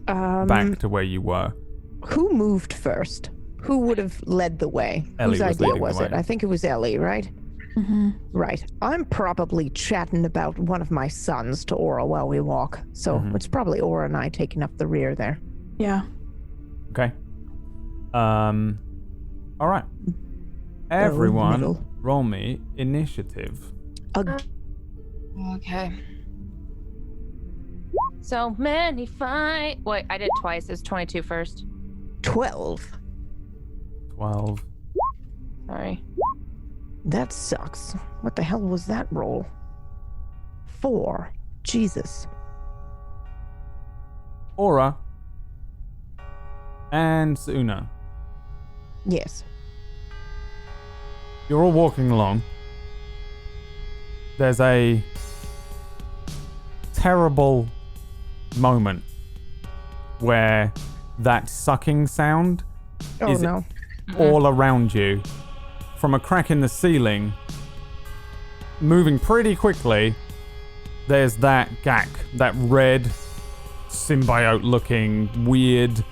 B: back to where you were.
D: Who moved first? Who would have led the way?
B: Ellie
D: Whose
B: was
D: idea
B: leading the
D: was it?
B: way.
D: I think it was Ellie, right?
E: Mm-hmm.
D: Right. I'm probably chatting about one of my sons to Aura while we walk. So it's probably Aura and I taking up the rear there.
E: Yeah.
B: Okay. All right. Everyone,
D: middle.
B: roll me initiative.
C: Okay. So many fight. Wait, I did twice. It's 22 first.
D: 12.
B: 12.
C: Sorry.
D: That sucks. What the hell was that roll? 4. Jesus.
B: Aura and Suna.
D: Yes.
B: You're all walking along. There's a terrible moment where that sucking sound
D: Oh
B: is
D: no.
B: all around you. From a crack in the ceiling, moving pretty quickly, there's that gak, that red symbiote-looking, weird,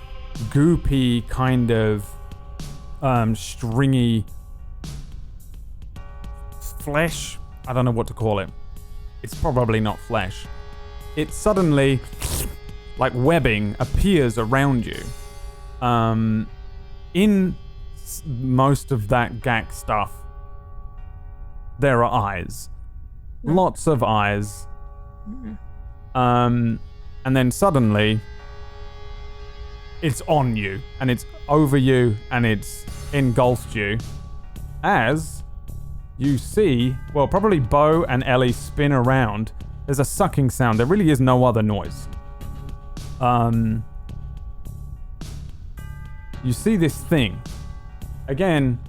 B: goopy kind of stringy flesh. I don't know what to call it. It's probably not flesh. It suddenly, like webbing, appears around you. In most of that gak stuff, there are eyes. Lots of eyes. And then suddenly, it's on you, and it's over you, and it's engulfed you. As you see, well, probably Bo and Ellie spin around. There's a sucking sound. There really is no other noise. You see this thing. Again,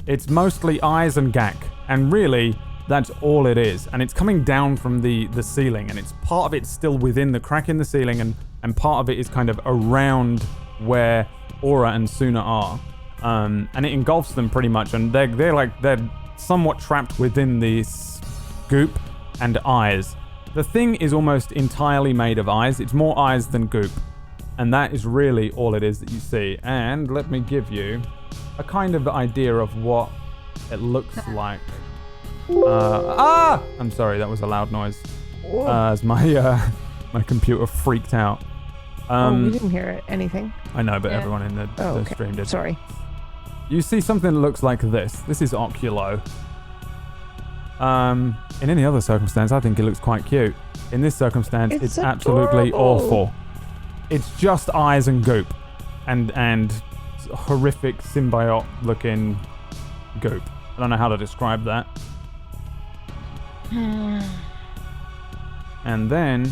B: it's mostly eyes and gak, and really, that's all it is. And it's coming down from the ceiling, and it's part of it's still within the crack in the ceiling, and part of it is kind of around where Aura and Suna are. And it engulfs them pretty much, and they're somewhat trapped within this goop and eyes. The thing is almost entirely made of eyes. It's more eyes than goop. And that is really all it is that you see. And let me give you a kind of idea of what it looks like. I'm sorry, that was a loud noise. As my my computer freaked out.
D: We didn't hear anything.
B: I know, but everyone in the
D: Okay.
B: stream did.
D: Sorry.
B: You see something that looks like this. This is Oculo. In any other circumstance, I think it looks quite cute. In this circumstance, it's absolutely
D: adorable.
B: awful. It's just eyes and goop, and horrific symbiote-looking goop. I don't know how to describe that. And then,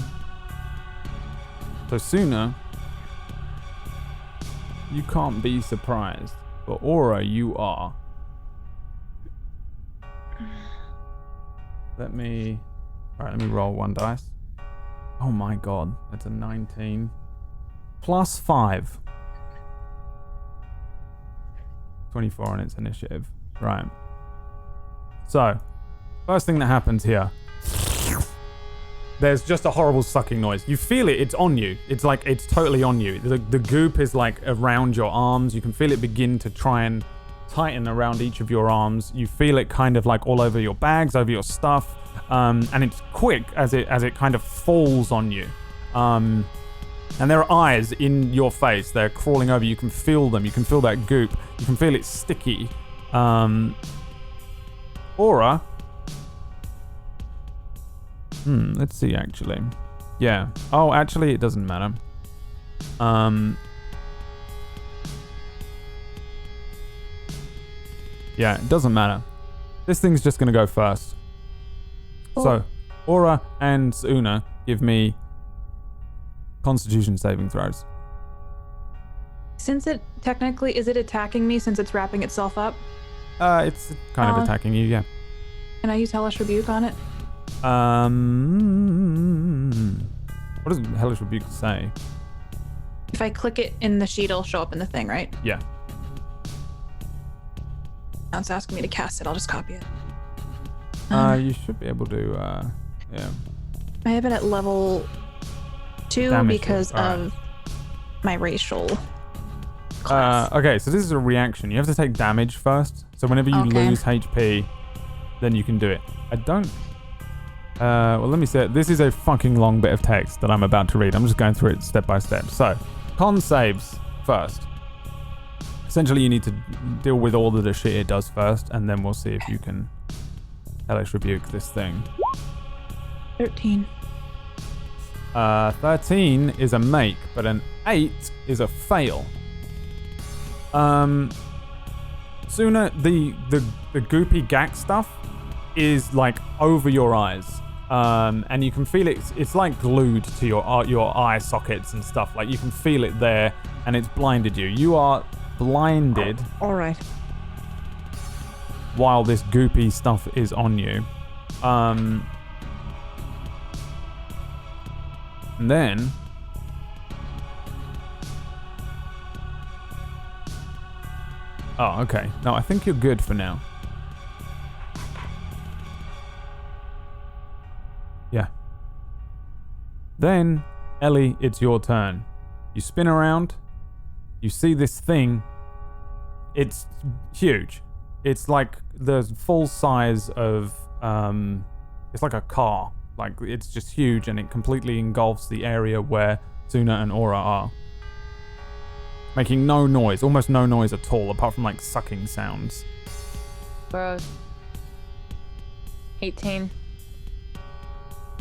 B: so Suna, you can't be surprised, but Aura, you are. Let me roll one dice. Oh my god, that's a 19. Plus 5. 24 on its initiative. Right. So, first thing that happens here. there's just a horrible sucking noise. You feel it. It's on you. It's like it's totally on you. The goop is like around your arms. You can feel it begin to try and tighten around each of your arms. You feel it kind of like all over your bags, over your stuff, and it's quick as it kind of falls on you. And there are eyes in your face. They're crawling over. You can feel them. You can feel that goop. You can feel it sticky. Aura. Let's see, actually. Yeah. Oh, actually, it doesn't matter. Yeah, it doesn't matter. This thing's just going to go first.
E: Oh.
B: So, Aura and Una give me Constitution saving throws.
E: Since it technically, is it attacking me since it's wrapping itself up?
B: It's kind of attacking you, yeah.
E: Can I use Hellish Rebuke on it?
B: What does Hellish Rebuke say?
E: If I click it in the sheet, it'll show up in the thing, right?
B: Yeah.
E: Now it's asking me to cast it. I'll just copy it.
B: You should be able to, yeah.
E: I have it at level 2
B: Damage
E: because
B: roll. All
E: of my racial class.
B: Okay, so this is a reaction. You have to take damage first. So whenever you
E: Okay.
B: lose HP, then you can do it. I don't... well, let me say it. This is a fucking long bit of text that I'm about to read. I'm just going through it step by step. So, con saves first. Essentially, you need to deal with all of the shit it does first, and then we'll see if you can Hellish Rebuke this thing.
E: 13.
B: 13 is a make, but an 8 is a fail. Sooner the goopy gack stuff is like over your eyes, and you can feel it. It's like glued to your eye sockets and stuff. Like you can feel it there, and it's blinded you. You are blinded.
D: All right.
B: While this goopy stuff is on you, and then. Oh, okay. No, I think you're good for now. Yeah. Then, Ellie, it's your turn. You spin around. You see this thing. It's huge. It's like the full size of, it's like a car. Like, it's just huge and it completely engulfs the area where Suna and Aura are. Making no noise, almost no noise at all, apart from like sucking sounds.
C: Gross. 18.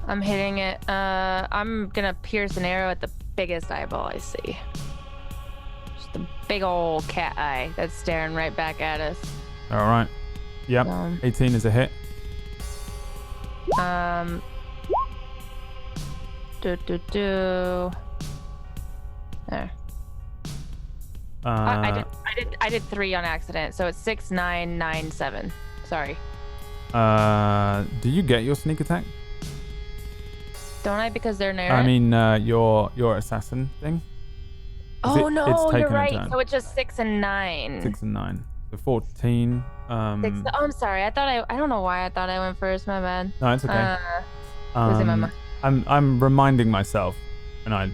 C: I'm hitting it. I'm gonna pierce an arrow at the biggest eyeball I see. Just a big old cat eye that's staring right back at us.
B: All right. Yep. 18 is a hit.
C: There. I did 3 on accident, so it's 6, 9, 9, 7. Sorry.
B: Do you get your sneak attack?
C: Don't I? Because they're near.
B: I mean, your assassin thing.
C: Oh no,
B: it's taken
C: you're
B: a
C: right.
B: turn.
C: So it's just 6 and 9.
B: 6 and 9. So 14.
C: 6. Oh, I'm sorry. I don't know why I thought I went first. My bad.
B: No, it's okay.
C: Losing my mind.
B: I'm reminding myself, and I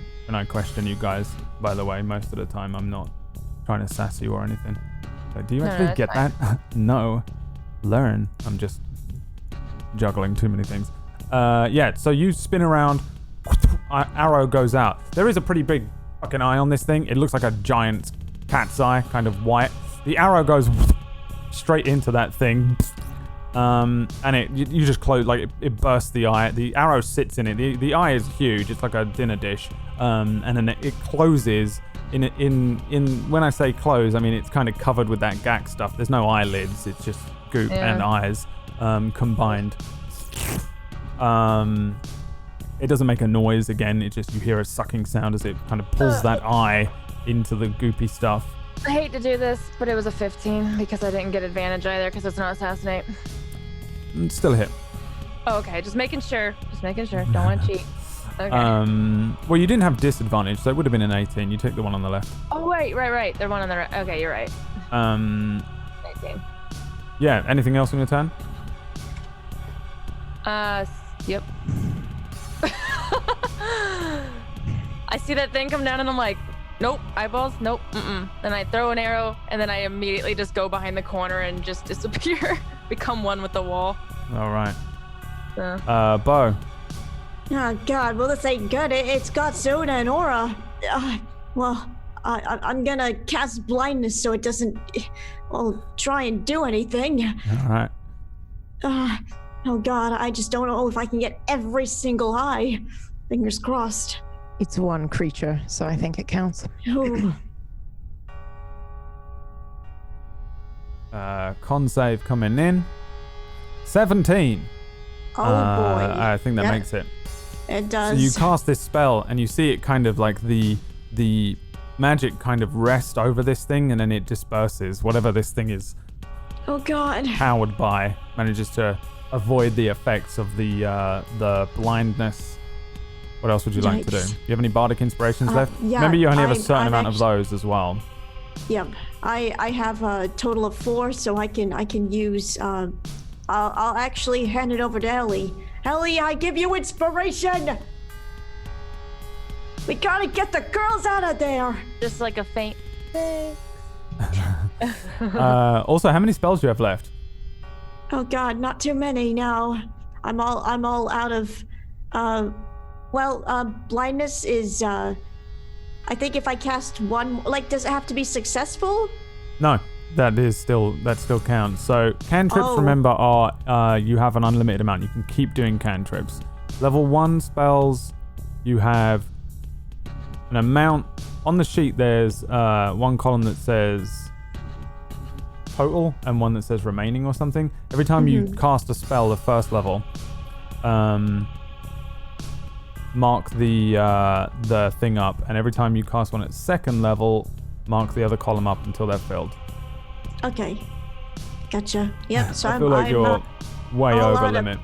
B: question you guys. By the way, most of the time I'm not trying to sass you or anything. Like, do you actually get
C: fine.
B: that? No. Learn. I'm just juggling too many things. Yeah, so you spin around, arrow goes out. There is a pretty big fucking eye on this thing. It looks like a giant cat's eye, kind of white. The arrow goes straight into that thing. And you just close, like it bursts the eye. The arrow sits in it. The eye is huge. It's like a dinner dish. And then it closes in when I say close, I mean it's kind of covered with that gack stuff. There's no eyelids. It's just goop and eyes combined. It doesn't make a noise again. It just, you hear a sucking sound as it kind of pulls that eye into the goopy stuff.
C: I hate to do this, but it was a 15 because I didn't get advantage either because it's not assassinate.
B: Still a hit.
C: Oh, okay. Just making sure. Don't want to cheat. Okay.
B: Well, you didn't have disadvantage, so it would have been an 18. You take the one on the left.
C: Oh, right. They're one on the right. Okay, you're right. 19.
B: Yeah. Anything else on your turn?
C: Yep. I see that thing come down and I'm like, nope, eyeballs, nope, Then I throw an arrow and then I immediately just go behind the corner and just disappear, become one with the wall.
B: All right.
C: So.
B: Bo.
F: Oh God, well this ain't good. It's got Zona and Aura. I'm gonna cast blindness so it doesn't, try and do anything.
B: All right.
F: Oh God, I just don't know if I can get every single eye. Fingers crossed.
D: It's one creature, so I think it counts.
F: Oh.
B: Con save coming in. 17.
F: Oh boy.
B: I think that makes it.
F: It does.
B: So you cast this spell and you see it kind of like the magic kind of rest over this thing and then it disperses. Whatever this thing is
F: Oh God.
B: powered by manages to avoid the effects of the blindness. What else would you like to do? Do you have any bardic inspirations left?
F: Yeah,
B: Remember you only have a certain
F: I'm
B: amount of those as well.
F: Yep. I have a total of 4, so I can use. I'll actually hand it over to Ellie. Ellie, I give you inspiration. We gotta get the girls out of there.
C: Just like a faint.
B: Also, how many spells do you have left?
F: Oh God, not too many now. I'm all out of. Blindness is. I think if I cast one, does it have to be successful?
B: No, that still counts. So cantrips, remember, are you have an unlimited amount. You can keep doing cantrips. Level 1 spells, you have an amount on the sheet. There's one column that says total and one that says remaining or something. Every time you cast a spell of first level, mark the thing up, and every time you cast one at second level, mark the other column up until they're filled.
F: Okay, gotcha. Yep. So
B: I feel like you're way over limit.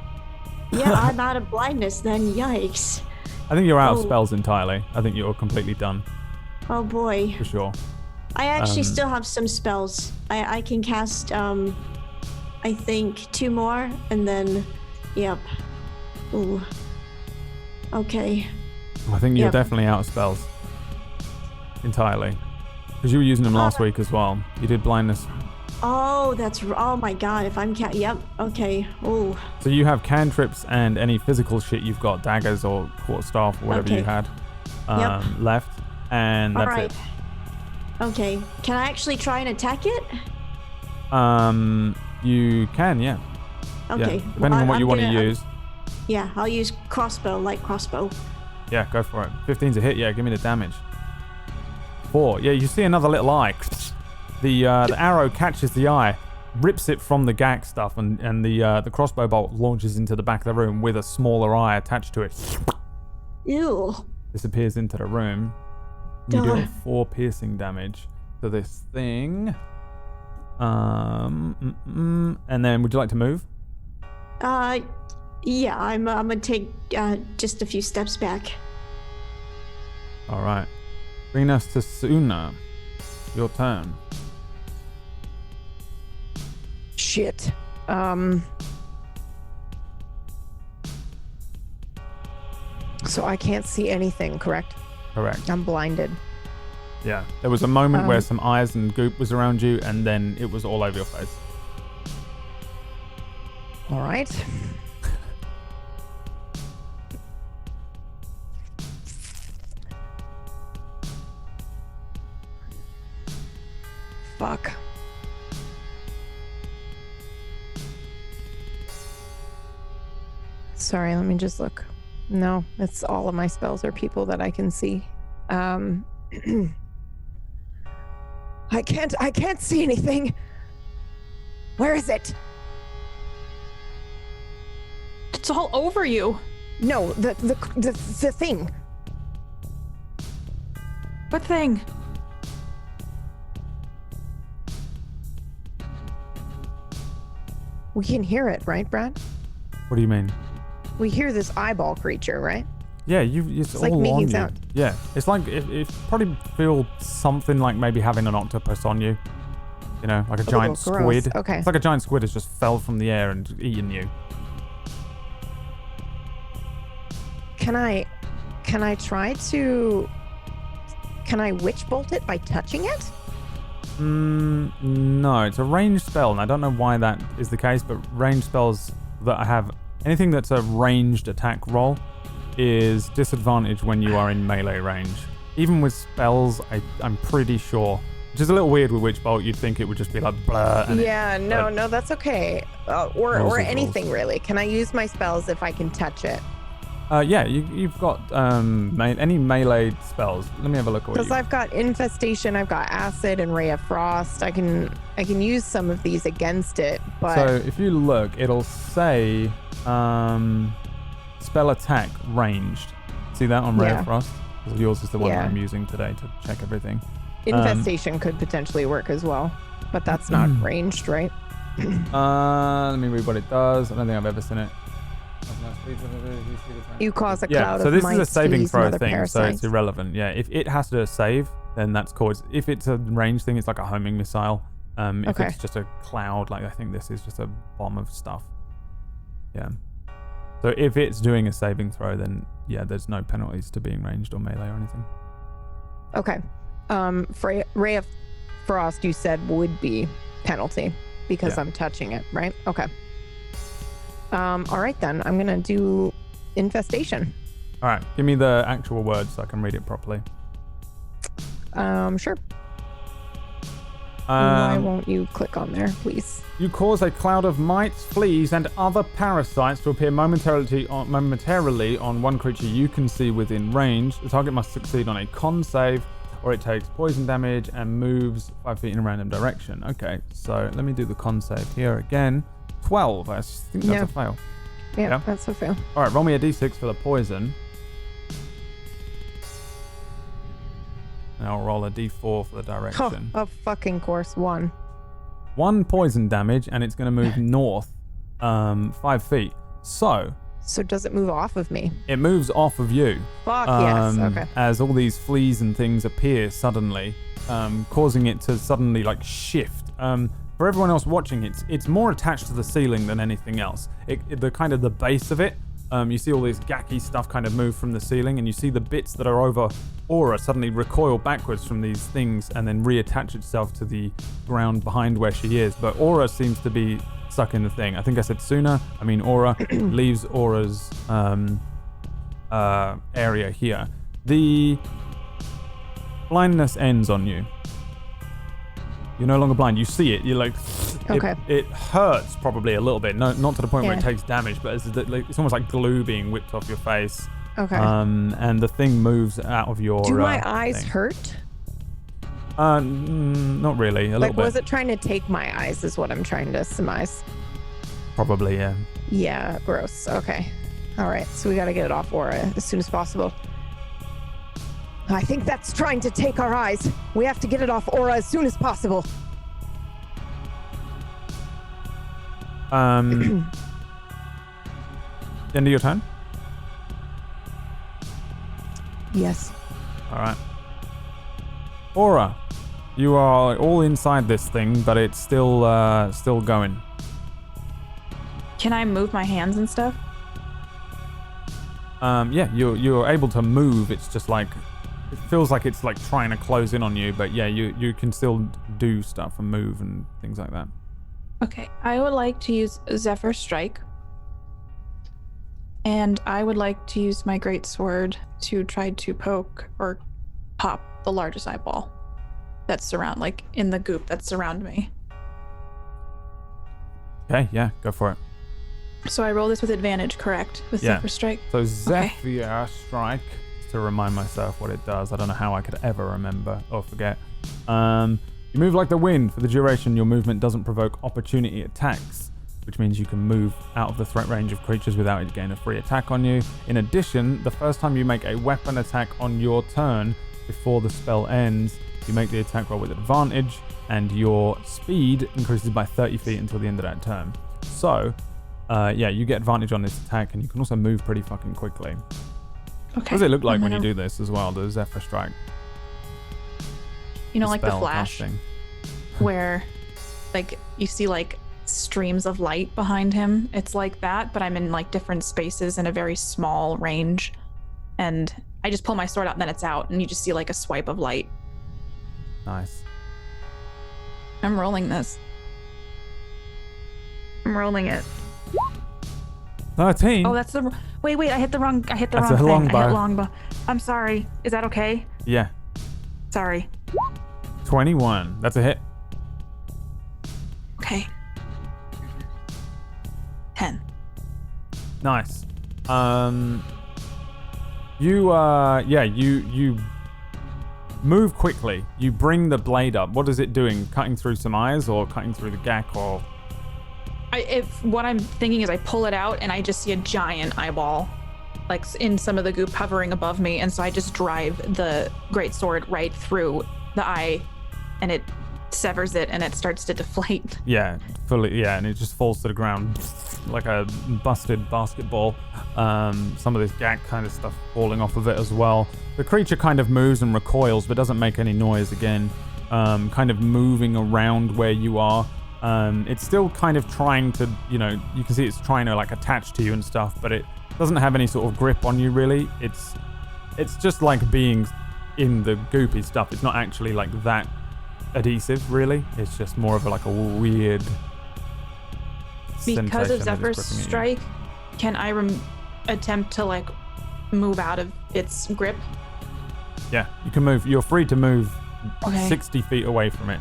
F: Yeah, I'm out of blindness then. Yikes.
B: I think you're out of spells entirely. I think you're completely done.
F: Oh boy.
B: For sure.
F: I actually still have some spells. I can cast I think 2 more and then yep. Ooh. Okay.
B: I think you're definitely out of spells. Entirely. Because you were using them last week as well. You did blindness.
F: Oh, oh my God. If I'm yep. Okay. Ooh.
B: So you have cantrips and any physical shit you've got, daggers or quarterstaff or whatever you had left. And that's it.
F: Okay. Can I actually try and attack it?
B: You can, yeah.
F: Okay.
B: Yeah. Depending on what you want to use.
F: Yeah, I'll use light crossbow.
B: Yeah, go for it. 15's a hit. Yeah, give me the damage. 4. Yeah, you see another little eye. The arrow catches the eye, rips it from the gag stuff, and the crossbow bolt launches into the back of the room with a smaller eye attached to it.
F: Ew.
B: Disappears into the room. You do 4 piercing damage to this thing. And then, would you like to move?
F: Yeah, I'm gonna take just a few steps back.
B: All right. Bring us to Suna. Your turn.
D: Shit. So I can't see anything, correct?
B: Correct.
D: I'm blinded.
B: Yeah. There was a moment where some eyes and goop was around you, and then it was all over your face.
D: All right. Fuck. Sorry, let me just look. No, it's all of my spells are people that I can see. I can't see anything. Where is it?
E: It's all over you.
D: No, the thing.
E: What thing?
D: We can hear it, right, Brad?
B: What do you mean?
D: We hear this eyeball creature, right?
B: Yeah, it's all
D: like
B: on
D: making
B: you.
D: sound.
B: Yeah, it's like it probably feel something like maybe having an octopus on you. You know, like a giant
D: gross.
B: squid.
D: Okay.
B: It's like a giant squid has just fell from the air and eaten you.
D: Can I try to can I witch bolt it by touching it?
B: No, it's a ranged spell, and I don't know why that is the case, but ranged spells that I have, anything that's a ranged attack roll is disadvantaged when you are in melee range. Even with spells, I'm pretty sure. Which is a little weird with Witch Bolt. You'd think it would just be like blah.
D: Yeah, no, that's okay. Or anything
B: rules.
D: really. Can I use my spells if I can touch it?
B: Yeah, you've got any melee spells. Let me have a look at what
D: Because I've got Infestation, I've got Acid and Ray of Frost. I can use some of these against it, but
B: So if you look, it'll say spell attack ranged. See that on Ray
D: Yeah.
B: of Frost? Yours is the one
D: Yeah.
B: I'm using today to check everything.
D: Infestation could potentially work as well. But that's not ranged, right?
B: Let me read what it does. I don't think I've ever seen it.
D: You cause a
B: Yeah,
D: cloud
B: so
D: of
B: this is a
D: mites,
B: saving
D: fleas, and
B: throw
D: other
B: thing, so
D: parasites.
B: it's irrelevant. Yeah, if it has to do a save, then that's cool. If it's a range thing, it's like a homing missile. If
D: Okay.
B: it's just a cloud, like I think this is just a bomb of stuff. Yeah. So if it's doing a saving throw, then yeah, there's no penalties to being ranged or melee or anything.
D: Okay. For Ray of Frost, you said would be penalty because
B: Yeah.
D: I'm touching it, right? Okay. All right then. I'm gonna do Infestation.
B: All right, give me the actual word so I can read it properly.
D: Sure. Why won't you click on there, please?
B: You cause a cloud of mites, fleas, and other parasites to appear momentarily on one creature you can see within range. The target must succeed on a con save, or it takes poison damage and moves 5 feet in a random direction. Okay, so let me do the con save here again. 12. I think that's
D: Yeah.
B: a fail.
D: Yeah, that's a fail.
B: All right, roll me a d6 for the poison. And I'll roll a d4 for the direction.
D: Of fucking course, 1.
B: 1 poison damage, and it's going to move north 5 feet. So
D: does it move off of me?
B: it moves off of you.
D: Fuck yes. Okay.
B: As all these fleas and things appear suddenly, causing it to suddenly like shift. For everyone else watching, it's more attached to the ceiling than anything else. The kind of the base of it, you see all this gacky stuff kind of move from the ceiling, and you see the bits that are over Aura suddenly recoil backwards from these things and then reattach itself to the ground behind where she is. But Aura seems to be stuck in the thing. I think I said Suna. I mean Aura leaves Aura's area here. The blindness ends on you. You're no longer blind. You see it. You're like,
D: Okay.
B: It hurts probably a little bit. No, not to the point where it
D: Yeah.
B: takes damage, but it's almost like glue being whipped off your face.
D: Okay.
B: And the thing moves out of your.
D: Do my eyes
B: thing.
D: hurt?
B: Not really. A
D: Like,
B: little bit.
D: was it trying to take my eyes? Is what I'm trying to surmise.
B: Probably, yeah.
D: Yeah, gross. Okay. All right. So we got to get it off Aura as soon as possible. I think that's trying to take our eyes. We have to get it off Aura as soon as possible.
B: End of your turn.
D: Yes.
B: All right. Aura, you are all inside this thing, but it's still going.
E: Can I move my hands and stuff?
B: Yeah, you're able to move. It's just like it feels like it's like trying to close in on you, but yeah, you can still do stuff and move and things like that.
E: Okay, I would like to use Zephyr Strike. And I would like to use my great sword to try to poke or pop the largest eyeball that's in the goop that's around me.
B: Okay, yeah, go for it.
E: So I roll this with advantage, correct? With
B: Yeah.
E: Zephyr Strike?
B: So Zephyr Strike, to remind myself what it does. I don't know how I could ever remember or forget. You move like the wind. For the duration, your movement doesn't provoke opportunity attacks, which means you can move out of the threat range of creatures without it gain a free attack on you. In addition, the first time you make a weapon attack on your turn before the spell ends, you make the attack roll with advantage, and your speed increases by 30 feet until the end of that turn. So, yeah, you get advantage on this attack, and you can also move pretty fucking quickly.
E: Okay.
B: What does it look like
E: And
B: when you
E: then
B: do this as well, the Zephyr Strike?
E: like the
B: spell
E: Flash,
B: casting.
E: where like you see like streams of light behind him. It's like that, but I'm in like different spaces in a very small range, and I just pull my sword out and then it's out, and you just see like a swipe of light.
B: Nice.
E: I'm rolling this. I'm rolling it.
B: 13.
E: Oh, that's the wait. I hit the wrong.
B: That's
E: thing.
B: a longbow.
E: I hit longbow. I'm sorry. Is that okay?
B: Yeah.
E: Sorry.
B: 21. That's a hit.
E: Okay. 10.
B: Nice. You move quickly. You bring the blade up. What is it doing? Cutting through some eyes or cutting through the gack or?
E: If what I'm thinking is I pull it out and I just see a giant eyeball, like in some of the goop hovering above me, and so I just drive the great sword right through the eye, and it severs it and it starts to deflate.
B: Yeah, fully. Yeah, and it just falls to the ground like a busted basketball. Some of this gack kind of stuff falling off of it as well. The creature kind of moves and recoils, but doesn't make any noise again. Kind of moving around where you are. It's still kind of trying to, you can see it's trying to like attach to you and stuff, but it doesn't have any sort of grip on you really. It's just like being in the goopy stuff. It's not actually like that adhesive really. It's just more of like a weird
E: Because of
B: sensation that
E: Zephyr's
B: it's gripping at you.
E: strike, can I attempt to like move out of its grip?
B: Yeah, you can move. You're free to move
E: Okay.
B: 60 feet away from it.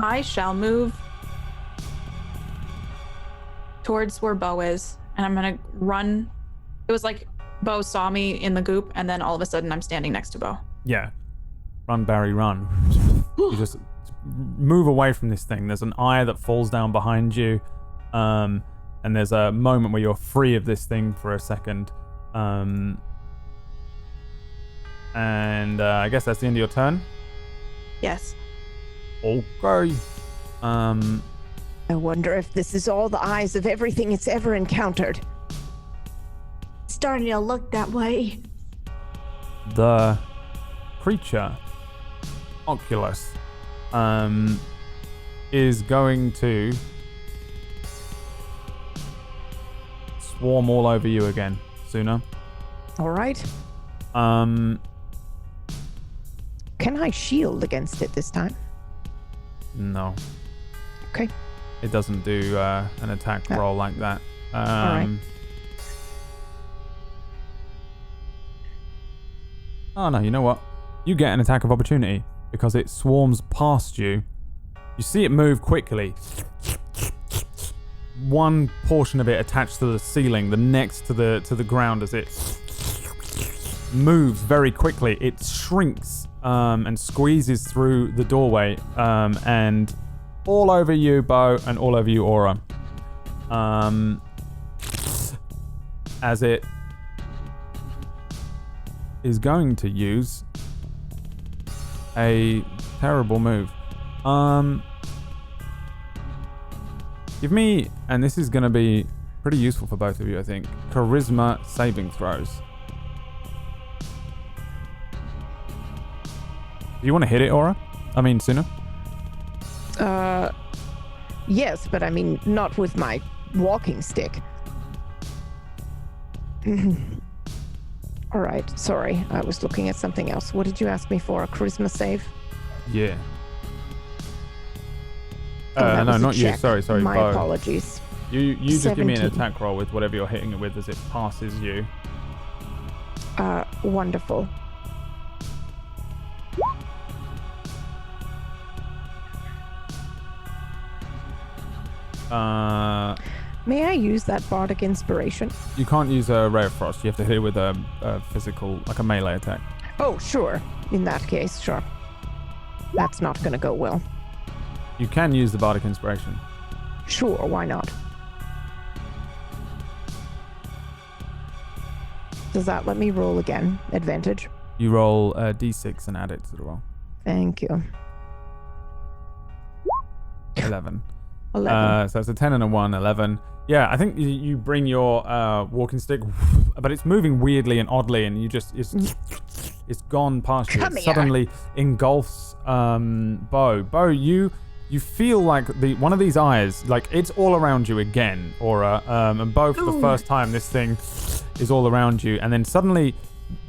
E: I shall move towards where Bo is, and I'm gonna run. It was like Bo saw me in the goop, and then all of a sudden I'm standing next to Bo.
B: Yeah. Run, Barry, run. You just move away from this thing. There's an eye that falls down behind you. And there's a moment where you're free of this thing for a second. I guess that's the end of your turn.
E: Yes.
B: Okay.
D: I wonder if this is all the eyes of everything it's ever encountered.
F: Starting to look that way.
B: The creature, Oculus, is going to swarm all over you again, Suna.
D: All right. Can I shield against it this time?
B: No.
D: Okay.
B: It doesn't do an attack roll like that.
D: All right.
B: Oh no, you know what? You get an attack of opportunity because it swarms past you. You see it move quickly. One portion of it attached to the ceiling, the next to the ground as it moves very quickly. It shrinks and squeezes through the doorway and all over you, Bo, and all over you, Aura. As it is going to use a terrible move. Give me, and this is going to be pretty useful for both of you, I think, charisma saving throws. Do you want to hit it, Aura? I mean, Suna?
D: Yes, but I mean, not with my walking stick. All right, sorry. I was looking at something else. What did you ask me for? A charisma save?
B: Yeah.
D: That
B: no,
D: was a
B: not you.
D: check.
B: Sorry,
D: My
B: Bo.
D: apologies.
B: You just give me an
D: 17.
B: attack roll with whatever you're hitting it with as it passes you.
D: Wonderful. May I use that bardic inspiration?
B: You can't use a Ray of Frost. You have to hit it with a physical, like a melee attack.
D: Oh, sure. In that case, sure. That's not going to go well.
B: You can use the Bardic Inspiration.
D: Sure, why not? Does that let me roll again? Advantage?
B: You roll a d6 and add it to the roll.
D: Thank you.
B: 11.
D: 11.
B: So it's a 10 and a 1, 11. Yeah, I think you bring your walking stick, but it's moving weirdly and oddly, and you just it's gone past you.
D: Come
B: It
D: here.
B: suddenly engulfs Bo. Bo, you feel like one of these eyes, like it's all around you again, Aura. And Bo, for the first time, this thing is all around you, and then suddenly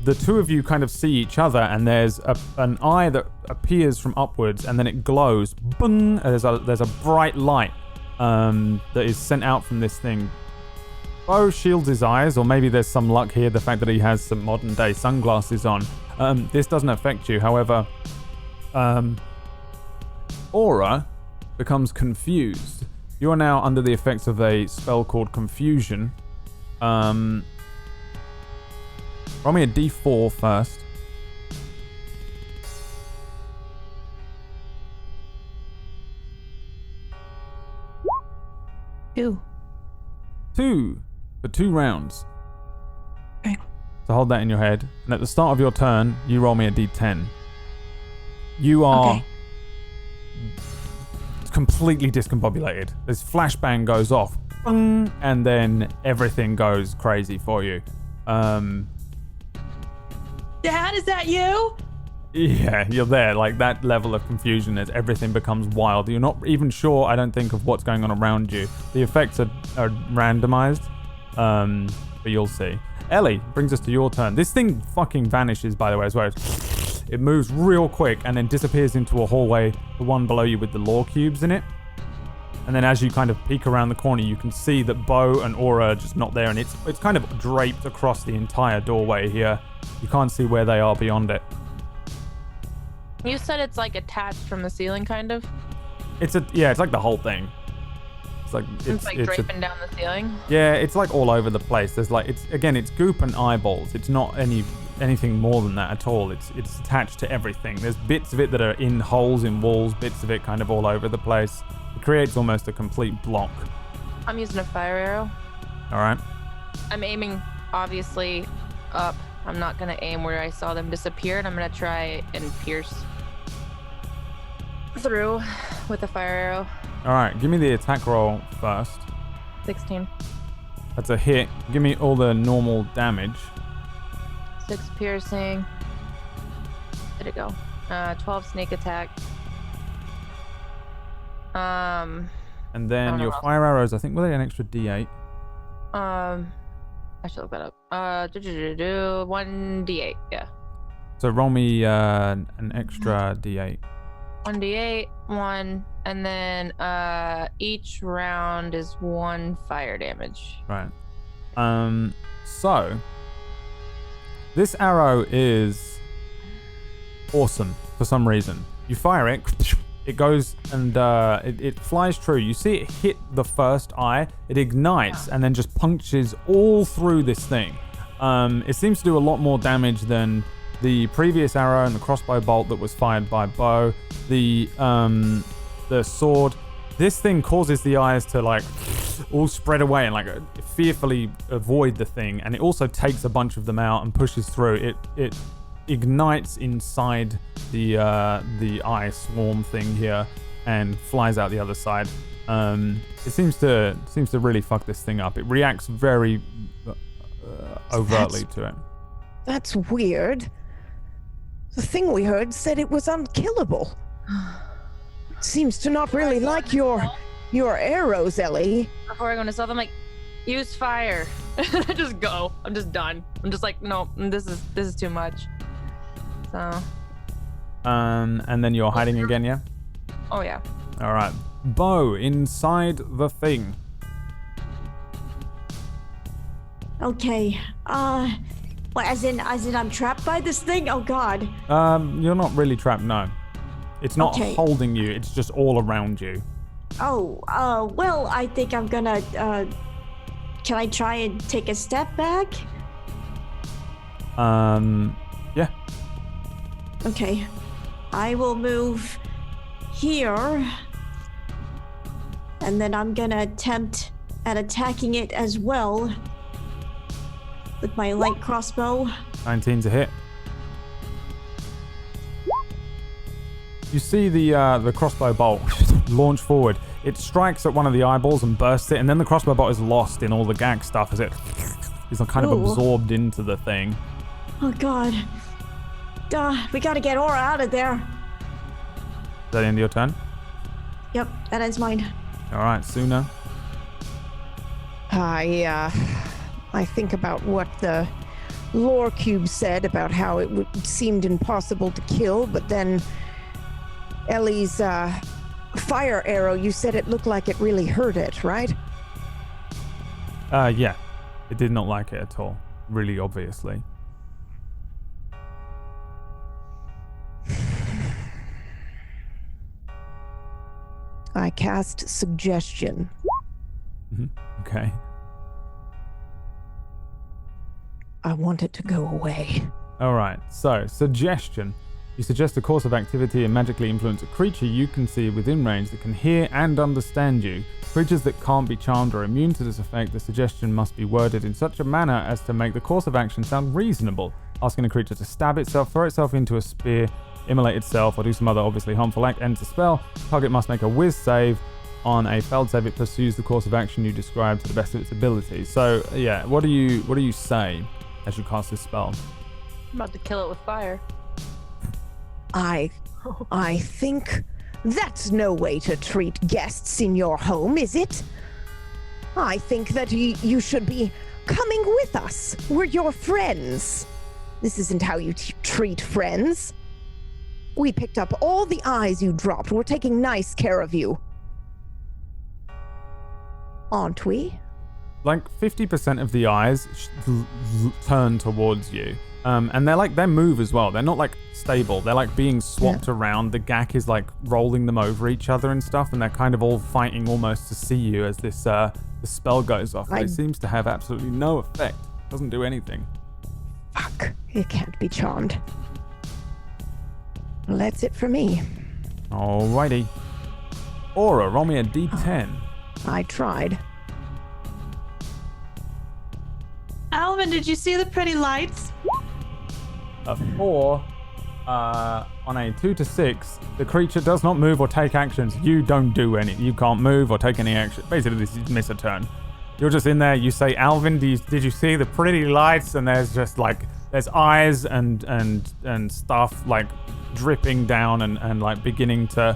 B: the two of you kind of see each other, and there's an eye that appears from upwards, and then it glows. Bung! There's a bright light that is sent out from this thing. Bo shields his eyes, or maybe there's some luck here, the fact that he has some modern day sunglasses on. This doesn't affect you, however, Aura becomes confused. You are now under the effects of a spell called Confusion. Roll me a d4 first.
E: Two.
B: 2 for 2 rounds.
E: Okay.
B: So hold that in your head. And at the start of your turn, you roll me a d10. You are completely discombobulated. This flashbang goes off. Bung, and then everything goes crazy for you.
E: Dad, is that you?
B: Yeah, you're there. Like, that level of confusion as everything becomes wild. You're not even sure, I don't think, of what's going on around you. The effects are randomized, but you'll see. Ellie, brings us to your turn. This thing fucking vanishes, by the way, as well. It moves real quick and then disappears into a hallway, the one below you with the lore cubes in it. And then as you kind of peek around the corner, you can see that Bo and Aura are just not there, and it's kind of draped across the entire doorway here. You can't see where they are beyond it.
C: You said it's like attached from the ceiling, kind of?
B: It's like the whole thing. It's like
C: draping down the ceiling.
B: Yeah, it's like all over the place. There's like it's goop and eyeballs. It's not anything more than that at all. It's attached to everything. There's bits of it that are in holes in walls, bits of it kind of all over the place. It creates almost a complete block.
C: I'm using a fire arrow.
B: All right.
C: I'm aiming obviously up. I'm not gonna aim where I saw them disappear, and I'm gonna try and pierce through with a fire arrow.
B: All right, give me the attack roll first.
C: 16.
B: That's a hit. Give me all the normal damage.
C: 6 piercing. Where'd it go? 12 sneak attack.
B: And then your fire arrows, I think, were they an extra D8?
C: I should look that up. 1d8, yeah.
B: So roll me an extra D8.
C: 1d8, 1, and then each round is 1 fire damage.
B: Right. So this arrow is awesome for some reason. You fire it, it goes and it flies true. You see it hit the first eye, it ignites and then just punctures all through this thing. It seems to do a lot more damage than the previous arrow and the crossbow bolt that was fired by Bo. The sword. This thing causes the eyes to like all spread away and like fearfully avoid the thing, and it also takes a bunch of them out and pushes through. It ignites inside the eye swarm thing here and flies out the other side. It seems to really fuck this thing up. It reacts very overtly to it.
D: That's weird. The thing we heard said it was unkillable. Seems to not really like your arrows, Ellie.
C: Before I go into stealth, I'm like, use fire. I just go. I'm just done. I'm just like, no, this is too much. So.
B: And then you're hiding again, yeah?
C: Oh yeah.
B: All right, Bo, inside the thing.
F: Okay. What, as in I'm trapped by this thing? Oh God.
B: You're not really trapped, no. It's not holding you, it's just all around you.
F: Oh, well, I think I'm gonna, can I try and take a step back?
B: Yeah.
F: Okay. I will move here. And then I'm gonna attempt at attacking it as well. With my light crossbow.
B: 19's a hit. You see the crossbow bolt launch forward. It strikes at one of the eyeballs and bursts it, and then the crossbow bolt is lost in all the gag stuff as it is kind of absorbed into the thing.
F: Oh God. We gotta get Aura out of there.
B: Is that the end of your turn?
F: Yep, that ends mine.
B: All right, Suna.
D: I think about what the lore cube said about how it seemed impossible to kill, but then Ellie's fire arrow, you said it looked like it really hurt it, right?
B: Yeah. It did not like it at all. Really obviously.
D: I cast suggestion.
B: Okay.
D: I want it to go away.
B: All right. So, suggestion. You suggest a course of activity and magically influence a creature you can see within range that can hear and understand you. Creatures that can't be charmed are immune to this effect. The suggestion must be worded in such a manner as to make the course of action sound reasonable. Asking a creature to stab itself, throw itself into a spear, immolate itself, or do some other obviously harmful act ends the spell. Target must make a whiz save. On a failed save, it pursues the course of action you described to the best of its ability. So, yeah, what do you say as you cast this spell?
C: I'm about to kill it with fire.
D: I think that's no way to treat guests in your home, is it? I think that you should be coming with us. We're your friends. This isn't how you treat friends. We picked up all the eyes you dropped. We're taking nice care of you. Aren't we?
B: Like 50% of the eyes turn towards you. And they move as well. They're not like stable. They're like being swapped around. The Gak is like rolling them over each other and stuff, and they're kind of all fighting almost to see you as this the spell goes off. It seems to have absolutely no effect. Doesn't do anything.
D: Fuck. It can't be charmed. Well, that's it for me.
B: Alrighty. Aura, roll me a d10.
D: I tried.
E: Alvin, did you see the pretty lights?
B: A 4 on a 2 to 6. The creature does not move or take actions. You don't do any. You can't move or take any action. Basically, this is miss a turn. You're just in there. You say, Alvin, did you see the pretty lights? And there's just like there's eyes and stuff like dripping down and like beginning to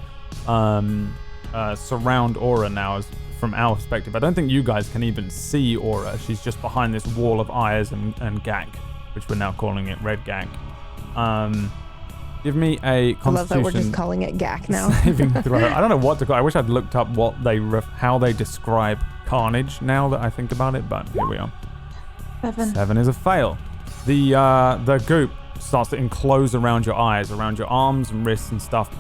B: surround Aura now as from our perspective. I don't think you guys can even see Aura. She's just behind this wall of eyes and Gak, which we're now calling it Red Gak. Give me a Constitution.
D: I love that we're just calling it Gak now.
B: Saving throw. I don't know what to call. I wish I'd looked up how they describe carnage now that I think about it, but here we are. 7 is a fail. The goop starts to enclose around your eyes, around your arms and wrists and stuff,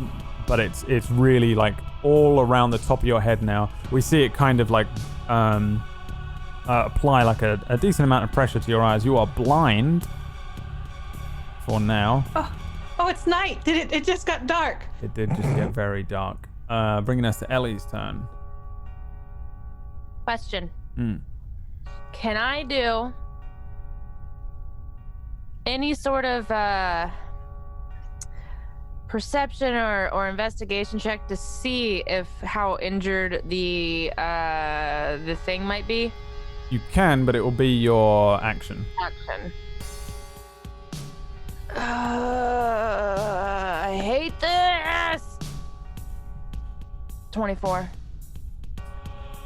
B: but it's really like all around the top of your head now. We see it kind of like apply like a decent amount of pressure to your eyes. You are blind for now.
E: Oh, it's night. It just got dark.
B: It did just get very dark. Bringing us to Ellie's turn.
C: Question. Can I do any sort of perception or investigation check to see how injured the thing might be?
B: You can, but it will be your action.
C: I hate this. 24.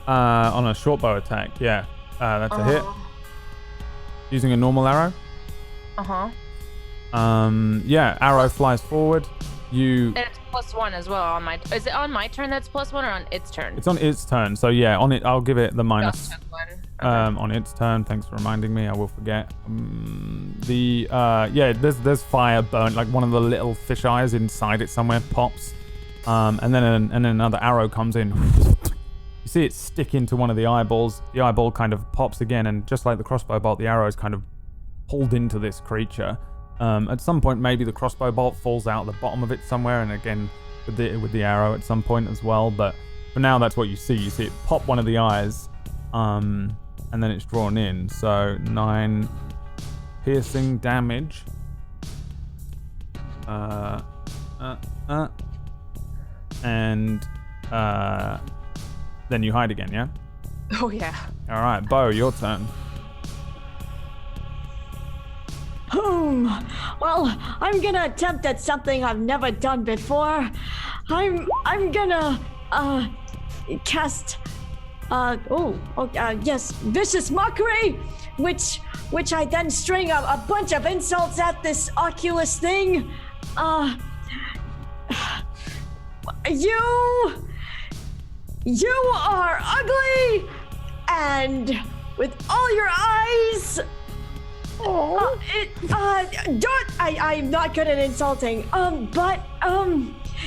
B: On a short bow attack, yeah. That's a hit. Using a normal arrow. Yeah, arrow flies forward. And
C: it's +1 as well on my. Is it on my turn that's +1 or on its turn?
B: It's on its turn, so yeah, on it I'll give it the minus.
C: Okay.
B: On its turn. Thanks for reminding me. I will forget. There's fire burn. Like one of the little fish eyes inside it somewhere pops, and then another arrow comes in. You see it stick into one of the eyeballs. The eyeball kind of pops again, and just like the crossbow bolt, the arrow is kind of pulled into this creature. At some point, maybe the crossbow bolt falls out the bottom of it somewhere, and again with the arrow at some point as well. But for now, that's what you see. You see it pop one of the eyes, and then it's drawn in. So 9 piercing damage. And then you hide again, yeah?
C: Oh yeah.
B: All right, Bo, your turn.
F: Well, I'm gonna attempt at something I've never done before. I'm gonna cast yes, Vicious Mockery, which I then string a bunch of insults at this oculus thing. You are ugly, and with all your eyes. I'm not good at insulting.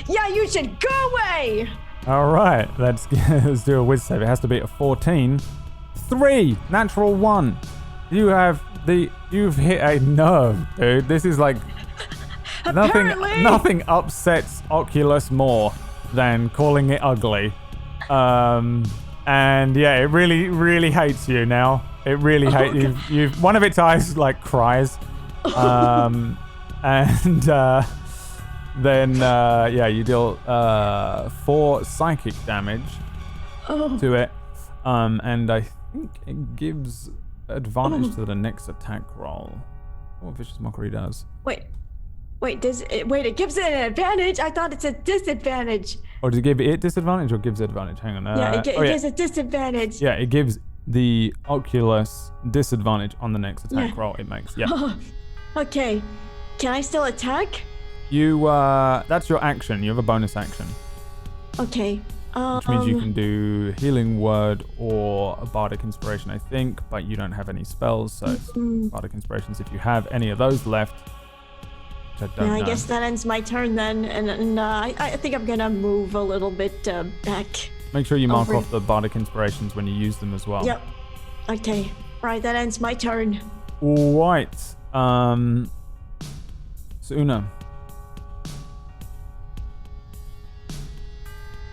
F: Yeah, you should go away.
B: All right, let's do a whiz save. It has to be a 14. 3, natural 1. You've hit a nerve, dude. This is like nothing upsets Oculus more than calling it ugly. And yeah, it really, really hates you now. It really hates you. One of its eyes like cries. Then you deal 4 psychic damage to it. And I think it gives advantage to the next attack roll. What Vicious Mockery does.
F: Wait, it gives it an advantage? I thought it's a disadvantage.
B: Or does it give it disadvantage or gives it advantage? Hang on.
F: It gives a disadvantage.
B: Yeah, it gives the Oculus disadvantage on the next attack roll it makes. Yeah.
F: Okay. Can I still attack?
B: You, that's your action. You have a bonus action.
F: Okay.
B: Which means you can do Healing Word or a Bardic Inspiration, I think, but you don't have any spells, so it's Bardic Inspirations if you have any of those left. Which I don't know.
F: I guess that ends my turn then, and I think I'm gonna move a little bit back.
B: Make sure you mark off the Bardic Inspirations when you use them as well.
F: Yep. Okay. Right, that ends my turn.
B: Alright. So Una.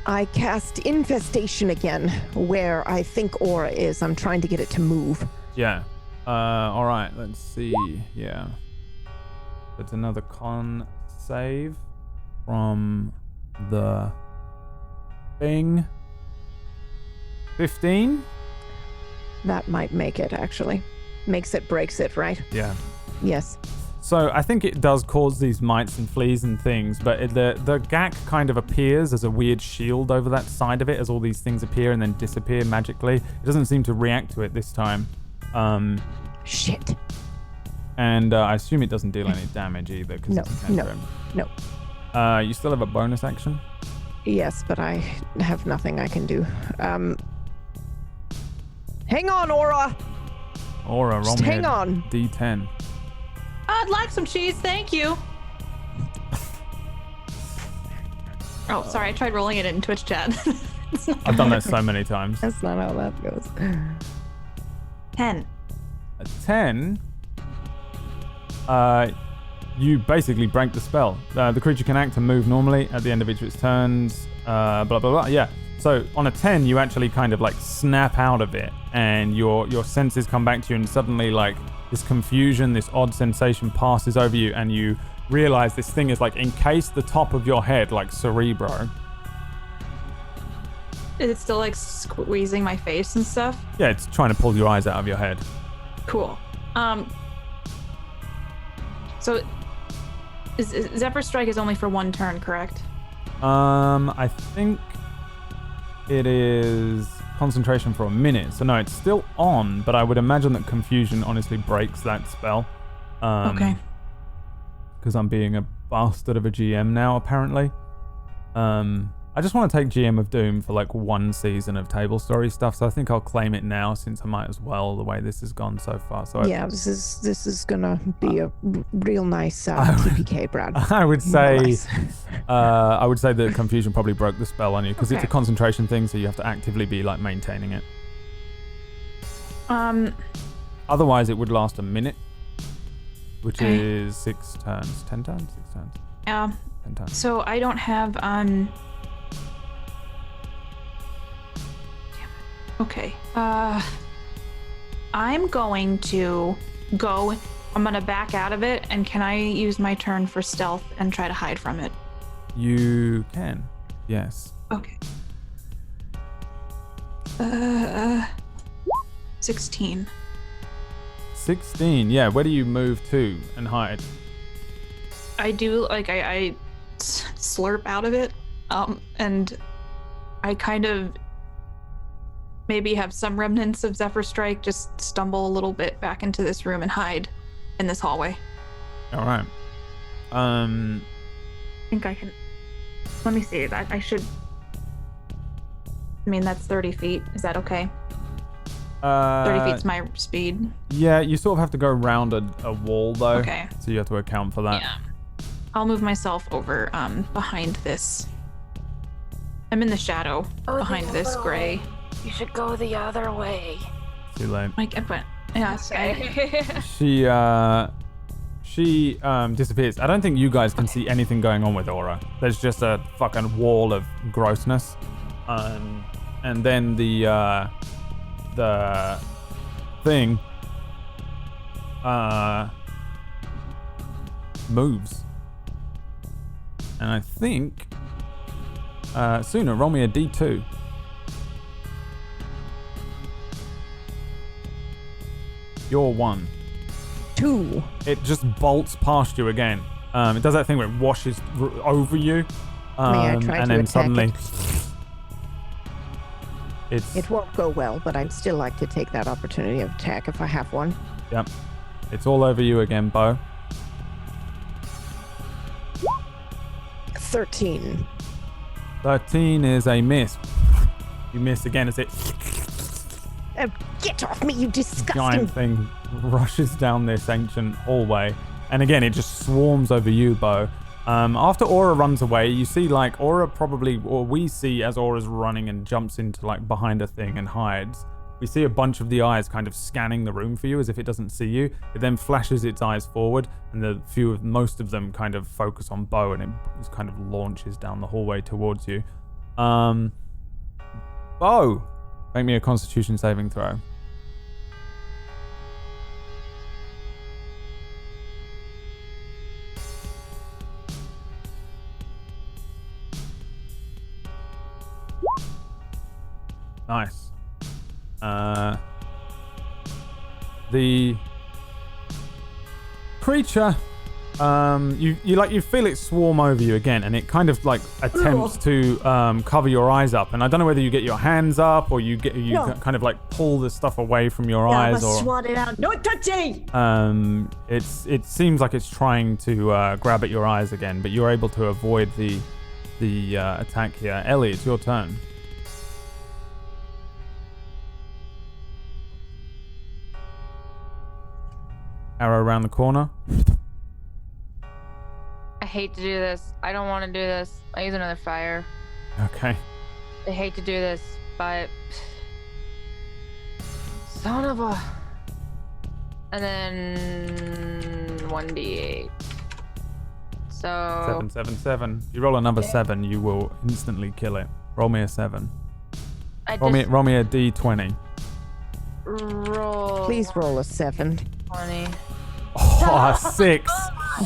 D: I cast Infestation again, where I think Aura is. I'm trying to get it to move.
B: Yeah. Alright, let's see. Yeah. That's another con save from the thing. 15?
D: That might make it, actually. Makes it, breaks it, right?
B: Yeah.
D: Yes.
B: So I think it does cause these mites and fleas and things, but the GAC kind of appears as a weird shield over that side of it as all these things appear and then disappear magically. It doesn't seem to react to it this time.
D: Shit.
B: And I assume it doesn't deal any damage either.
D: No.
B: You still have a bonus action?
D: Yes, but I have nothing I can do. Hang on, Aura!
B: Aura, roll me
D: hang on.
B: D10.
E: I'd like some cheese, thank you. Oh, sorry, I tried rolling it in Twitch chat.
B: I've done that so many times.
D: That's not how that goes.
E: 10.
B: A 10? You basically break the spell. The creature can act and move normally at the end of each of its turns. Blah, blah, blah. Yeah. So on a 10, you actually kind of like snap out of it and your senses come back to you and suddenly like this confusion, this odd sensation passes over you and you realize this thing is like encased the top of your head like Cerebro.
E: Is it still like squeezing my face and stuff?
B: Yeah, it's trying to pull your eyes out of your head.
E: Cool. So Zephyr Strike is only for 1 turn, correct?
B: I think it is concentration for a minute. So no, it's still on, but I would imagine that confusion honestly breaks that spell.
E: Okay.
B: Because I'm being a bastard of a GM now, apparently. I just want to take GM of Doom for like 1 season of Tablestory stuff, so I think I'll claim it now since I might as well, the way this has gone so far. So
D: yeah, this is gonna be a real nice TPK, Brad.
B: I would say the confusion probably broke the spell on you because it's a concentration thing, so you have to actively be like maintaining it. Otherwise, it would last a minute, which is 6 turns, 10 turns, 6 turns.
E: Yeah.
B: 10 turns.
E: So I don't have Okay. I'm going to go. I'm gonna back out of it, and can I use my turn for stealth and try to hide from it?
B: You can. Yes.
E: Okay. 16.
B: 16. Yeah. Where do you move to and hide?
E: I do like I slurp out of it, and I kind of maybe have some remnants of Zephyr Strike, just stumble a little bit back into this room and hide in this hallway.
B: All right.
E: I think I can. Let me see. I should. I mean, that's 30 feet. Is that okay? 30 feet's my speed.
B: Yeah, you sort of have to go around a wall though.
E: Okay.
B: So you have to account for that.
E: Yeah. I'll move myself over behind this. I'm in the shadow behind this gray.
C: You should go the other way.
B: Too late.
E: But yes.
C: Okay.
B: She disappears. I don't think you guys can see anything going on with Aura. There's just a fucking wall of grossness. And then the thing moves. And I think Sooner, roll me a D2. You're 1.
D: 2.
B: It just bolts past you again. It does that thing where it washes over you.
D: May I try
B: and
D: to
B: then
D: attack
B: suddenly
D: it? It won't go well, but I'd still like to take that opportunity of attack if I have one.
B: Yep. It's all over you again, Bo.
D: 13.
B: 13 is a miss. You miss again as it
D: Oh, get off me, you disgusting...
B: giant thing rushes down this ancient hallway. And again, it just swarms over you, Bo. After Aura runs away, you see like Aura probably, or we see as Aura's running and jumps into like behind a thing and hides. We see a bunch of the eyes kind of scanning the room for you as if it doesn't see you. It then flashes its eyes forward, and most of them kind of focus on Bo, and it just kind of launches down the hallway towards you. Bo, make me a Constitution saving throw. Nice. The creature, you feel it swarm over you again, and it kind of like attempts to cover your eyes up. And I don't know whether you get your hands up or you kind of like pull the stuff away from your eyes, or
F: swat it out. No touchy.
B: it seems like it's trying to grab at your eyes again, but you're able to avoid the attack here. Ellie, it's your turn. Arrow around the corner.
C: I hate to do this. I don't want to do this. I use another fire.
B: Okay.
C: I hate to do this, but son of a. And then 1d8. So
B: 7, 7, 7. You roll a number 7, you will instantly kill it. Roll me a 7. Roll me a d20.
C: Roll.
D: Please roll a 7.
C: 20.
B: Oh, 6.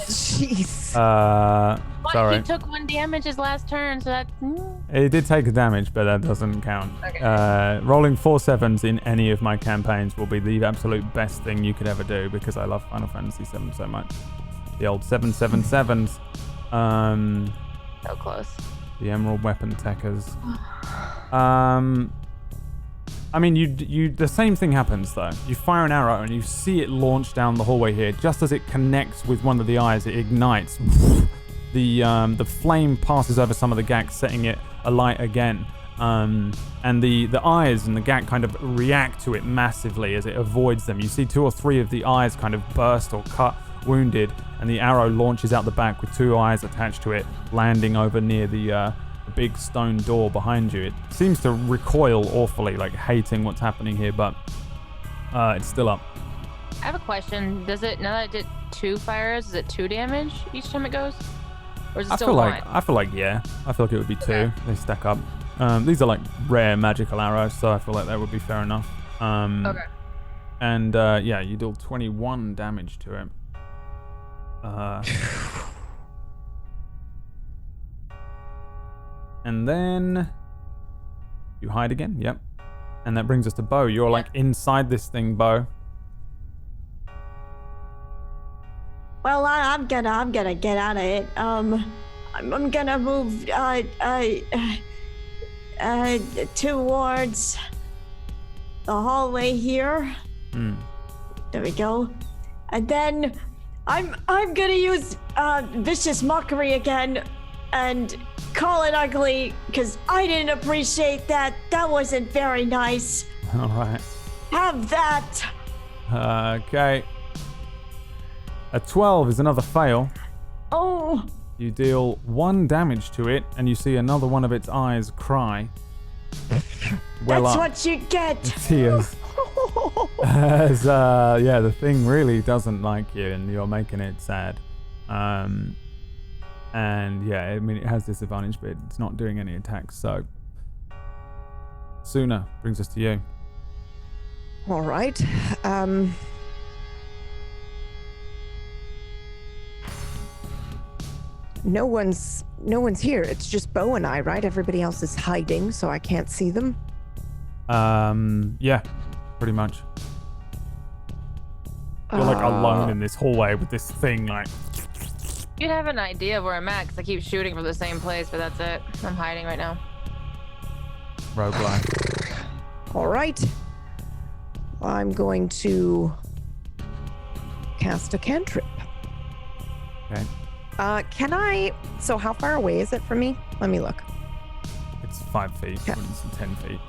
D: Jeez.
B: Sorry.
C: He took 1 damage his last turn, so that's.
B: It did take a damage, but that doesn't count.
C: Okay.
B: Rolling 4 7s in any of my campaigns will be the absolute best thing you could ever do, because I love Final Fantasy VII so much. The old 777s.
C: So close.
B: The Emerald Weapon Techers. I mean, the same thing happens though. You fire an arrow and you see it launch down the hallway here. Just as it connects with one of the eyes, it ignites. The flame passes over some of the gack, setting it alight again. And the eyes and the gack kind of react to it massively as it avoids them. You see 2 or 3 of the eyes kind of burst or cut, wounded, and the arrow launches out the back with 2 eyes attached to it, landing over near the big stone door behind you. It seems to recoil awfully, like hating what's happening here, but it's still up.
C: I have a question. Does it, now that it did 2 fires, is it 2 damage each time it goes? Or is it still 1?
B: I feel like yeah. I feel like it would be 2.
C: Okay.
B: They stack up. These are like rare magical arrows, so I feel like that would be fair enough.
C: Okay.
B: And yeah, you deal 21 damage to it. And then you hide again. Yep. And that brings us to Bo. You're like inside this thing, Bo.
F: Well, I'm gonna get out of it. I'm gonna move towards hallway here. There we go. And then I'm gonna use vicious mockery again and call it ugly because I didn't appreciate that. That wasn't very nice.
B: All right.
F: Have that.
B: Okay. A 12 is another fail.
F: Oh.
B: You deal 1 damage to it, and you see another one of its eyes cry. Well
F: That's
B: up.
F: what you get.
B: Tears. As the thing really doesn't like you, and you're making it sad. And yeah, I mean it has disadvantage, but it's not doing any attacks. So, Suna brings us to you.
D: All right. No one's here. It's just Bo and I, right? Everybody else is hiding, so I can't see them.
B: Yeah, pretty much. You're like alone in this hallway with this thing, like.
C: You'd have an idea of where I'm at, 'cause I keep shooting from the same place, but that's it. I'm hiding right now.
B: Roguelike.
D: All right. I'm going to cast a cantrip.
B: Okay.
D: Can I? So how far away is it from me? Let me look.
B: It's 5 feet.
D: Okay.
B: It's 10 feet.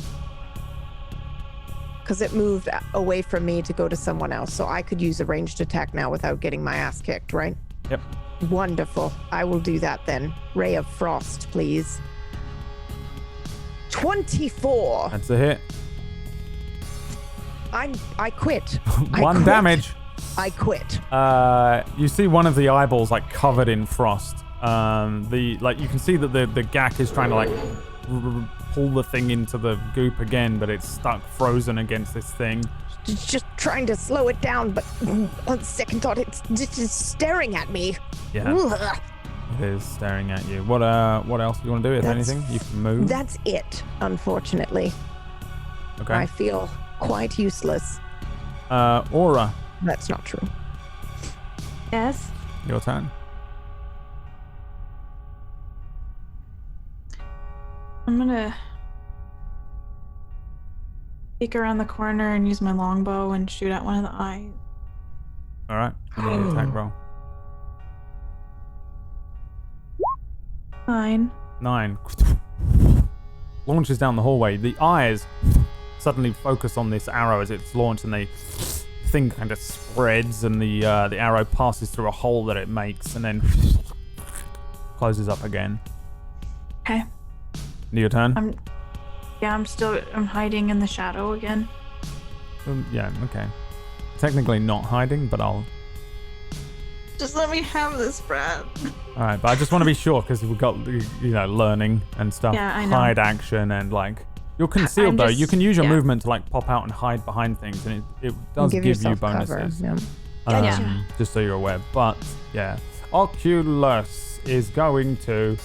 D: Because it moved away from me to go to someone else, so I could use a ranged attack now without getting my ass kicked, right?
B: Yep.
D: Wonderful. I will do that then. Ray of Frost, please. 24.
B: That's a hit.
D: I quit.
B: One damage.
D: I quit.
B: You see one of the eyeballs like covered in frost. You can see that the Gak is trying to like pull the thing into the goop again, but it's stuck frozen against this thing.
D: Just trying to slow it down, but on second thought, it's just staring at me.
B: Yeah.
D: Ugh.
B: It is staring at you. What else do you want to do? If anything, you can move.
D: That's it, unfortunately.
B: Okay.
D: I feel quite useless.
B: Aura,
D: That's not true.
F: Yes.
B: your turn.
E: I'm gonna peek around the corner and use my longbow and shoot at one of the eyes.
B: All right. Give me an attack roll.
E: 9.
B: 9. Launches down the hallway. The eyes suddenly focus on this arrow as it's launched, and the thing kind of spreads, and the arrow passes through a hole that it makes, and then closes up again.
E: Okay.
B: Your turn.
E: I'm hiding in the shadow again.
B: Yeah. Okay. Technically not hiding, but I'll.
E: Just let me have this, Brad.
B: All right, but I just want to be sure because we've got learning and stuff.
E: Yeah, I know.
B: Hide action and like you're concealed though. You can use your
E: yeah.
B: movement to like pop out and hide behind things, and it does give you
D: yourself
B: bonuses.
D: cover, yeah.
E: Gotcha.
B: Just so you're aware. But yeah, Oculus is going to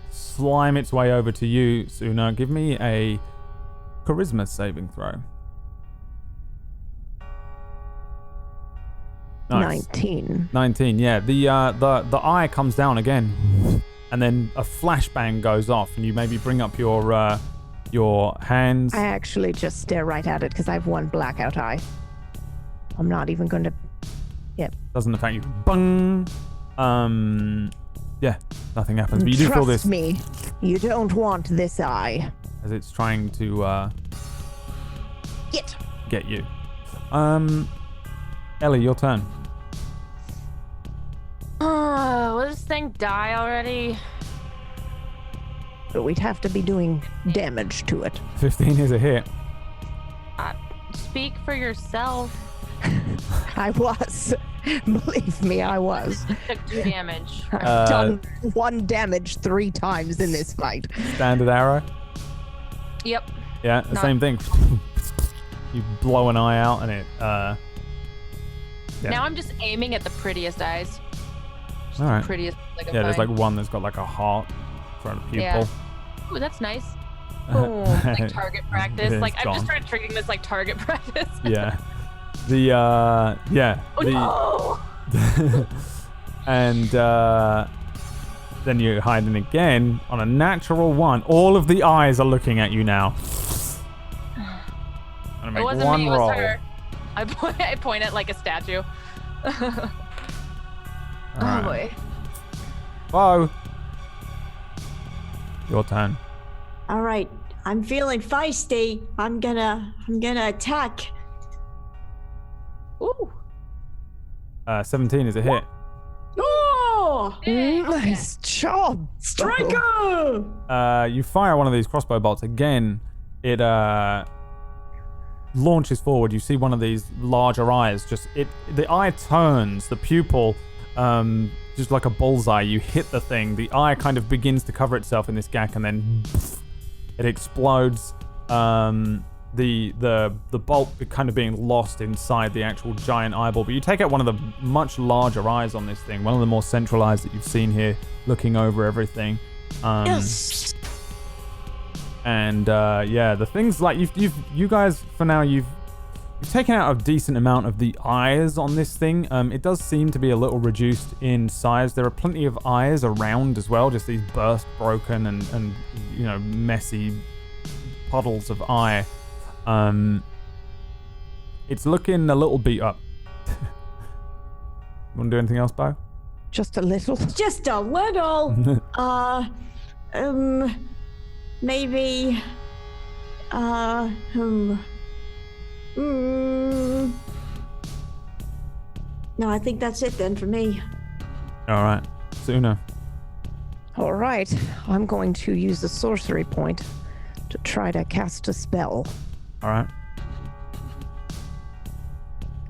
B: slime its way over to you, Suna. Give me a charisma saving throw. Nice. 19, yeah. The eye comes down again, and then a flashbang goes off, and you maybe bring up your hands.
D: I actually just stare right at it because I have one blackout eye. I'm not even going to. Yeah.
B: Doesn't affect you. Bung. Yeah, nothing happens. But you do feel this.
D: Trust me, you don't want this eye.
B: As it's trying to get you. Ellie, your turn.
C: Will this thing die already?
D: But we'd have to be doing damage to it.
B: 15 is a hit.
C: Speak for yourself.
D: I was. Believe me, I was.
C: Took 2 damage.
D: I've done 1 damage 3 times in this fight.
B: Standard arrow.
C: Yep.
B: Yeah, the same thing. You blow an eye out, and it. Yeah.
C: Now I'm just aiming at the prettiest eyes. Just
B: All right.
C: the prettiest. Like
B: Yeah, there's like one that's got like a heart for a pupil.
C: Yeah. Ooh, that's nice. Boom. Like target practice.
B: It's
C: Like I've
B: gone.
C: just started treating this like target practice.
B: Yeah. Yeah.
C: Oh no!
B: And then you're hiding again on a natural 1. All of the eyes are looking at you now. Make
C: wasn't
B: one
C: me, it was
B: roll.
C: her. I point at like a statue. Oh
B: Alright.
C: boy.
B: Whoa. Your turn.
F: All right, I'm feeling feisty. I'm gonna attack.
C: Ooh.
B: 17 is a hit.
F: Oh,
D: Nice job.
F: striker!
B: You fire one of these crossbow bolts again. It launches forward. You see one of these larger eyes. The eye turns. The pupil, just like a bullseye. You hit the thing. The eye kind of begins to cover itself in this gack, and then it explodes. The bolt kind of being lost inside the actual giant eyeball. But you take out one of the much larger eyes on this thing. One of the more central eyes that you've seen here, looking over everything.
F: Yes.
B: And the things like you guys for now you've taken out a decent amount of the eyes on this thing. It does seem to be a little reduced in size. There are plenty of eyes around as well, just these burst broken and messy puddles of eye. It's looking a little beat up. Want to do anything else, Bo?
D: Just a little.
F: Just a little. Maybe. No, I think that's it then for me.
B: All right, Suna.
D: All right. I'm going to use the sorcery point to try to cast a spell.
B: All right.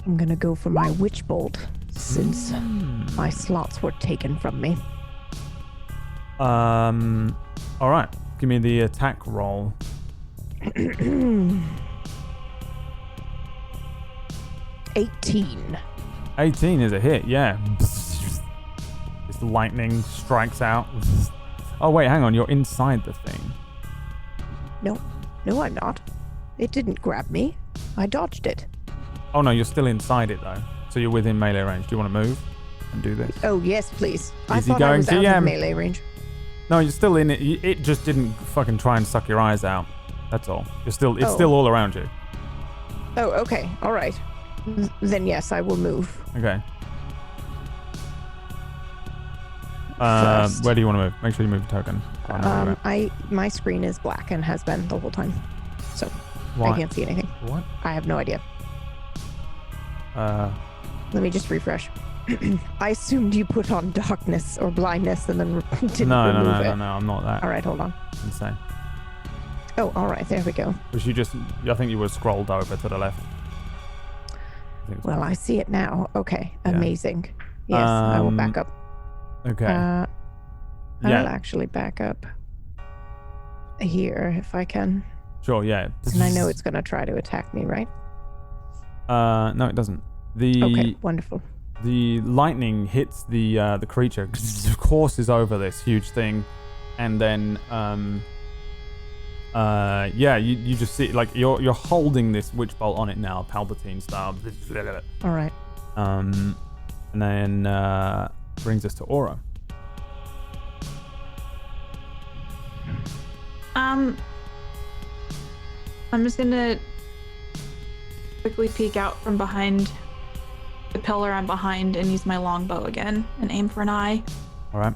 D: I'm going to go for my witch bolt since my slots were taken from me.
B: All right. Give me the attack roll.
D: 18.
B: 18 is a hit, yeah. This lightning strikes out. Oh, wait, hang on. You're inside the thing.
D: No, I'm not. It didn't grab me. I dodged it.
B: Oh, no, you're still inside it, though. So you're within melee range. Do you want to move and do this?
D: Oh, yes, please. I
B: Easy
D: thought I
B: going,
D: was out
B: GM.
D: of melee range.
B: No, you're still in it. It just didn't fucking try and suck your eyes out. That's all. It's still
D: Oh.
B: still all around you.
D: Oh, okay. All right. Then yes, I will move.
B: Okay.
D: First.
B: Where do you want to move? Make sure you move the token. I know where you're at.
D: My screen is black and has been the whole time. So
B: Why?
D: I can't see anything.
B: What?
D: I have no idea. Let me just refresh. I assumed you put on darkness or blindness and then didn't
B: No,
D: remove it.
B: no, I'm not that
D: All right, hold on.
B: insane.
D: Oh, all right, there we go.
B: Because I think you were scrolled over to the left.
D: Well, I see it now. Okay,
B: Yeah.
D: amazing. Yes, I will back up.
B: Okay.
D: I
B: Yeah.
D: will actually back up here if I can.
B: Sure, yeah.
D: And I know it's going to try to attack me, right?
B: No, it doesn't.
D: Okay, wonderful.
B: The lightning hits the creature, courses over this huge thing, and then you just see like you're holding this witch bolt on it now, Palpatine style.
D: All right.
B: And then brings us to Aura.
E: I'm just gonna quickly peek out from behind the pillar I'm behind and use my longbow again and aim for an eye.
B: All right.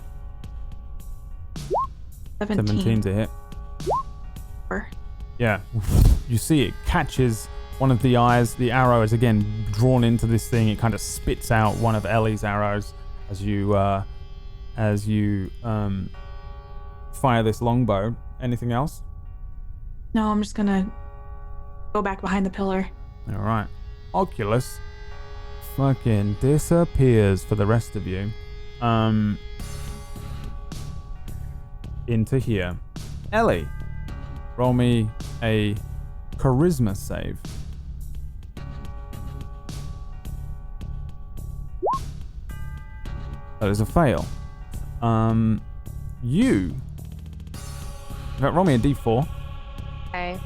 E: 17.
B: 17's a hit.
E: Or-
B: Yeah. You see it catches one of the eyes. The arrow is again drawn into this thing. It kind of spits out one of Ellie's arrows as you fire this longbow. Anything else?
E: No, I'm just gonna go back behind the pillar.
B: All right. Oculus fucking disappears for the rest of you. Into here. Ellie, roll me a charisma save. That is a fail. You. In fact, roll me a d4.
C: Okay.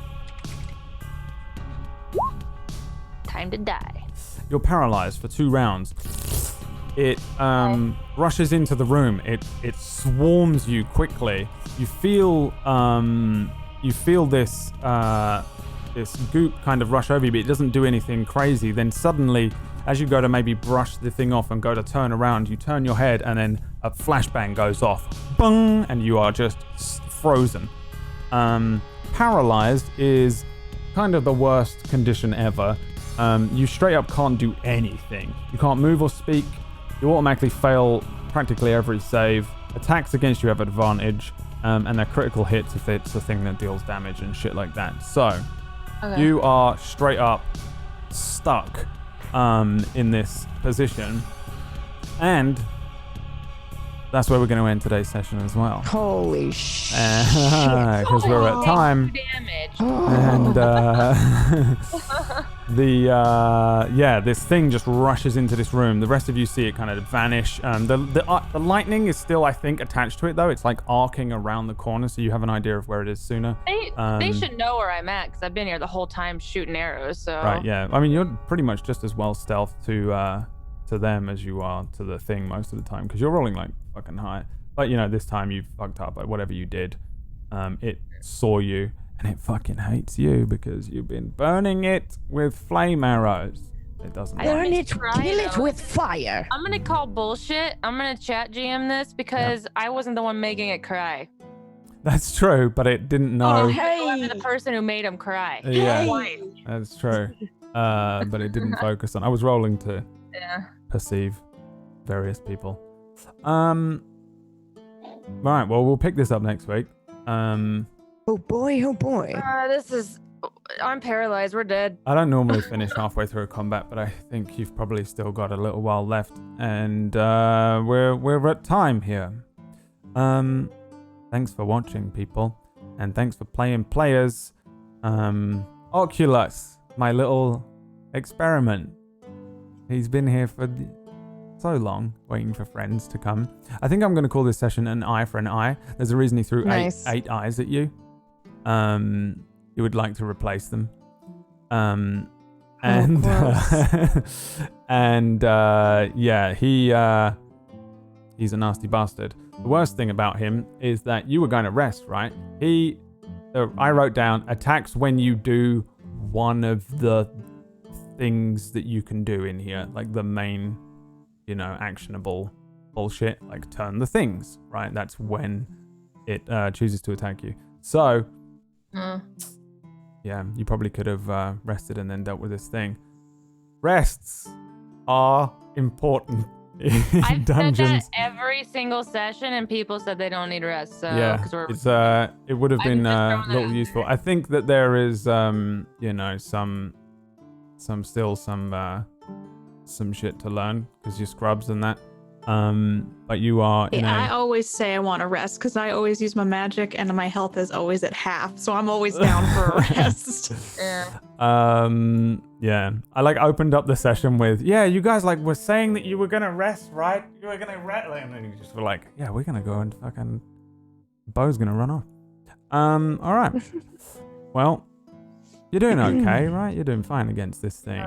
C: Time to die.
B: You're paralyzed for 2 rounds. It rushes into the room. It swarms you quickly. You feel this this goop kind of rush over you, but it doesn't do anything crazy. Then suddenly, as you go to maybe brush the thing off and go to turn around, you turn your head and then a flashbang goes off. Bung! And you are just frozen. Paralyzed is kind of the worst condition ever. You straight up can't do anything. You can't move or speak. You automatically fail practically every save. Attacks against you have advantage. And they're critical hits if it's a thing that deals damage and shit like that. So, you are straight up stuck in this position. And that's where we're going to end today's session as well.
D: Holy shit.
B: Because we're at time. And this thing just rushes into this room. The rest of you see it kind of vanish. The lightning is still, I think, attached to it, though. It's like arcing around the corner, so you have an idea of where it is sooner.
C: They should know where I'm at, because I've been here the whole time shooting arrows, so...
B: Right, yeah. I mean, you're pretty much just as well stealthed to them as you are to the thing most of the time, because you're rolling like fucking high. But this time you fucked up. Like whatever you did, it saw you and it fucking hates you because you've been burning it with flame arrows. It doesn't.
D: Burn it, kill it with fire.
C: I'm gonna call bullshit. I'm gonna chat GM this because I wasn't the one making it cry.
B: That's true, but it didn't know.
C: Oh, hey. I'm the person who made him cry.
B: Yeah, that's true. But it didn't focus on. I was rolling to perceive various people. Right, well, we'll pick this up next week.
D: Oh boy, oh boy.
C: I'm paralyzed. We're dead.
B: I don't normally finish halfway through a combat, but I think you've probably still got a little while left, and we're at time here. Thanks for watching, people, and thanks for playing players. Oculus, my little experiment. He's been here for so long, waiting for friends to come. I think I'm going to call this session an eye for an eye. There's a reason he threw eight eyes at you. You would like to replace them. He's a nasty bastard. The worst thing about him is that you were going to rest, right? I wrote down attacks when you do one of the things that you can do in here, like the main, actionable bullshit, like turn the things, right? That's when it chooses to attack you. So, yeah, you probably could have rested and then dealt with this thing. Rests are important in
C: I've
B: dungeons.
C: said that every single session, and people said they don't need rest. So
B: yeah, it would have been a little useful. I think that there is, some shit to learn because you're scrubs and that. But you are.
E: I always say I want to rest because I always use my magic and my health is always at half, so I'm always down for a rest.
B: Yeah. I opened up the session with, you guys were saying that you were gonna rest, right? You were gonna rest, and then you just were like, yeah, we're gonna go and fucking Bo's gonna run off. All right. Well, you're doing okay, right? You're doing fine against this thing.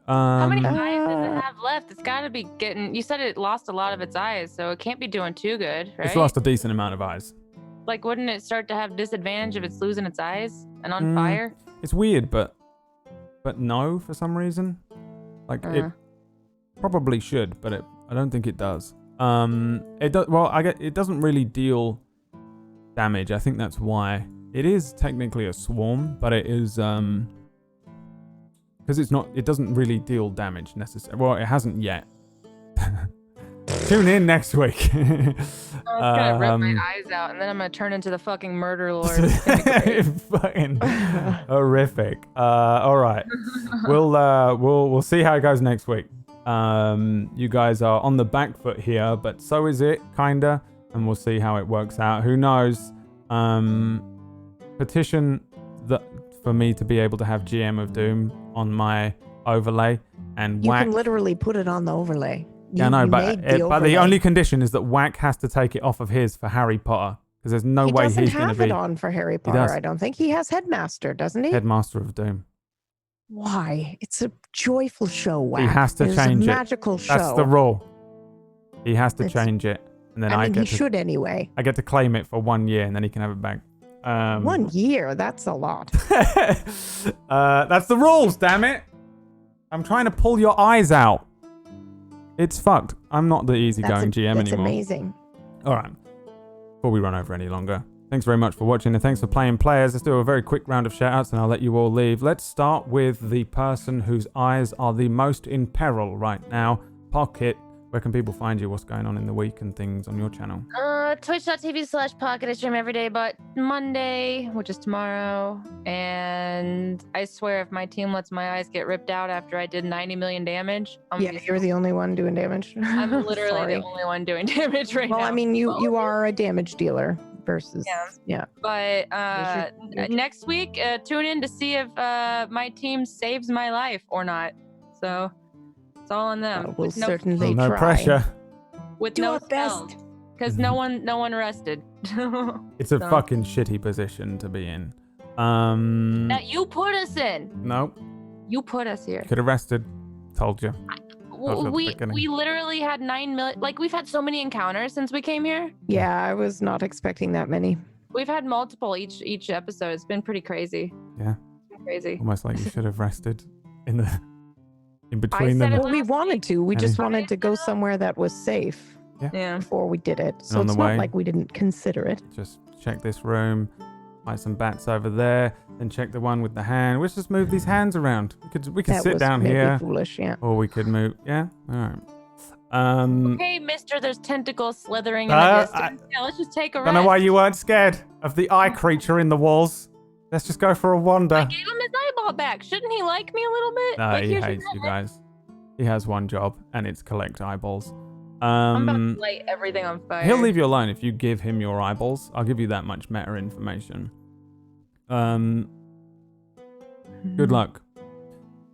C: How many eyes does it have left? It's got to be getting... You said it lost a lot of its eyes, so it can't be doing too good, right?
B: It's lost a decent amount of eyes.
C: Wouldn't it start to have disadvantage if it's losing its eyes and on fire?
B: It's weird, but no, for some reason. It probably should, but I don't think it does. It doesn't really deal damage. I think that's why. It is technically a swarm, but it is... Because it doesn't really deal damage necessarily. Well, it hasn't yet. Tune in next week.
C: I'm gonna rip my eyes out, and then I'm gonna turn into the fucking murder lord.
B: Fucking horrific. All right, we'll see how it goes next week. You guys are on the back foot here, but so is it, kinda, and we'll see how it works out. Who knows? Petition for me to be able to have GM of Doom on my overlay, and
D: you
B: Whack.
D: can literally put it on the overlay.
B: Yeah, I know, but the only condition is that Whack has to take it off of his for Harry Potter, because there's no way he's going to be.
D: He doesn't have it on for Harry Potter. I don't think he has Headmaster, doesn't he?
B: Headmaster of Doom.
D: Why? It's a joyful show, Whack.
B: He has to change it.
D: Magical show.
B: That's the rule. He has to change it, and then
D: he should anyway.
B: I get to claim it for 1 year, and then he can have it back.
D: 1 year, that's a lot.
B: That's the rules, damn it. I'm trying to pull your eyes out. It's fucked. I'm not the easygoing GM
D: that's
B: anymore.
D: Amazing.
B: All right. Before we run over any longer, thanks very much for watching and thanks for playing players. Let's do a very quick round of shout-outs and I'll let you all leave. Let's start with the person whose eyes are the most in peril right now. Pocket, where can people find you? What's going on in the week and things on your channel?
C: Twitch.tv/Pocket. I stream every day but Monday, which is tomorrow. And I swear if my team lets my eyes get ripped out after I did 90 million damage,
D: You're the only one doing damage.
C: I'm literally the only one doing damage right now.
D: Well, I mean, you are a damage dealer versus
C: But next week, tune in to see if my team saves my life or not. So it's all on them.
D: We'll certainly
B: no
D: try.
B: pressure.
C: With
F: Do
C: no
F: our best.
C: because no one rested.
B: It's a fucking shitty position to be in.
C: That you put us in.
B: Nope.
C: You put us here.
B: Could have rested. Told you.
C: We literally had 9 million. Like we've had so many encounters since we came here.
D: Yeah, I was not expecting that many.
C: We've had multiple each episode. It's been pretty crazy.
B: Yeah.
C: Crazy.
B: Almost like you should have rested in between them.
D: Well, we wanted to. We just wanted to go somewhere that was safe.
C: Yeah.
D: Before we did it, so
B: on
D: it's
B: the way,
D: not like we didn't consider it.
B: Just check this room, find some bats over there, then check the one with the hand. Let's just move these hands around. We could sit down here,
D: foolish, yeah.
B: or we could move. Yeah, all right.
C: Okay, Mister. There's tentacles slithering in the distance. Yeah, let's just take a rest.
B: Don't know why you weren't scared of the eye creature in the walls. Let's just go for a wander.
C: I gave him his eyeball back. Shouldn't he like me a little bit?
B: No,
C: Like,
B: he
C: here's
B: hates
C: your
B: you
C: head.
B: guys. He has one job, and it's collect eyeballs.
C: I'm about to light everything on fire.
B: He'll leave you alone if you give him your eyeballs. I'll give you that much meta information. Good luck.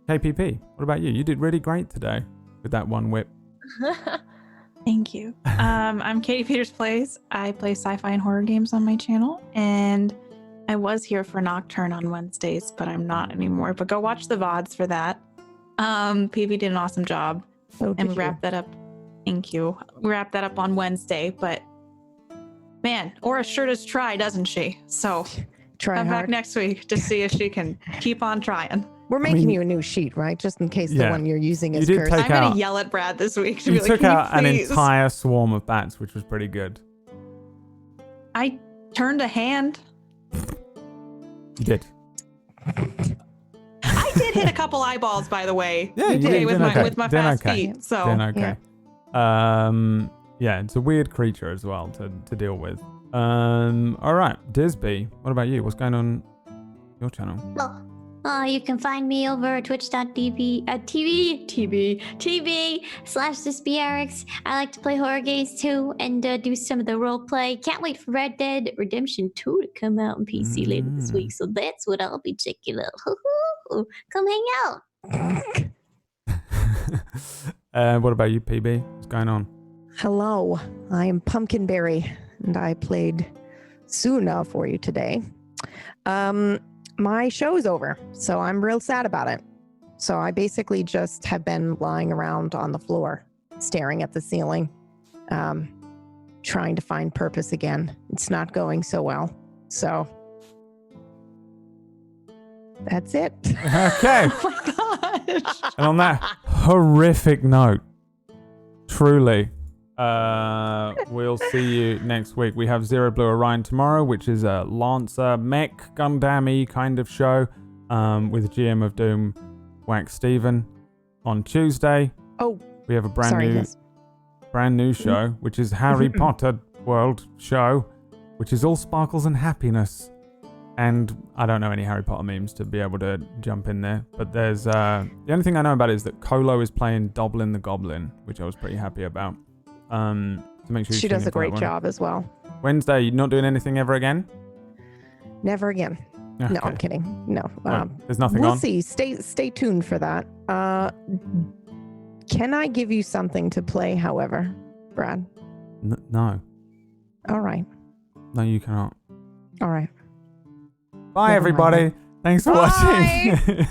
B: KPP, what about you? You did really great today with that one whip.
E: Thank you. I'm Katie Peters Plays. I play sci-fi and horror games on my channel, and I was here for Nocturne on Wednesdays, but I'm not anymore. But go watch the VODs for that. PV did an awesome job, and we wrapped that up. Thank you. We wrapped that up on Wednesday, but man, Aura sure does try, doesn't she? So come back next week to see if she can keep on trying.
D: We're making you a new sheet, right? Just in case the one you're using is cursed.
E: I'm going to yell at Brad this week to
B: You
E: be
B: took
E: like,
B: out
E: "Can you
B: an
E: please?"
B: entire swarm of bats, which was pretty good.
E: I turned a hand.
B: You did.
E: I did hit a couple eyeballs, by the way.
B: Yeah, you
E: today
B: did.
E: with
B: Doing
E: my
B: okay.
E: with my
B: Doing
E: fast
B: okay.
E: feet. So
B: Doing okay. Yeah, it's a weird creature as well to deal with. All right, Disby, what about you? What's going on your channel?
H: Well, you can find me over at twitch.tv/ThisBeRx. I like to play horror games too and do some of the role play. Can't wait for Red Dead Redemption 2 to come out on PC later this week, so that's what I'll be checking out. Come hang out.
B: What about you, PB? What's going on?
D: Hello, I am Pumpkinberry, and I played Suna for you today. My show is over, so I'm real sad about it. So I basically just have been lying around on the floor, staring at the ceiling, trying to find purpose again. It's not going so well. So that's it.
B: Okay.
E: oh my gosh.
B: And on that horrific note, truly, we'll see you next week. We have Zero Blue Orion tomorrow, which is a Lancer mech Gundam-y kind of show with GM of Doom Wax Steven. On Tuesday, we have a brand new show, which is Harry Potter World show, which is all sparkles and happiness. And I don't know any Harry Potter memes to be able to jump in there. But there's the only thing I know about it is that Colo is playing Doblin the Goblin, which I was pretty happy about. To make sure
D: she does a great job as well.
B: Wednesday, you're not doing anything ever again?
D: Never again.
B: Okay.
D: No, I'm kidding. No.
B: There's nothing
D: we'll
B: on?
D: see. Stay tuned for that. Can I give you something to play, however, Brad?
B: No.
D: All right.
B: No, you cannot.
D: All right.
B: Bye,
D: Never mind
B: everybody.
D: then.
B: Thanks for watching.